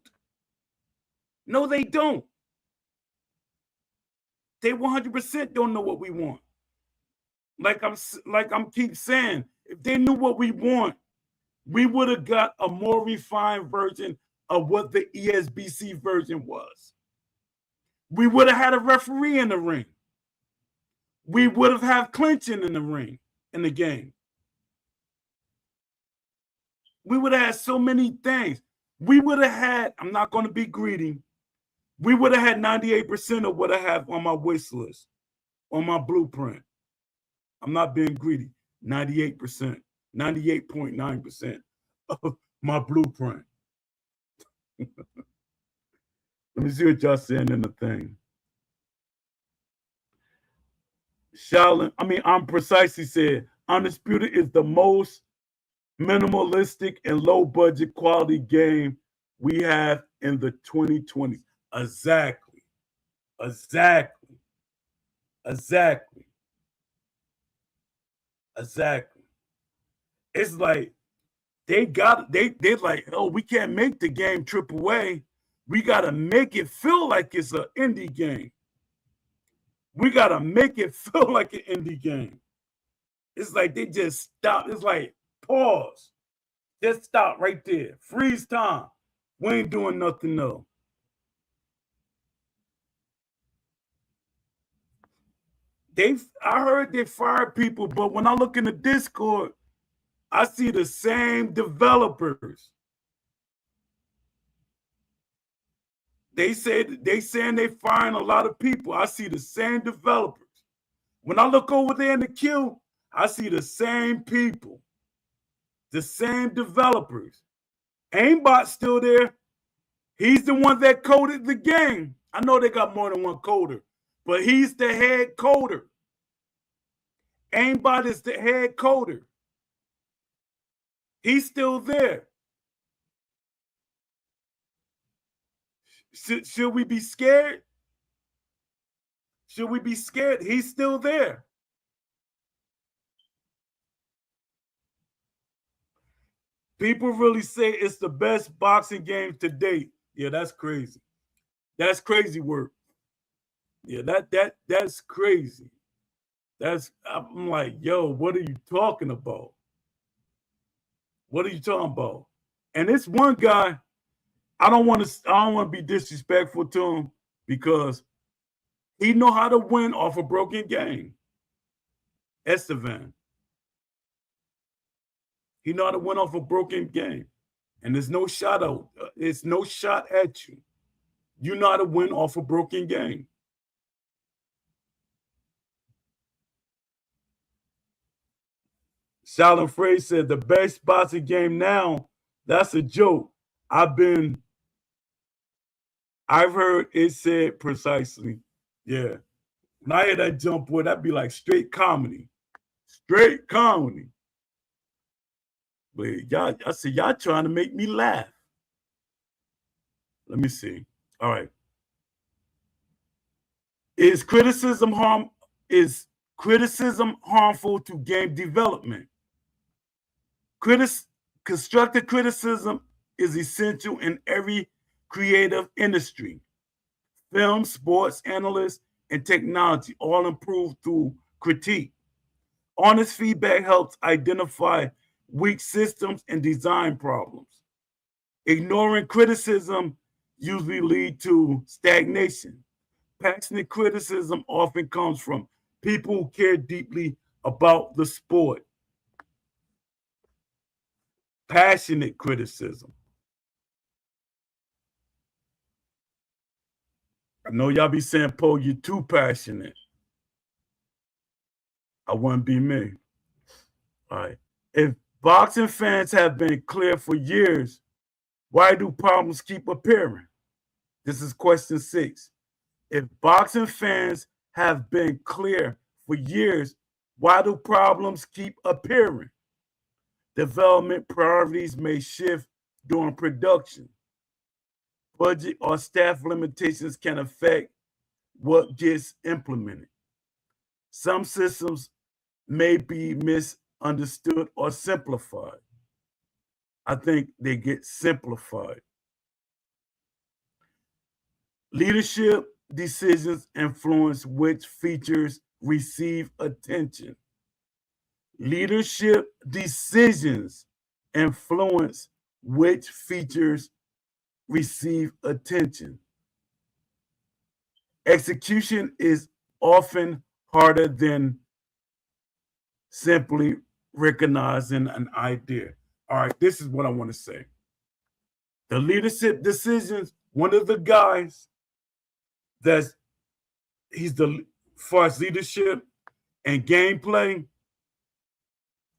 No, they don't. They 100% don't know what we want. Like I'm keep saying, if they knew what we want, we would have got a more refined version of what the ESBC version was. We would have had a referee in the ring. We would have had clinching in the ring, in the game. We would have had so many things. We would have had, I'm not going to be greedy, we would have had 98% of what I have on my wish list, on my blueprint. I'm not being greedy. 98%, 98.9% of my blueprint. Let me see what y'all saying in the thing. I'm precisely said, Undisputed is the most minimalistic and low budget quality game we have in the 2020s. Exactly. It's like they're like, oh, we can't make the game AAA. We gotta make it feel like it's an indie game. We gotta make it feel like an indie game. It's like they just stop. It's like, pause. Just stop right there. Freeze time. We ain't doing nothing though. I heard they fired people, but when I look in the Discord, I see the same developers. They saying they firing a lot of people. I see the same developers. When I look over there in the queue, I see the same people, the same developers. Aimbot's still there. He's the one that coded the game. I know they got more than one coder, but he's the head coder. Aimbot is the head coder. He's still there. Should we be scared? Should we be scared? He's still there. People really say it's the best boxing game to date. Yeah, that's crazy. That's crazy work. Yeah, that's crazy. I'm like, yo, what are you talking about? What are you talking about? And this one guy, I don't want to be disrespectful to him because he know how to win off a broken game. Estevan. He know how to win off a broken game. And there's no shot out. It's no shot at you. You know how to win off a broken game. Shalom Frey said the best boxing game now, that's a joke. I've heard it said precisely. Yeah. When I hear that jump, boy, that'd be like straight comedy. Straight comedy. But y'all, I said, y'all trying to make me laugh. Let me see. All right. Is criticism harmful to game development? Constructive criticism is essential in every creative industry. Film, sports, analysts, and technology all improve through critique. Honest feedback helps identify weak systems and design problems. Ignoring criticism usually leads to stagnation. Passionate criticism often comes from people who care deeply about the sport. Passionate criticism. I know y'all be saying, Poe, you're too passionate. I wouldn't be me. All right. If boxing fans have been clear for years, why do problems keep appearing? This is question 6. If boxing fans have been clear for years, why do problems keep appearing? Development priorities may shift during production. Budget or staff limitations can affect what gets implemented. Some systems may be misunderstood or simplified. I think they get simplified. Leadership decisions influence which features receive attention. Leadership decisions influence which features receive attention. Execution is often harder than simply recognizing an idea. All right, this is what I want to say. The leadership decisions, one of the guys he's the far as leadership and gameplay,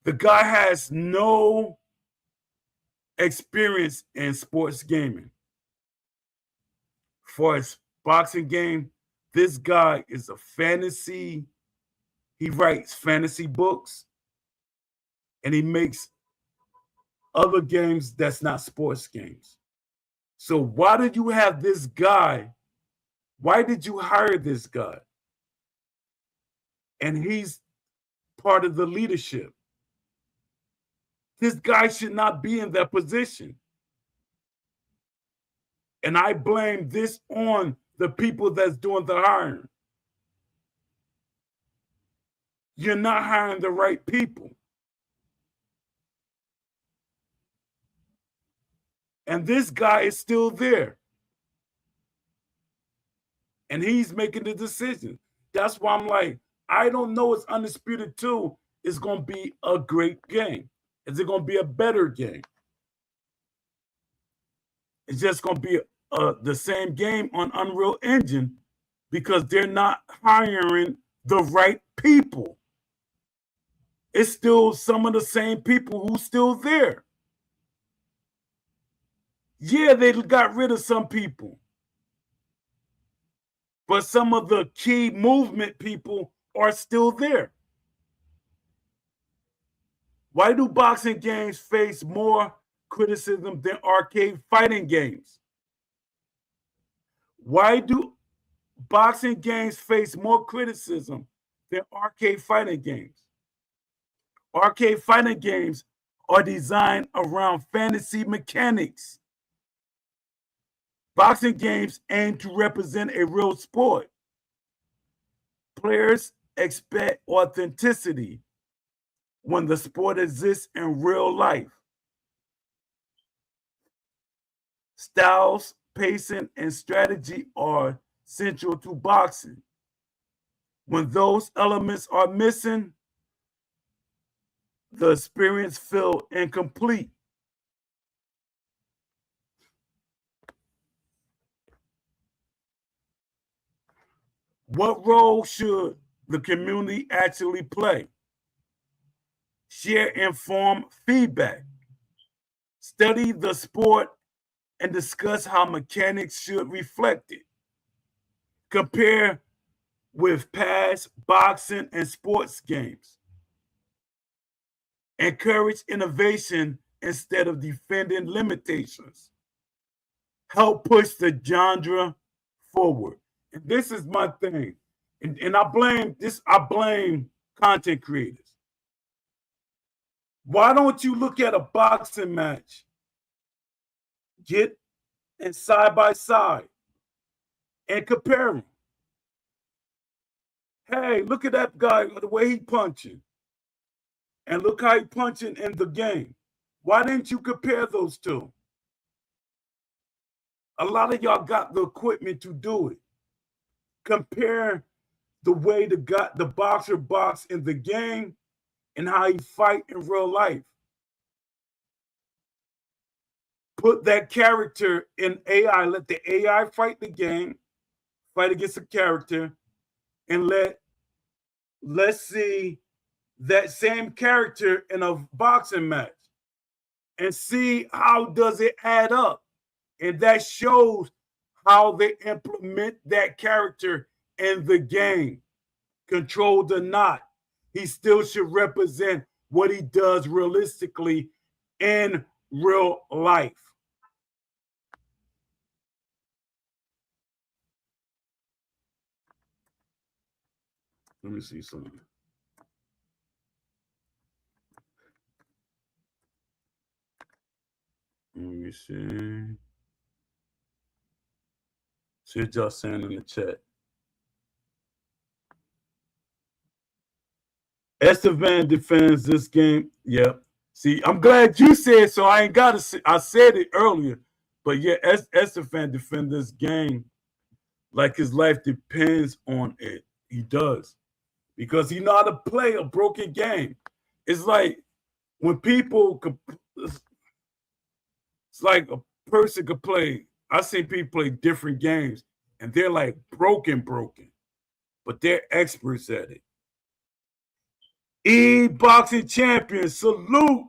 the guy has no experience in sports gaming. For his boxing game, this guy is a fantasy. He writes fantasy books and he makes other games that's not sports games. So why did you have this guy? Why did you hire this guy? And he's part of the leadership. This guy should not be in that position. And I blame this on the people that's doing the hiring. You're not hiring the right people. And this guy is still there. And he's making the decision. That's why I'm like, I don't know if Undisputed 2 is going to be a great game. Is it going to be a better game? It's just going to be the same game on Unreal Engine because they're not hiring the right people. It's still some of the same people who's still there. Yeah, they got rid of some people. But some of the key movement people are still there. Why do boxing games face more criticism than arcade fighting games? Why do boxing games face more criticism than arcade fighting games? Arcade fighting games are designed around fantasy mechanics. Boxing games aim to represent a real sport. Players expect authenticity when the sport exists in real life. Styles, pacing, and strategy are central to boxing. When those elements are missing, the experience feels incomplete. What role should the community actually play? Share informed feedback. Study the sport and discuss how mechanics should reflect it. Compare with past boxing and sports games. Encourage innovation instead of defending limitations. Help push the genre forward. And this is my thing. And I blame content creators. Why don't you look at a boxing match? Get and side by side and compare them. Hey, look at that guy, the way he punching. And look how he punching in the game. Why didn't you compare those two? A lot of y'all got the equipment to do it. Compare the way the boxer box in the game and how he fight in real life. Put that character in AI. Let the AI fight the game, fight against a character, and let's see that same character in a boxing match and see how does it add up. And that shows how they implement that character in the game. Controlled or not, he still should represent what he does realistically in real life. Let me see something. Let me see. See what y'all saying in the chat. Estevan defends this game. Yep. See, I'm glad you said so. I ain't got to say. I said it earlier. But yeah, Estevan defends this game like his life depends on it. He does. Because he know how to play a broken game. It's like when people it's like a person could play. I've seen people play different games and they're like broken, but they're experts at it. Boxing champion, salute.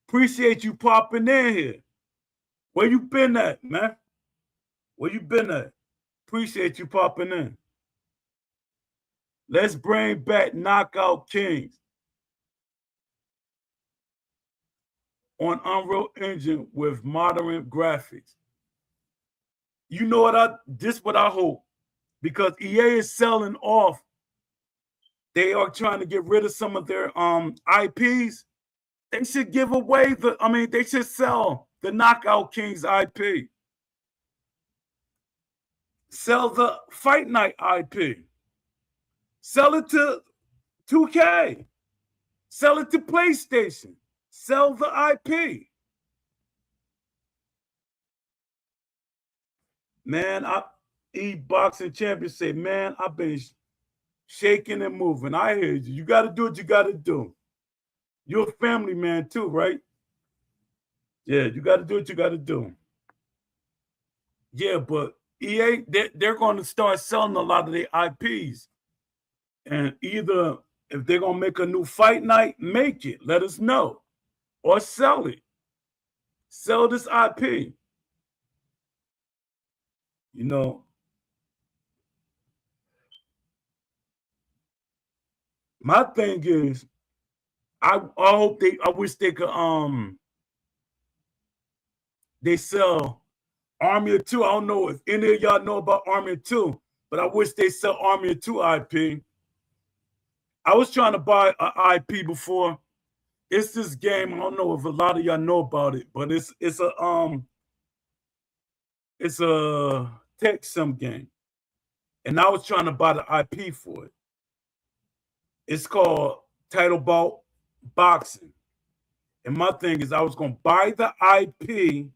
Appreciate you popping in here. Where you been at, man? Where you been at? Appreciate you popping in. Let's bring back Knockout Kings on Unreal Engine with modern graphics. You know what? This what I hope, because EA is selling off. They are trying to get rid of some of their IPs. They should give away they should sell the Knockout Kings IP. Sell the Fight Night IP. Sell it to 2K. Sell it to PlayStation. Sell the IP. Man, Boxing Champion say, man, I've been shaking and moving. I hear you. You got to do what you got to do. You're a family man too, right? Yeah, you got to do what you got to do. Yeah, but EA, they're going to start selling a lot of their IPs. And either if they're going to make a new Fight Night, make it. Let us know. Or sell it. Sell this IP. You know, my thing is, I wish they could they sell Army of Two. I don't know if any of y'all know about Army of Two, but I wish they sell Army of Two IP. I was trying to buy an IP before. It's this game. I don't know if a lot of y'all know about it, but it's a tech sim game, and I was trying to buy the IP for it. It's called Title Bout Boxing, and my thing is I was gonna buy the IP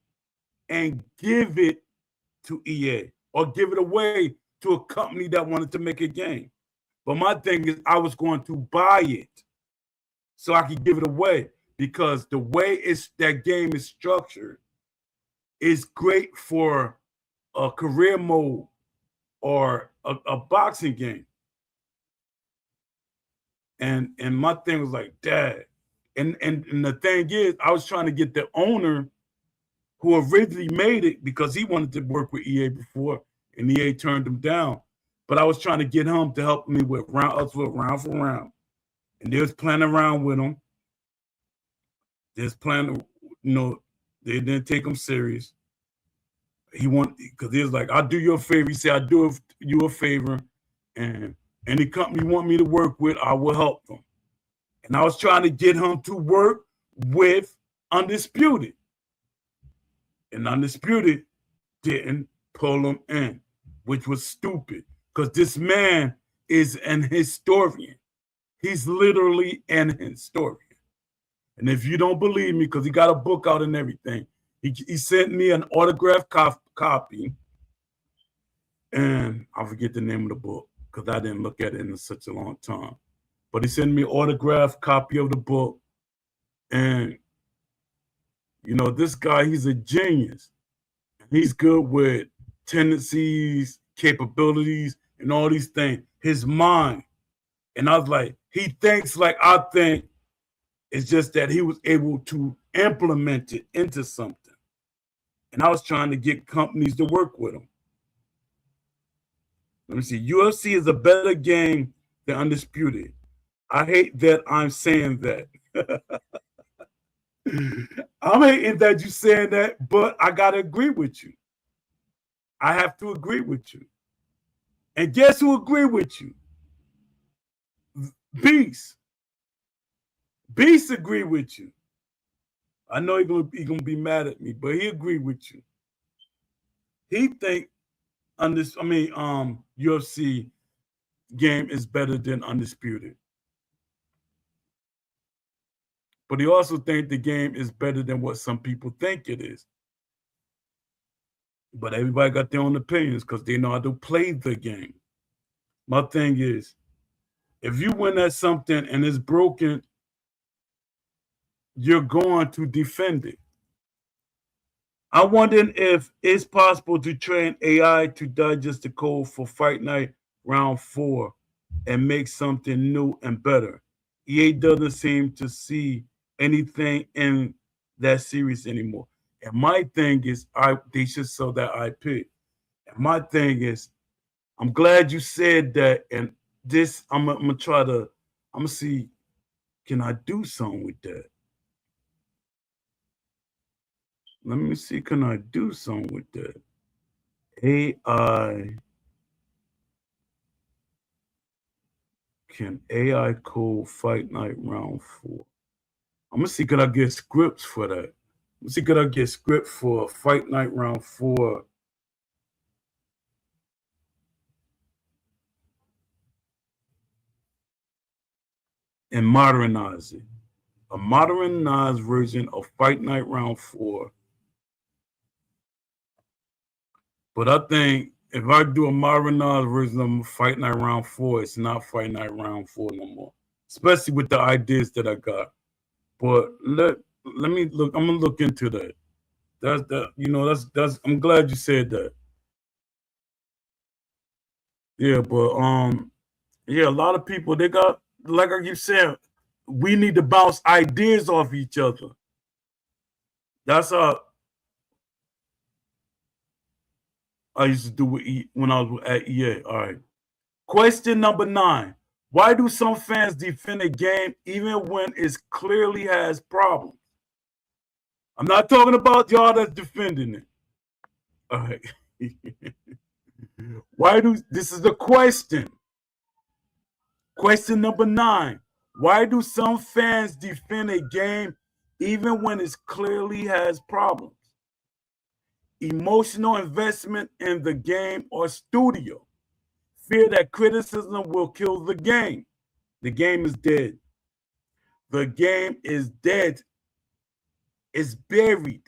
and give it to EA or give it away to a company that wanted to make a game. But my thing is I was going to buy it so I could give it away because the way that game is structured is great for a career mode or a boxing game. And my thing was like, Dad. And the thing is, I was trying to get the owner who originally made it because he wanted to work with EA before, and EA turned him down. But I was trying to get him to help me with round for round. And they was playing around with him. They was playing, they didn't take him serious. Because he was like, I'll do you a favor. He said, I'll do you a favor. And any company you want me to work with, I will help them. And I was trying to get him to work with Undisputed. And Undisputed didn't pull him in, which was stupid. Because this man is an historian. He's literally an historian. And if you don't believe me, because he got a book out and everything, he sent me an autographed copy. And I forget the name of the book because I didn't look at it in such a long time. But he sent me an autographed copy of the book. And, this guy, he's a genius. He's good with tendencies, capabilities, and all these things. His mind. And I was like, he thinks like I think. It's just that he was able to implement it into something. And I was trying to get companies to work with him. Let me see. UFC is a better game than Undisputed. I hate that I'm saying that. I'm hating that you're saying that, but I got to agree with you. I have to agree with you. And guess who agreed with you? Beast. Beast agreed with you. I know he's gonna be mad at me, but he agreed with you. He think UFC game is better than Undisputed. But he also think the game is better than what some people think it is. But everybody got their own opinions because they know how to play the game. My thing is, if you win at something and it's broken, you're going to defend it. I'm wondering if it's possible to train AI to digest the code for Fight Night Round 4 and make something new and better. EA doesn't seem to see anything in that series anymore. And my thing is, they should sell that IP. And my thing is, I'm glad you said that. And this, I'm gonna see, can I do something with that? Let me see, can I do something with that? AI. Can AI code Fight Night Round 4? I'm gonna see, could I get scripts for that? Let's see, could I get script for Fight Night Round 4? And modernize it. A modernized version of Fight Night Round 4. But I think if I do a modernized version of Fight Night Round 4, it's not Fight Night Round 4 no more. Especially with the ideas that I got. But let me look. I'm gonna look into that. That's I'm glad you said that. Yeah, but a lot of people, they got, like I keep saying, we need to bounce ideas off each other. That's how I used to do when I was at EA. All right. Question number 9. Why do some fans defend a game even when it clearly has problems? I'm not talking about y'all that's defending it. All right. Why do this is the question? Question number 9. Why do some fans defend a game even when it clearly has problems? Emotional investment in the game or studio. Fear that criticism will kill the game. The game is dead. The game is dead. It's buried.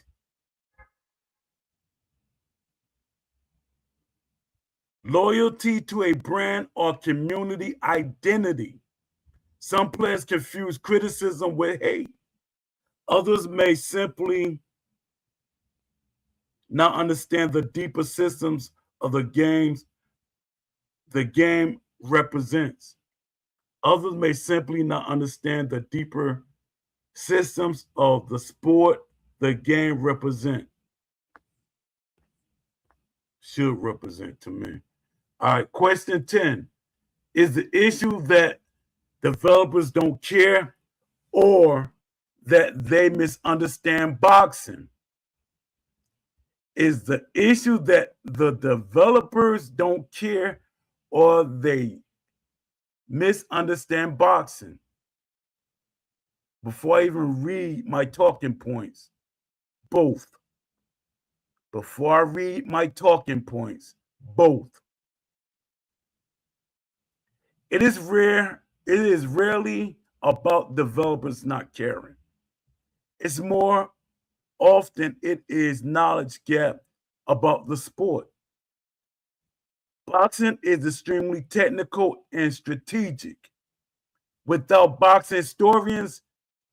Loyalty to a brand or community identity. Some players confuse criticism with hate. Others may simply not understand the deeper systems of the game represents. Others may simply not understand the deeper systems of the sport the game should represent to me. All right, question 10. Is the issue that developers don't care or that they misunderstand boxing? Is the issue that the developers don't care or they misunderstand boxing? Before I even read my talking points, both. Before I read my talking points, both. It is rarely about developers not caring. It's more often it is knowledge gap about the sport. Boxing is extremely technical and strategic. Without boxing historians,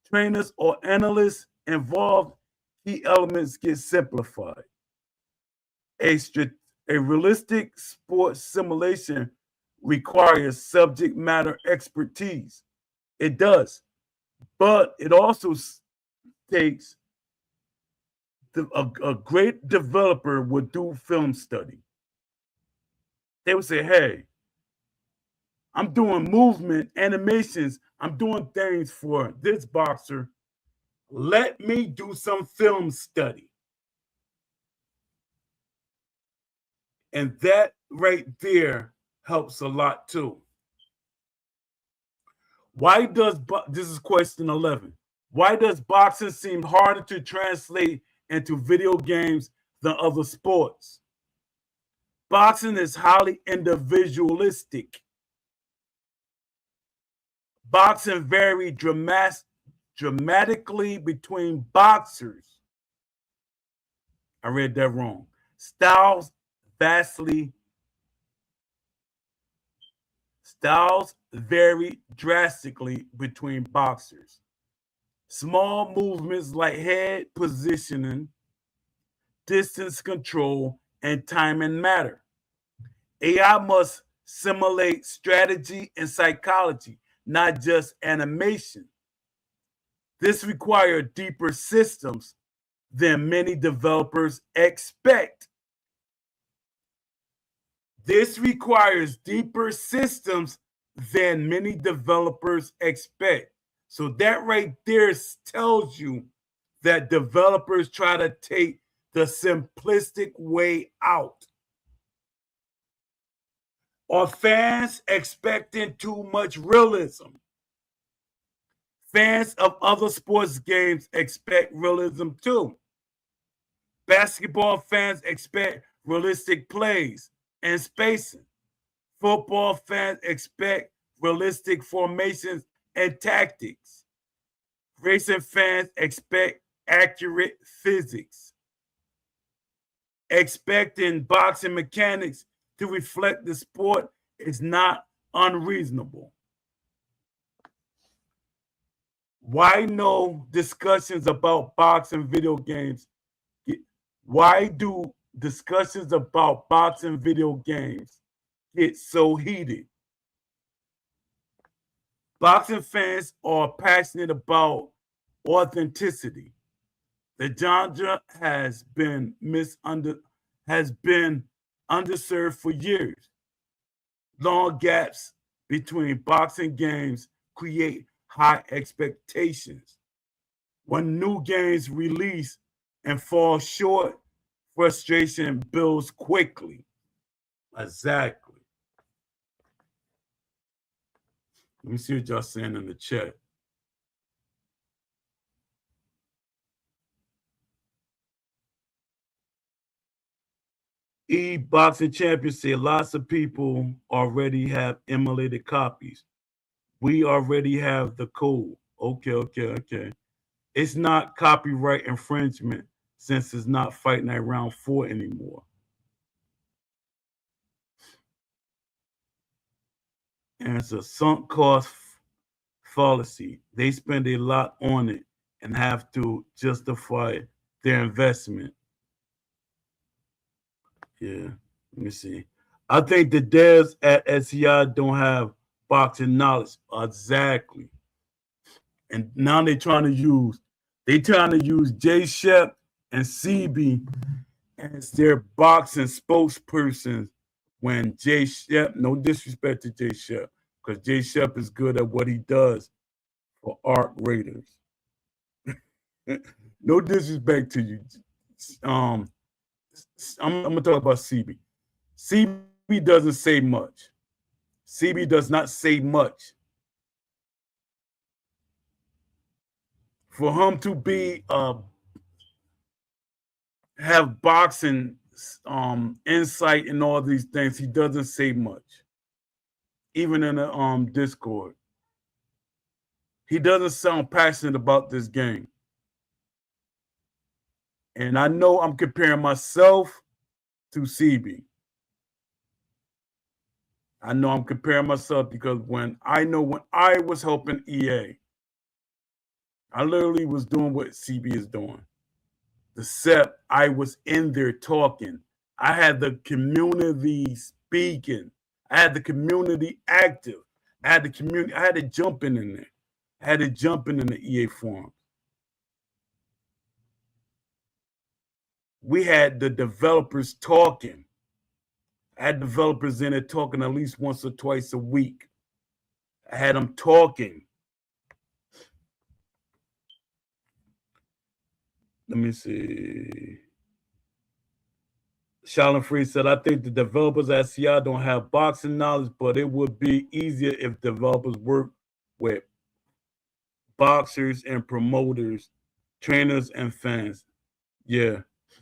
trainers, or analysts involved, key elements get simplified. A realistic sports simulation requires subject matter expertise. It does, but it also takes a great developer would do film study. They would say, hey, I'm doing movement, animations, I'm doing things for this boxer. Let me do some film study. And that right there helps a lot too. Why does, this is question 11. Why does boxing seem harder to translate into video games than other sports? Boxing is highly individualistic. Boxing varies dramatically between boxers. I read that wrong. Styles vary drastically between boxers. Small movements like head positioning, distance control, and timing matter. AI must simulate strategy and psychology, not just animation. This requires deeper systems than many developers expect. This requires deeper systems than many developers expect. So that right there tells you that developers try to take the simplistic way out. Are fans expecting too much realism? Fans of other sports games expect realism too. Basketball fans expect realistic plays and spacing. Football fans expect realistic formations and tactics. Racing fans expect accurate physics. Expecting boxing mechanics to reflect the sport is not unreasonable. Why no discussions about boxing video games? Why do discussions about boxing video games get so heated? Boxing fans are passionate about authenticity. The genre has been underserved for years. Long gaps between boxing games create high expectations. When new games release and fall short, frustration builds quickly. Exactly. Let me see what y'all saying in the chat. Boxing Champion say lots of people already have emulated copies. We already have the code. Okay. It's not copyright infringement since it's not fighting at round 4 anymore. And it's a sunk cost fallacy. They spend a lot on it and have to justify their investment. Yeah, let me see. I think the devs at SCI don't have boxing knowledge. Exactly. And now they trying to use Jay Shep and CB as their boxing spokespersons when Jay Shep, no disrespect to Jay Shep, because Jay Shep is good at what he does for Art Raiders. No disrespect to you. I'm gonna talk about CB. CB doesn't say much. CB does not say much. For him to be have boxing insight and all these things, he doesn't say much. Even in the Discord, he doesn't sound passionate about this game. And I know I'm comparing myself to CB. I know I'm comparing myself because when I was helping EA, I literally was doing what CB is doing. Except I was in there talking. I had the community speaking. I had the community active. I had to jump in there. I had to jump in the EA forum. We had the developers talking. I had developers in it talking at least once or twice a week. I had them talking. Let me see. Shalom Free said, I think the developers at CI don't have boxing knowledge, but it would be easier if developers work with boxers and promoters, trainers and fans. Yeah,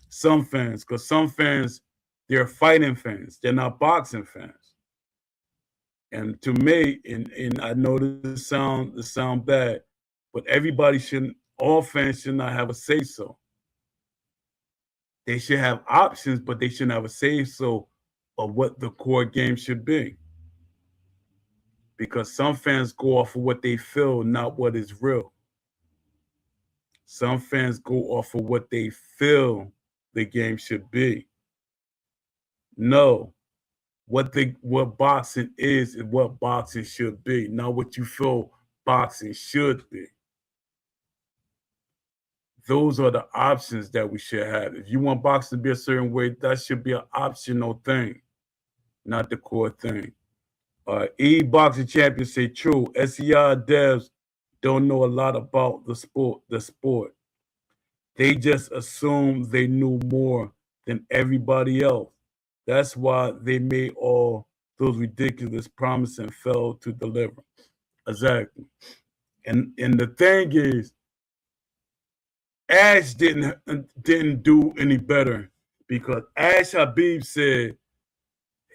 some fans, because some fans, they're fighting fans. They're not boxing fans. And to me, and I know this sound bad, but all fans should not have a say so. They should have options, but they shouldn't have a say so of what the core game should be. Because some fans go off of what they feel, not what is real. Some fans go off of what they feel the game should be. No, what boxing is what boxing should be, not what you feel boxing should be. Those are the options that we should have. If you want boxing to be a certain way, that should be an optional thing, not the core thing. Boxing Champion say true. SEI devs don't know a lot about the sport. They just assume they knew more than everybody else. That's why they made all those ridiculous promises and failed to deliver. Exactly. And the thing is, Ash didn't do any better because Ash Habib said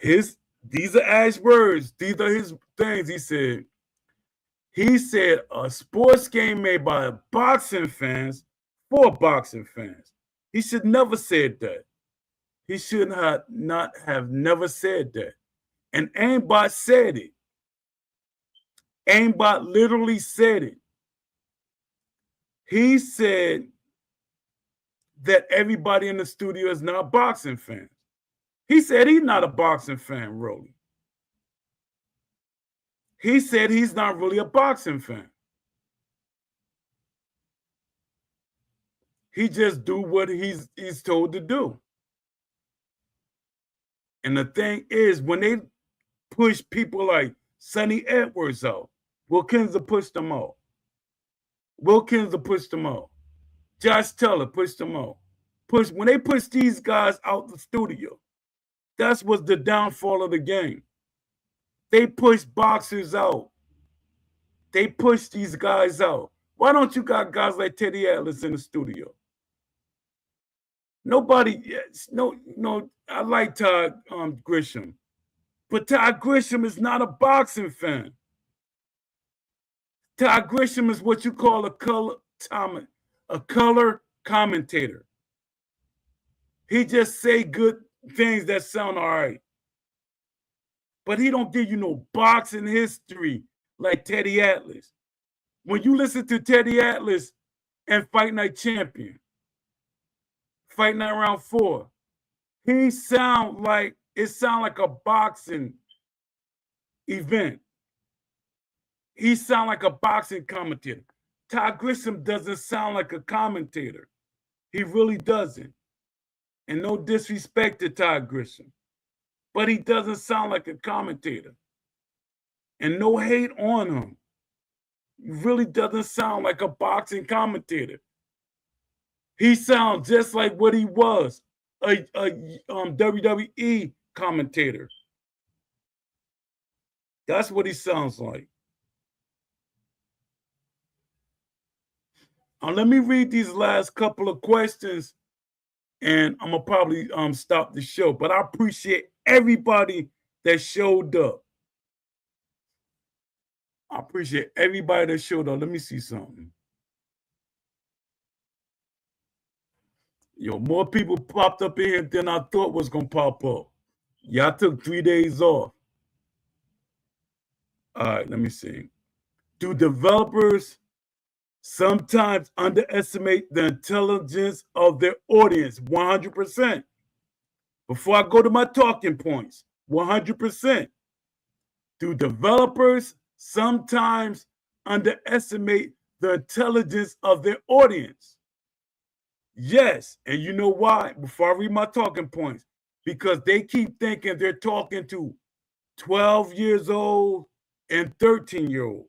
these are Ash words, these are his things. He said a sports game made by boxing fans for boxing fans. He should never said that. He should not have never said that. And Aimbot said it. Aimbot literally said it. He said that everybody in the studio is not boxing fans. He said he's not a boxing fan, really. He said he's not really a boxing fan. He just do what he's told to do. And the thing is, when they push people like Sonny Edwards out, Will Kinzer pushed them out. Will Kinzer pushed them out. Josh Teller pushed them out. when they push these guys out the studio, that's what's the downfall of the game. They push boxers out. They push these guys out. Why don't you got guys like Teddy Atlas in the studio? Nobody, no, I like Todd Grisham, but Todd Grisham is not a boxing fan. Todd Grisham is what you call a color commentator. He just say good things that sound all right. But he don't give you no boxing history like Teddy Atlas. When you listen to Teddy Atlas and Fight Night Champion, Fight Night Round 4, it sound like a boxing event. He sound like a boxing commentator. Todd Grisham doesn't sound like a commentator. He really doesn't. And no disrespect to Todd Grisham, but he doesn't sound like a commentator. And no hate on him. He really doesn't sound like a boxing commentator. He sounds just like what he was, a WWE commentator. That's what he sounds like. Let me read these last couple of questions, and I'm gonna probably stop the show. But I appreciate everybody that showed up. I appreciate everybody that showed up. Let me see something. Yo, more people popped up in here than I thought was gonna pop up. Y'all took 3 days off. All right, let me see. Do developers sometimes underestimate the intelligence of their audience? 100%. Before I go to my talking points, 100%. Do developers sometimes underestimate the intelligence of their audience? Yes. And you know why? Before I read my talking points, because they keep thinking they're talking to 12 years old and 13-year-olds.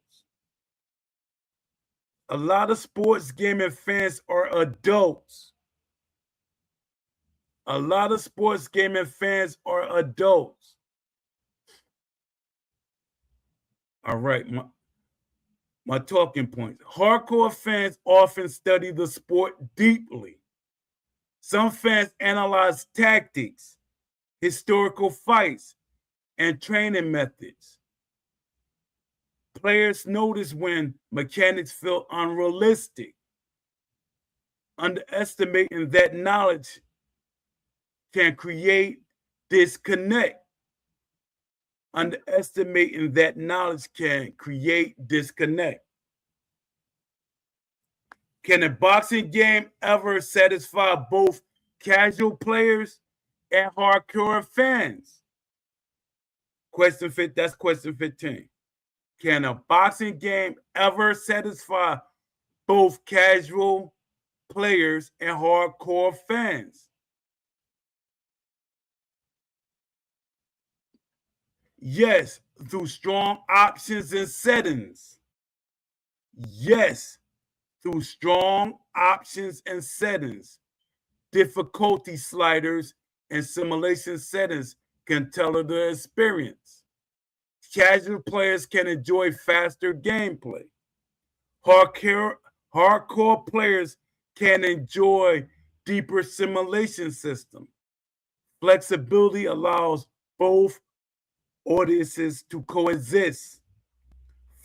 A lot of sports gaming fans are adults. A lot of sports gaming fans are adults. All right, my talking points. Hardcore fans often study the sport deeply. Some fans analyze tactics, historical fights, and training methods. Players notice when mechanics feel unrealistic. Underestimating that knowledge can create disconnect. Underestimating that knowledge can create disconnect. Can a boxing game ever satisfy both casual players and hardcore fans? That's question 15. Can a boxing game ever satisfy both casual players and hardcore fans? Yes, through strong options and settings. Yes, through strong options and settings. Difficulty sliders and simulation settings can tailor the experience. Casual players can enjoy faster gameplay. Hardcore players can enjoy deeper simulation system. Flexibility allows both audiences to coexist.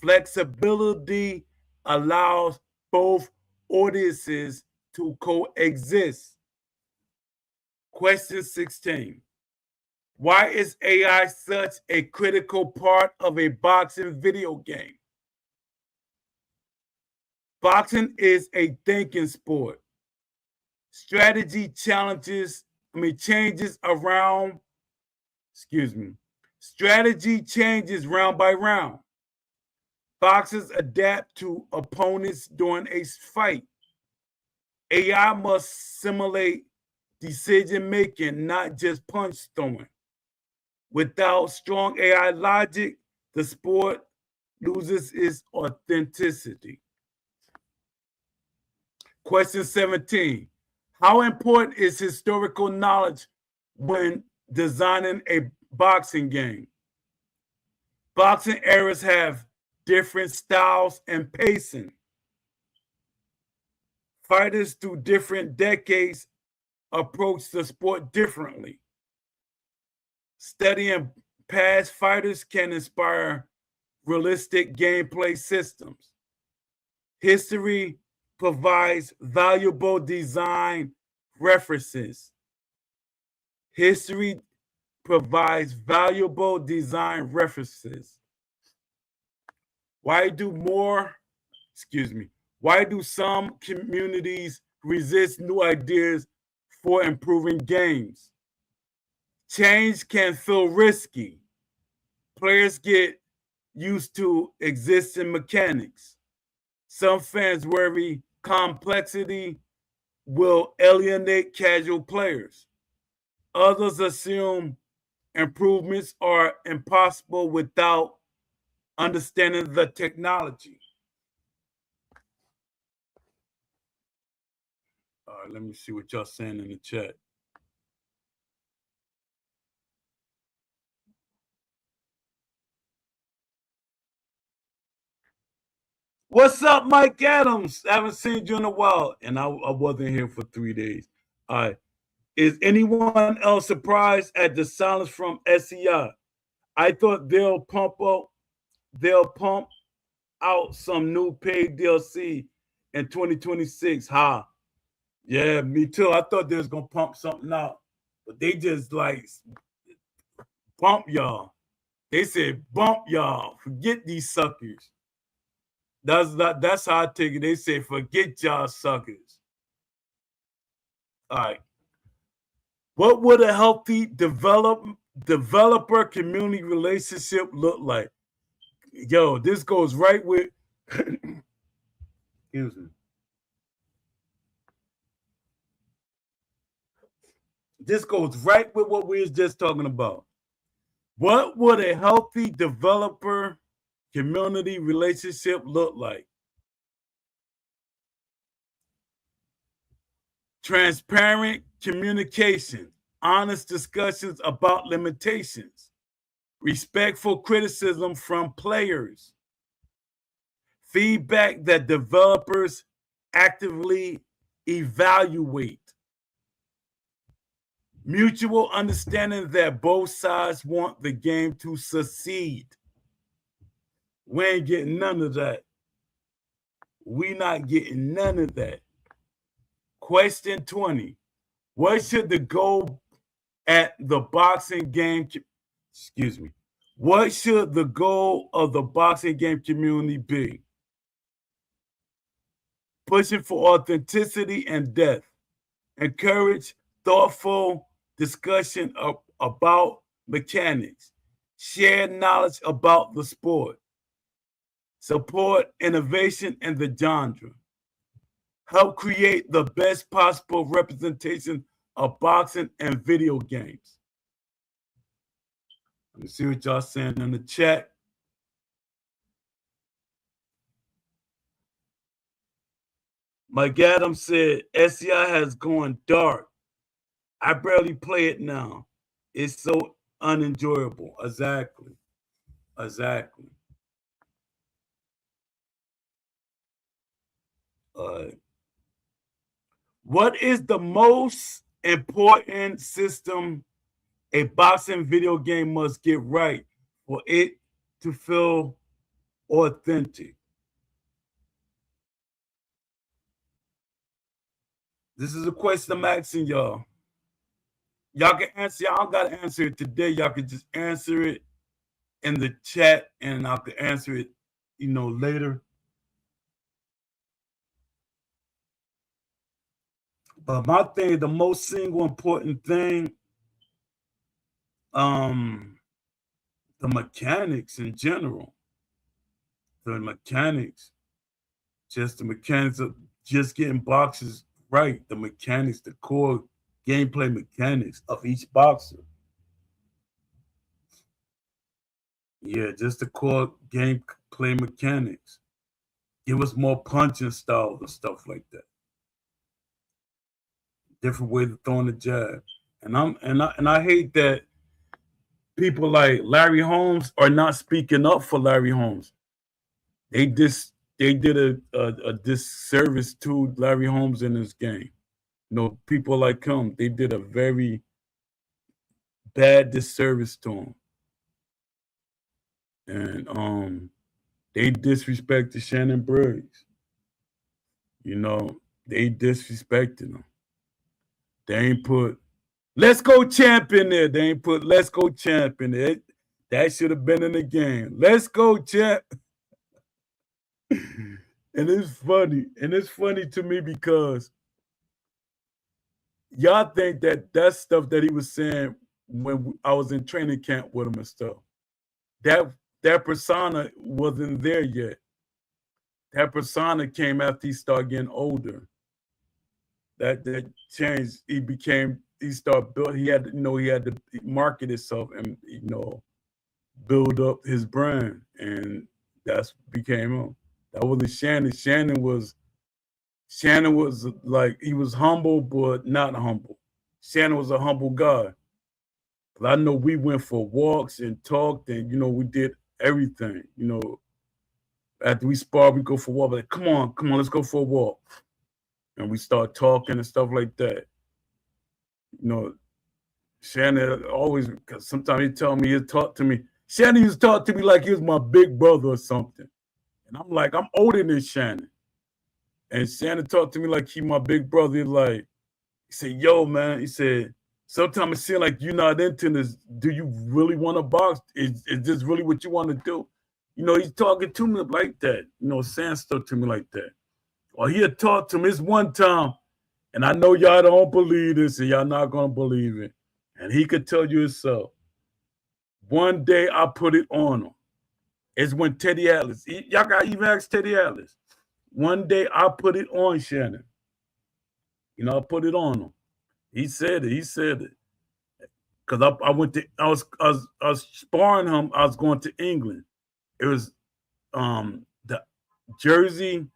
Flexibility allows both audiences to coexist. Question 16. Why is AI such a critical part of a boxing video game? Boxing is a thinking sport. Strategy changes round by round. Boxers adapt to opponents during a fight. AI must simulate decision making, not just punch throwing. Without strong AI logic, the sport loses its authenticity. Question 17. How important is historical knowledge when designing a boxing game? Boxing eras have different styles and pacing. Fighters through different decades approach the sport differently. Studying past fighters can inspire realistic gameplay systems. History provides valuable design references. History provides valuable design references. Why do some communities resist new ideas for improving games? Change can feel risky. Players get used to existing mechanics. Some fans worry complexity will alienate casual players. Others assume improvements are impossible without understanding the technology. All right, let me see what y'all saying in the chat. What's up, Mike Adams? I haven't seen you in a while, and I wasn't here for 3 days. All right. Is anyone else surprised at the silence from SEI? I thought they'll pump out some new paid DLC in 2026. Ha. Yeah, me too. I thought they was gonna pump something out, but they just like bump y'all. They said bump y'all. Forget these suckers. That's how I take it. They say forget y'all suckers. All right. What would a healthy developer community relationship look like? Yo, this goes right with excuse me. This goes right with what we was just talking about. What would a healthy developer community relationship look like? Transparent communication, honest discussions about limitations, respectful criticism from players, feedback that developers actively evaluate, mutual understanding that both sides want the game to succeed. We ain't getting none of that. We not getting none of that. Question 20. What should the goal at the boxing game, what should the goal of the boxing game community be? Pushing for authenticity and depth. Encourage thoughtful discussion about mechanics. Share knowledge about the sport. Support innovation in the genre. Help create the best possible representation of boxing and video games. Let me see what y'all saying in the chat. Mike Adams said SCI has gone dark. I barely play it now. It's so unenjoyable. Exactly. What is the most important system a boxing video game must get right for it to feel authentic? This is a question I'm asking y'all. Y'all can answer. Y'all don't got to answer it today. Y'all can just answer it in the chat, and I can answer it, later. But my thing, the most single important thing, the mechanics in general. The mechanics, just the mechanics of just getting boxes right. The mechanics, the core gameplay mechanics of each boxer. Yeah, just the core gameplay mechanics. Give us more punching styles and stuff like that. different ways of throwing the jab. And I hate that people like Larry Holmes are not speaking up for Larry Holmes. They did a disservice to Larry Holmes in this game. People like him, they did a very bad disservice to him. And they disrespected Shannon Briggs. They disrespected him. They ain't put let's go champ in there. They ain't put let's go champ in there. That should have been in the game. Let's go champ. And it's funny. And it's funny to me because y'all think that that stuff that he was saying when I was in training camp with him and stuff, that that persona wasn't there yet. That persona came after he started getting older. That changed. He started build. He had to market himself and build up his brand, and that's became him. That wasn't Shannon. Shannon was like he was humble but not humble. Shannon was a humble guy. But I know we went for walks and talked, and we did everything. After we sparred, we go for a walk. Like, come on, let's go for a walk, and we start talking and stuff like that. You know, Shannon always, because sometimes he tell me, he'll talk to me. Shannon used to talk to me like he was my big brother or something. And I'm like, I'm older than Shannon. And Shannon talked to me like he my big brother. He said, yo, man, he said, sometimes it seems like you're not into this. Do you really want to box? Is this really what you want to do? He's talking to me like that. Saying stuff to me like that. Or he'll talk to me. It's one time, and I know y'all don't believe this, and y'all not going to believe it. And he could tell you himself. One day I put it on him. It's when Teddy Atlas. Y'all got even asked Teddy Atlas. One day I put it on Shannon. I put it on him. He said it. He said it. Because I was sparring him. I was going to England. It was the Jersey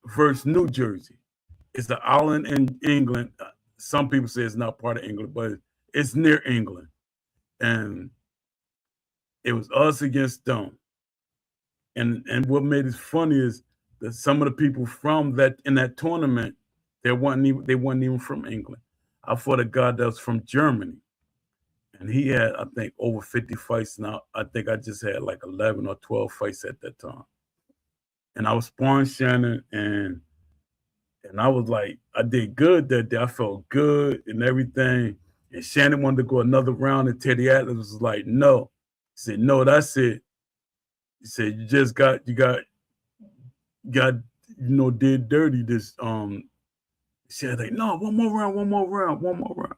versus New Jersey. It's the island in England. Some people say it's not part of England, but it's near England. And it was us against them. And what made it funny is that some of the people from that in that tournament, they weren't even from England. I fought a guy that was from Germany, and he had I think over 50 fights. Now I think I just had like 11 or 12 fights at that time. And I was sparring Shannon, and I was like, I did good that day. I felt good and everything. And Shannon wanted to go another round, and Teddy Atlas was like, no. He said, no, that's it. He said, did dirty this. He said, like, no, one more round, one more round, one more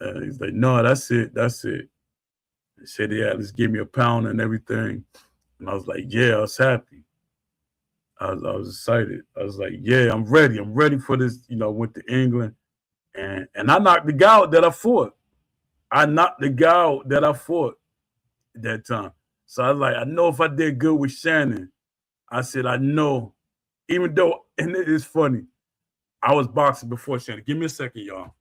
round. He's like, no, that's it, that's it. He said, yeah, let's give me a pound and everything. And I was like, yeah, I was happy. I was excited. I was like, yeah, I'm ready. I'm ready for this. Went to England, and I knocked the guy out that I fought. I knocked the guy out that I fought at that time. So I was like, I know if I did good with Shannon, I said, I know, even though, and it is funny, I was boxing before Shannon. Give me a second, y'all.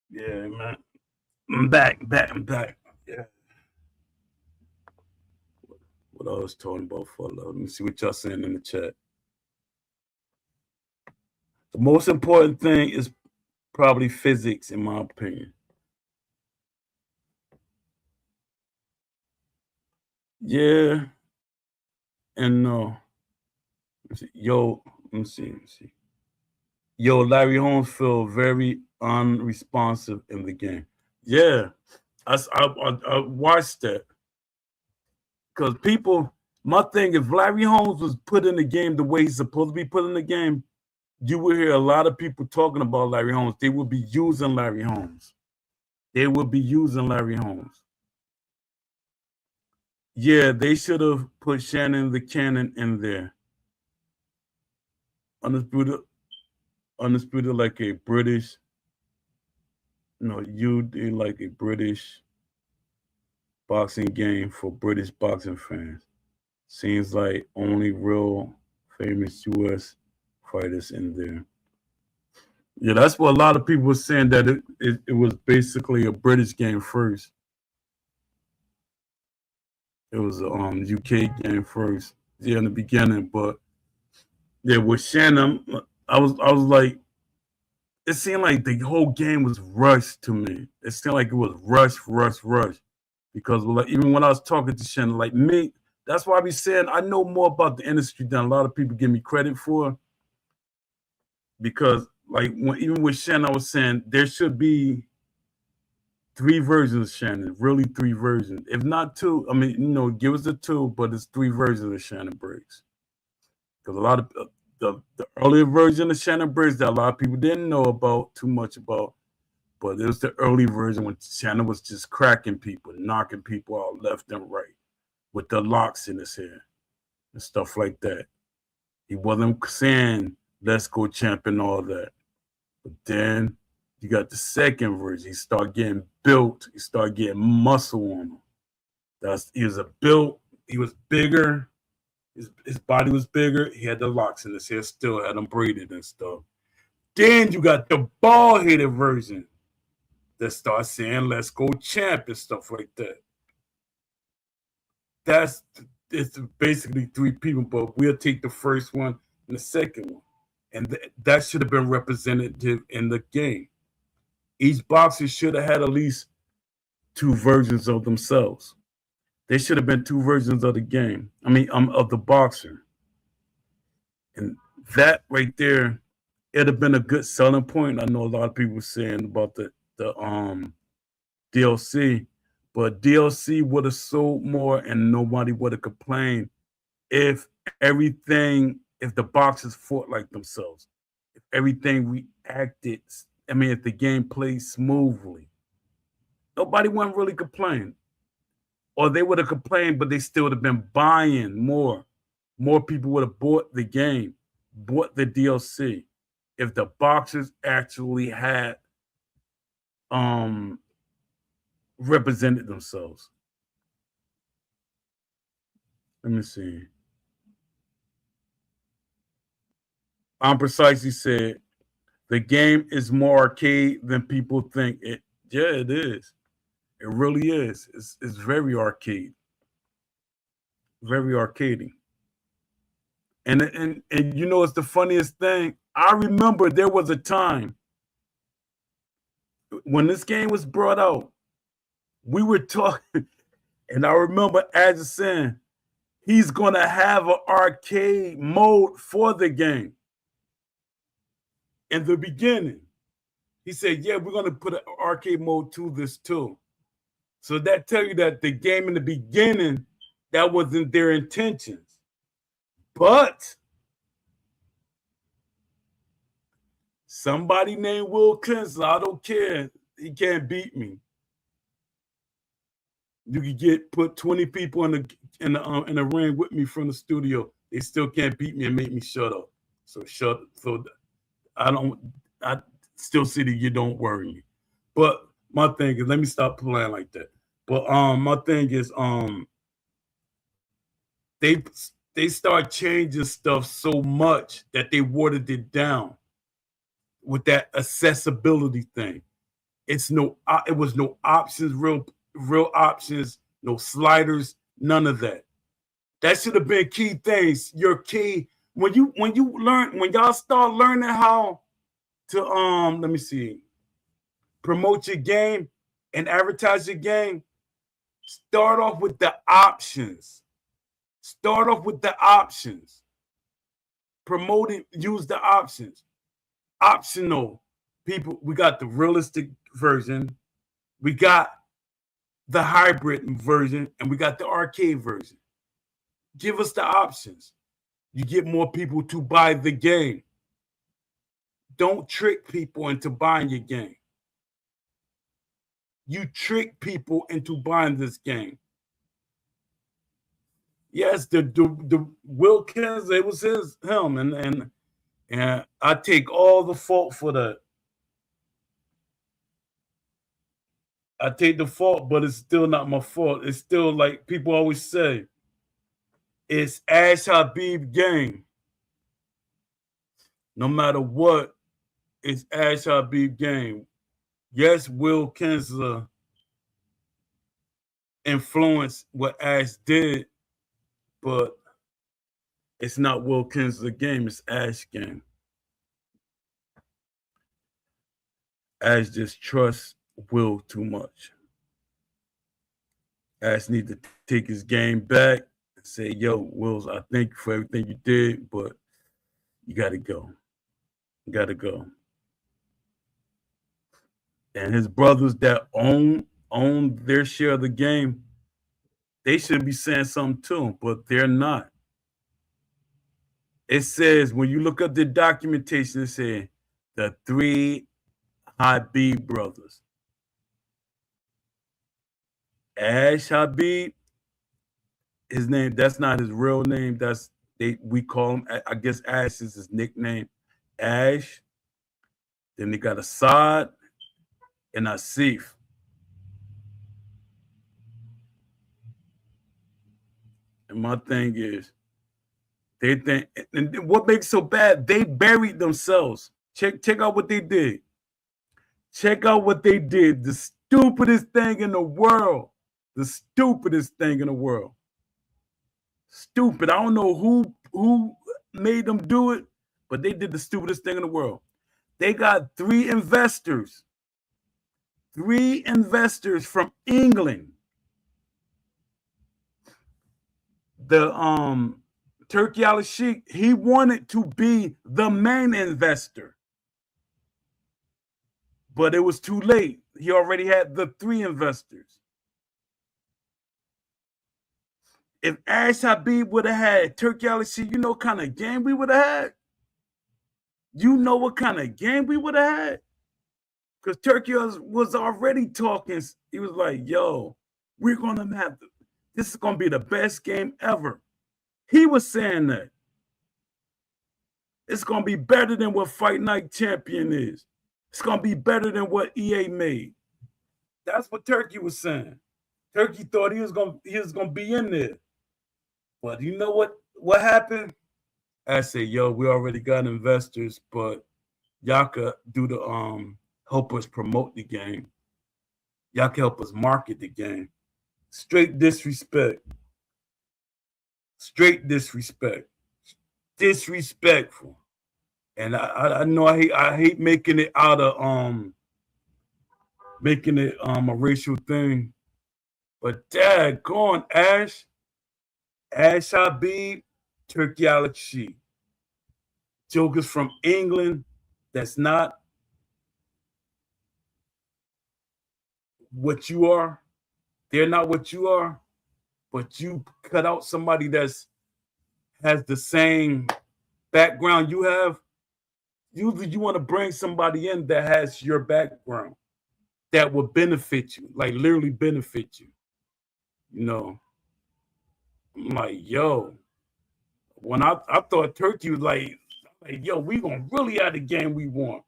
Yeah, man. I'm back. Yeah. what I was talking about for love. Let me see what y'all saying in the chat. The most important thing is probably physics, in my opinion. Yeah, and no. Yo, let me see. Yo, Larry Holmes feel very unresponsive in the game. Yeah, I watched that because people. My thing, if Larry Holmes was put in the game the way he's supposed to be put in the game, you would hear a lot of people talking about Larry Holmes. They would be using Larry Holmes. They would be using Larry Holmes. Yeah, they should have put Shannon the Cannon in there. Undisputed like a British. No, you like a British boxing game for British boxing fans. Seems like only real famous US fighters in there. Yeah, that's what a lot of people were saying, that it was basically a British game first. It was a UK game first, yeah, in the beginning. But yeah, with Shannon, I was like, it seemed like the whole game was rushed to me. It seemed like it was rush. Because like, even when I was talking to Shannon, like me, that's why I be saying I know more about the industry than a lot of people give me credit for. Because like even with Shannon, I was saying there should be 3 versions of Shannon, really 3 versions, if not 2. I mean, give us the 2, but it's 3 versions of Shannon Briggs. Because a lot of the earlier version of Shannon Briggs that a lot of people didn't know about too much about, but it was the early version when Shannon was just cracking people, knocking people out left and right with the locks in his hair and stuff like that. He wasn't saying, let's go champ and all that. But then you got the second version. He started getting built. He started getting muscle on him. He was bigger. His body was bigger. He had the locks in his hair, still had them braided and stuff. Then you got the bald-headed version that starts saying, let's go champ and stuff like that. It's basically 3 people, but we'll take the first one and the second one. And that should have been representative in the game. Each boxer should have had at least 2 versions of themselves. There should have been 2 versions of the game. Of the boxer. And that right there, it'd have been a good selling point. I know a lot of people saying about the DLC, but DLC would have sold more and nobody would have complained if the boxers fought like themselves, if everything reacted, if the game played smoothly, nobody wouldn't really complain. Or they would have complained, but they still would have been buying more. More people would have bought the game, bought the DLC, if the boxers actually had represented themselves. Let me see. I'm precisely said the game is more arcade than people think it. Yeah, it is. It really is. It's very arcade. Very arcadey. And it's the funniest thing. I remember there was a time when this game was brought out, we were talking, and I remember Azza saying he's gonna have an arcade mode for the game. In the beginning, he said, yeah, we're gonna put an arcade mode to this too. So that tell you that the game in the beginning, that wasn't their intentions. But somebody named Will Kinsler, I don't care, he can't beat me. You could put 20 people in the ring with me from the studio. They still can't beat me and make me shut up. So I still see that you don't worry me. But my thing is, let me stop playing like that. But my thing is, they start changing stuff so much that they watered it down with that accessibility thing. It was no options, real options, no sliders, none of that. That should have been key things. Your key when y'all start learning how to let me see, promote your game and advertise your game. Start off with the options. Start off with the options. Promote it, use the options. Optional people. We got the realistic version, we got the hybrid version, and we got the arcade version. Give us the options. You get more people to buy the game. Don't trick people into buying your game. You trick people into buying this game. Yes, the Wilkins, it was him, and I take all the fault for that. I take the fault, but it's still not my fault. It's still like people always say, it's Ash Habib game. No matter what, it's Ash Habib game. Yes, Will Kinsler influenced what Ash did, but it's not Will Kinsler game, it's Ash game. Ash just trusts Will too much. Ash need to take his game back and say, yo, Wills, I thank you for everything you did, but you gotta go. You gotta go. And his brothers that own their share of the game, they should be saying something too, but they're not. It says when you look up the documentation, it says the three Habib brothers. Ash Habib, his name, that's not his real name. We call him, I guess Ash is his nickname. Ash. Then they got Assad and Asif. And my thing is, they think, and what makes it so bad, they buried themselves. Check out what they did. Check out what they did. The stupidest thing in the world. The stupidest thing in the world. Stupid. I don't know who made them do it, but they did the stupidest thing in the world. They got three investors from England. The Turki Al-Sheikh, he wanted to be the main investor, but it was too late. He already had the three investors. If Ash Habib would have had Turki Al-Sheikh, you know what kind of game we would have had? You know what kind of game we would have had? Because Turki was already talking. He was like, yo, we're going to have this is going to be the best game ever. He was saying that. It's going to be better than what Fight Night Champion is. It's going to be better than what EA made. That's what Turki was saying. Turki thought he was going to be in there. But you know what happened? I said, yo, we already got investors, but y'all could do the help us promote the game. Y'all can help us market the game. Straight disrespect. Straight disrespect. Disrespectful. And I know I hate making it out of a racial thing. But daggone Ash Habib, Turki Al-Sheikh. Jokers from England that's not what you are. They're not what you are, but you cut out somebody has the same background you have. Usually you want to bring somebody in that has your background that will benefit you, like literally benefit you. You know, I'm like, yo, when I thought Turki was like, yo, we gonna really have the game we want.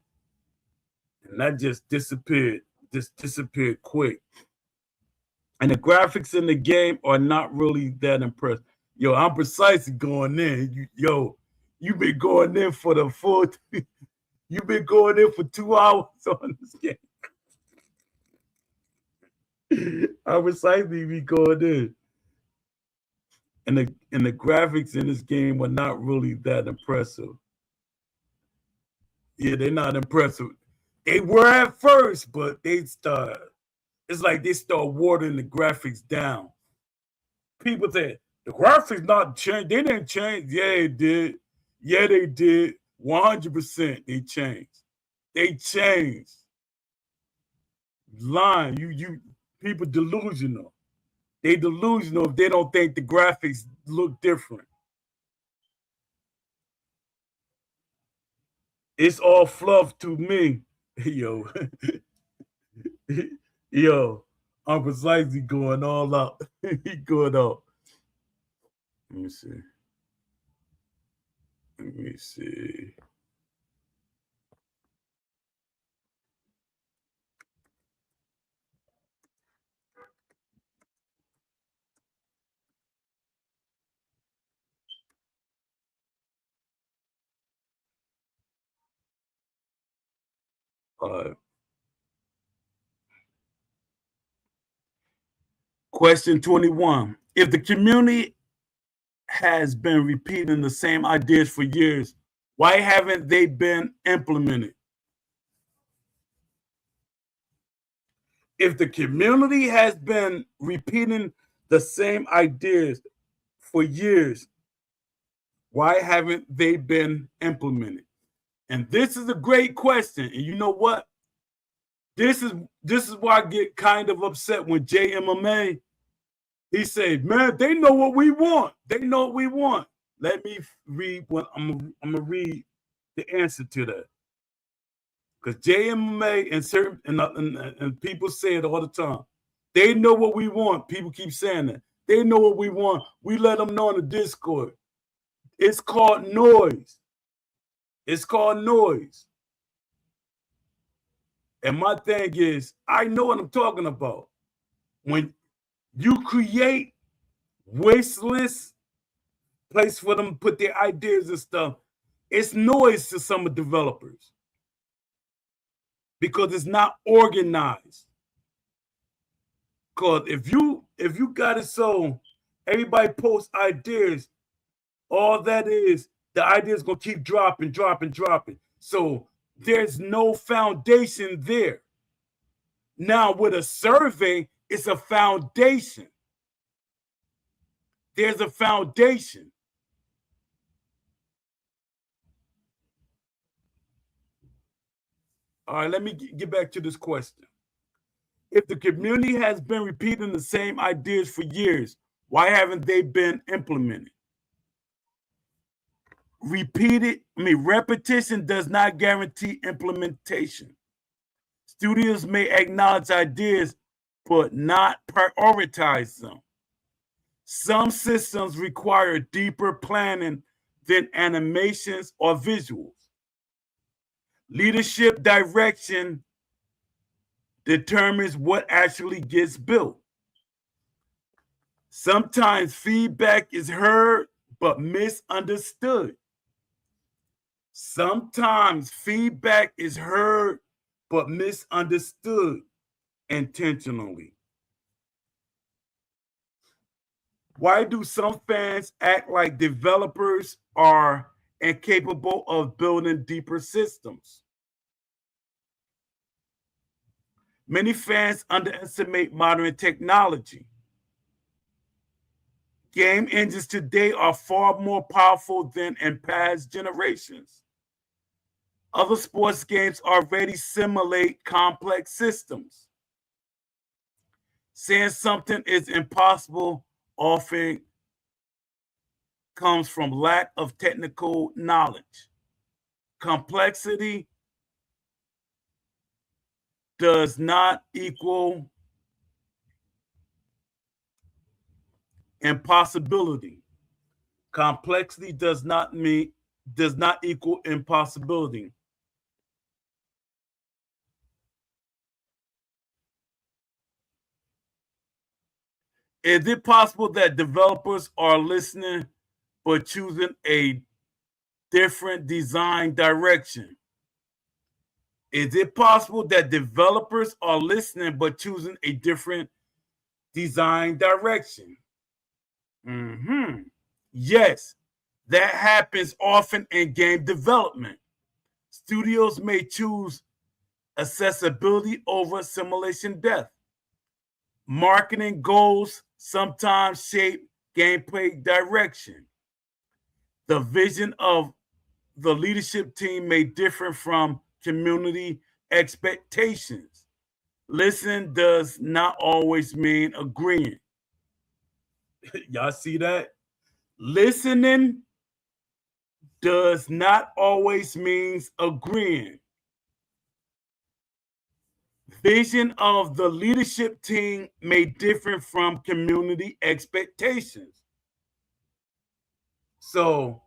And that just disappeared quick. And the graphics in the game are not really that impressive. Yo, I'm precisely going in. You've been going in for the full. You've been going in for 2 hours on this game. I'm precisely be going in. and the graphics in this game are not really that impressive. Yeah, they're not impressive. They were at first, but it's like they start watering the graphics down. People say the graphics not changed. They didn't change. Yeah, it did. Yeah, they did. 100% they changed. They changed. Lying. You people delusional. They delusional if they don't think the graphics look different. It's all fluff to me. Yo. Yo. Uncle Slicey going all out. He going out. Let me see. Let me see. Uh, Question 21. If the community has been repeating the same ideas for years, why haven't they been implemented? If the community has been repeating the same ideas for years, why haven't they been implemented? And this is a great question. And you know what? This is why I get kind of upset when JMMA he said, "Man, they know what we want. They know what we want." Let me read what I'm gonna read the answer to that. Because JMMA and certain and people say it all the time. They know what we want. People keep saying that. They know what we want. We let them know in the Discord. It's called noise. It's called noise. And my thing is, I know what I'm talking about. When you create wasteless place for them to put their ideas and stuff, it's noise to some of the developers because it's not organized. Because if you got it so everybody posts ideas, all that is the idea is gonna keep dropping, dropping, dropping. So there's no foundation there. Now with a survey, it's a foundation. There's a foundation. All right, let me get back to this question. If the community has been repeating the same ideas for years, why haven't they been implemented? Repetition does not guarantee implementation. Studios may acknowledge ideas, but not prioritize them. Some systems require deeper planning than animations or visuals. Leadership direction determines what actually gets built. Sometimes feedback is heard but misunderstood. Sometimes feedback is heard but misunderstood intentionally. Why do some fans act like developers are incapable of building deeper systems? Many fans underestimate modern technology. Game engines today are far more powerful than in past generations. Other sports games already simulate complex systems. Saying something is impossible often comes from lack of technical knowledge. Complexity does not equal impossibility. Complexity does not equal impossibility. Is it possible that developers are listening but choosing a different design direction? Is it possible that developers are listening but choosing a different design direction? Yes, that happens often in game development. Studios may choose accessibility over simulation depth. Marketing goals sometimes shape gameplay direction. The vision of the leadership team may differ from community expectations. Listen does not always mean agreeing. Y'all see that? Listening does not always means agreeing. Vision of the leadership team may differ from community expectations. So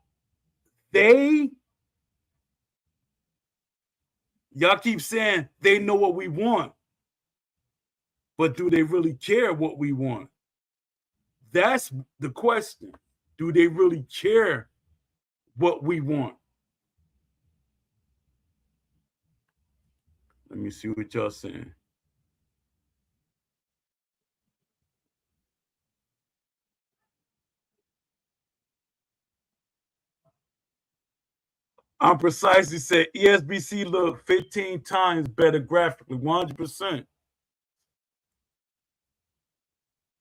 y'all keep saying they know what we want, but do they really care what we want? That's the question. Do they really care what we want? Let me see what y'all saying. I'm precisely said ESBC look 15 times better graphically, 100%.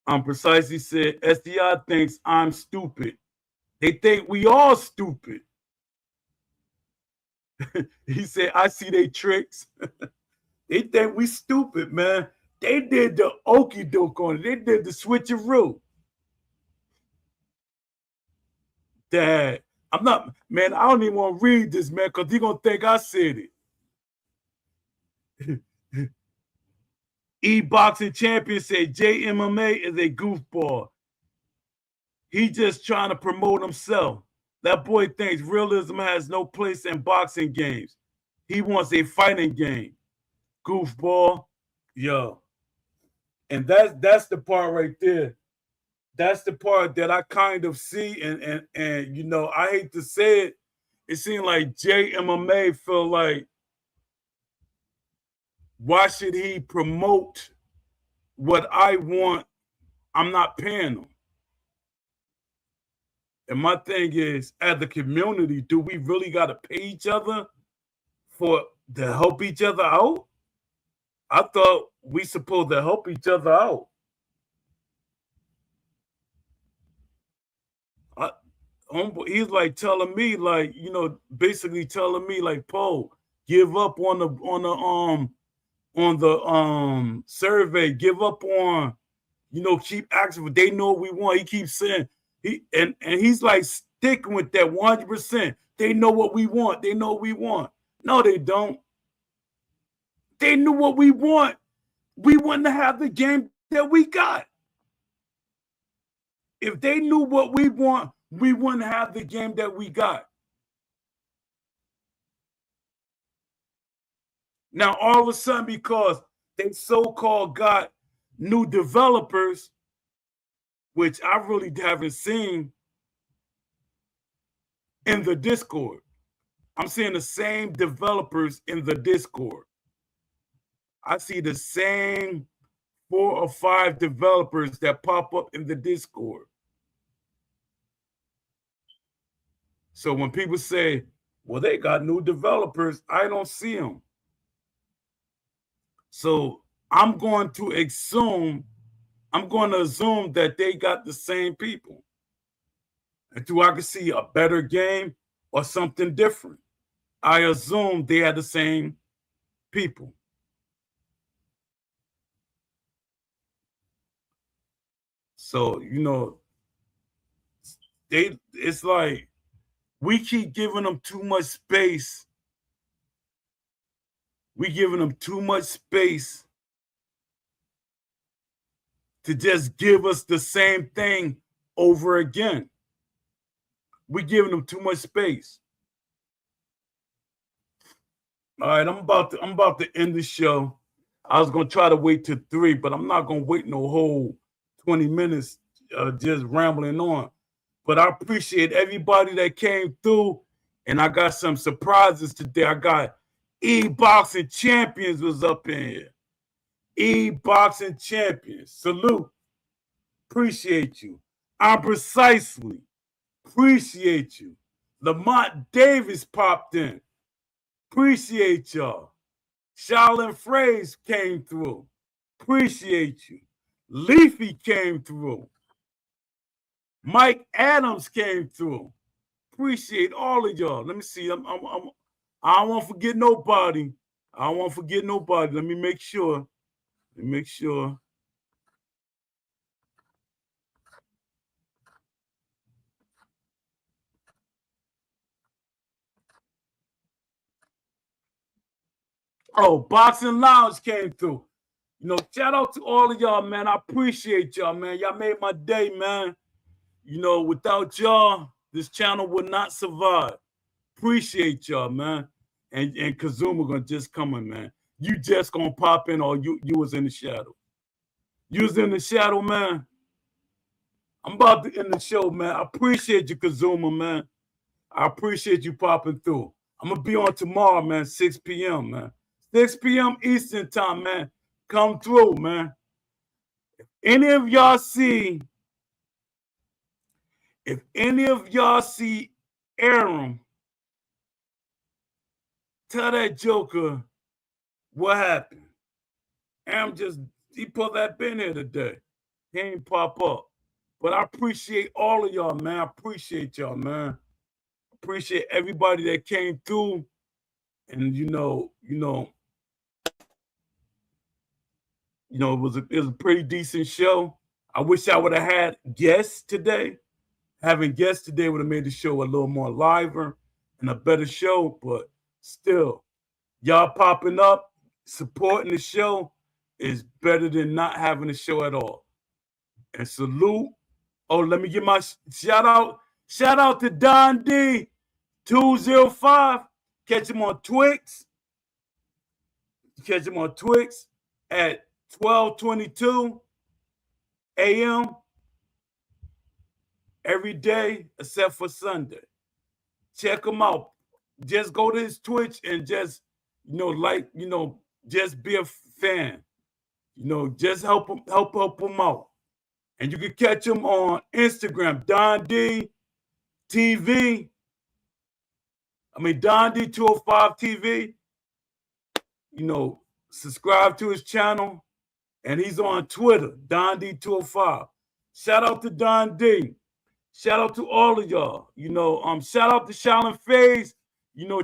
I'm precisely said SDI thinks I'm stupid. They think we all stupid. He said, I see they tricks. They think we stupid, man. They did the okey doke on it. They did the switcheroo. Dad, I'm not, man, I don't even want to read this, man, because he's going to think I said it. E-Boxing Champion said JMMA is a goofball. He just trying to promote himself. That boy thinks realism has no place in boxing games. He wants a fighting game. Goofball. Yo. And that's the part right there. That's the part that I kind of see. And you know, I hate to say it. It seemed like JMMA feel like, why should he promote what I want? I'm not paying him. And my thing is, as a community, do we really got to pay each other to help each other out? I thought we supposed to help each other out. He's like telling me, like, you know, basically telling me, like, Poe, give up on the survey, give up on, you know, keep asking what they know we want. He keeps saying and he's like sticking with that 100%. They know what we want. They know what we want. No, they don't. They knew what we want. We wouldn't have the game that we got. If they knew what we want, we wouldn't have the game that we got. Now, all of a sudden, because they so-called got new developers, which I really haven't seen in the Discord. I'm seeing the same developers in the Discord. I see the same 4 or 5 developers that pop up in the Discord. So when people say, well, they got new developers, I don't see them. So I'm going to assume that they got the same people until I can see a better game or something different. I assume they had the same people. So, you know, it's like we keep giving them too much space. We giving them too much space to just give us the same thing over again. We giving them too much space. All right, I'm about to end the show. I was gonna try to wait till 3, but I'm not gonna wait no whole 20 minutes just rambling on. But I appreciate everybody that came through, and I got some surprises today. I got E-Boxing Champions was up in here. E-Boxing Champions, salute. Appreciate you. I'm precisely. Appreciate you. Lamont Davis popped in. Appreciate y'all. Shaolin Phrase came through. Appreciate you. Leafy came through. Mike Adams came through. Appreciate all of y'all. Let me see. I don't want to forget nobody. I don't want to forget nobody. Let me make sure. Let me make sure. Oh, Boxing Lounge came through. You know, shout out to all of y'all, man. I appreciate y'all, man. Y'all made my day, man. You know, without y'all, this channel would not survive. Appreciate y'all, man. And Kazuma gonna just come in, man. You just gonna pop in, or you was in the shadow. You was in the shadow, man. I'm about to end the show, man. I appreciate you, Kazuma, man. I appreciate you popping through. I'm gonna be on tomorrow, man, 6 p.m., man. 6 p.m. Eastern time, man. Come through, man. If any of y'all see Aram, tell that Joker what happened. Aram he put that bin here today. He ain't pop up. But I appreciate all of y'all, man. I appreciate y'all, man. Appreciate everybody that came through. And it was a pretty decent show. I wish I would have had guests today. Having guests today would have made the show a little more liver and a better show, but still, y'all popping up, supporting the show is better than not having a show at all. And salute. Oh, let me give my shout out. Shout out to Don D 205. Catch him on Twix. Catch him on Twix at 12:22 a.m. every day except for Sunday. Check him out. Just go to his Twitch and just just be a fan. Just help him out. And you can catch him on Instagram, Don D TV. Don D 205 TV. Subscribe to his channel. And he's on Twitter, Don D 205. Shout out to Don D. Shout out to all of y'all. Shout out to Shaolin Phrase.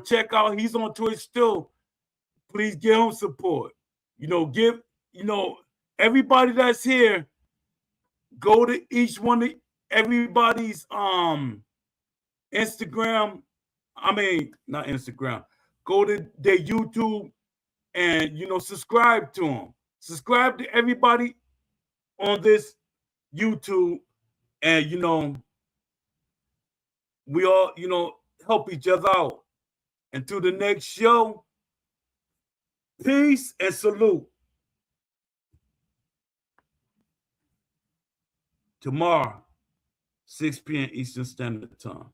Check out, he's on Twitch too. Please give him support. Give everybody that's here, go to each one of everybody's Instagram. Not Instagram. Go to their YouTube and subscribe to them. Subscribe to everybody on this YouTube, and we all help each other out. Until the next show, peace and salute. Tomorrow, 6 p.m. Eastern Standard Time.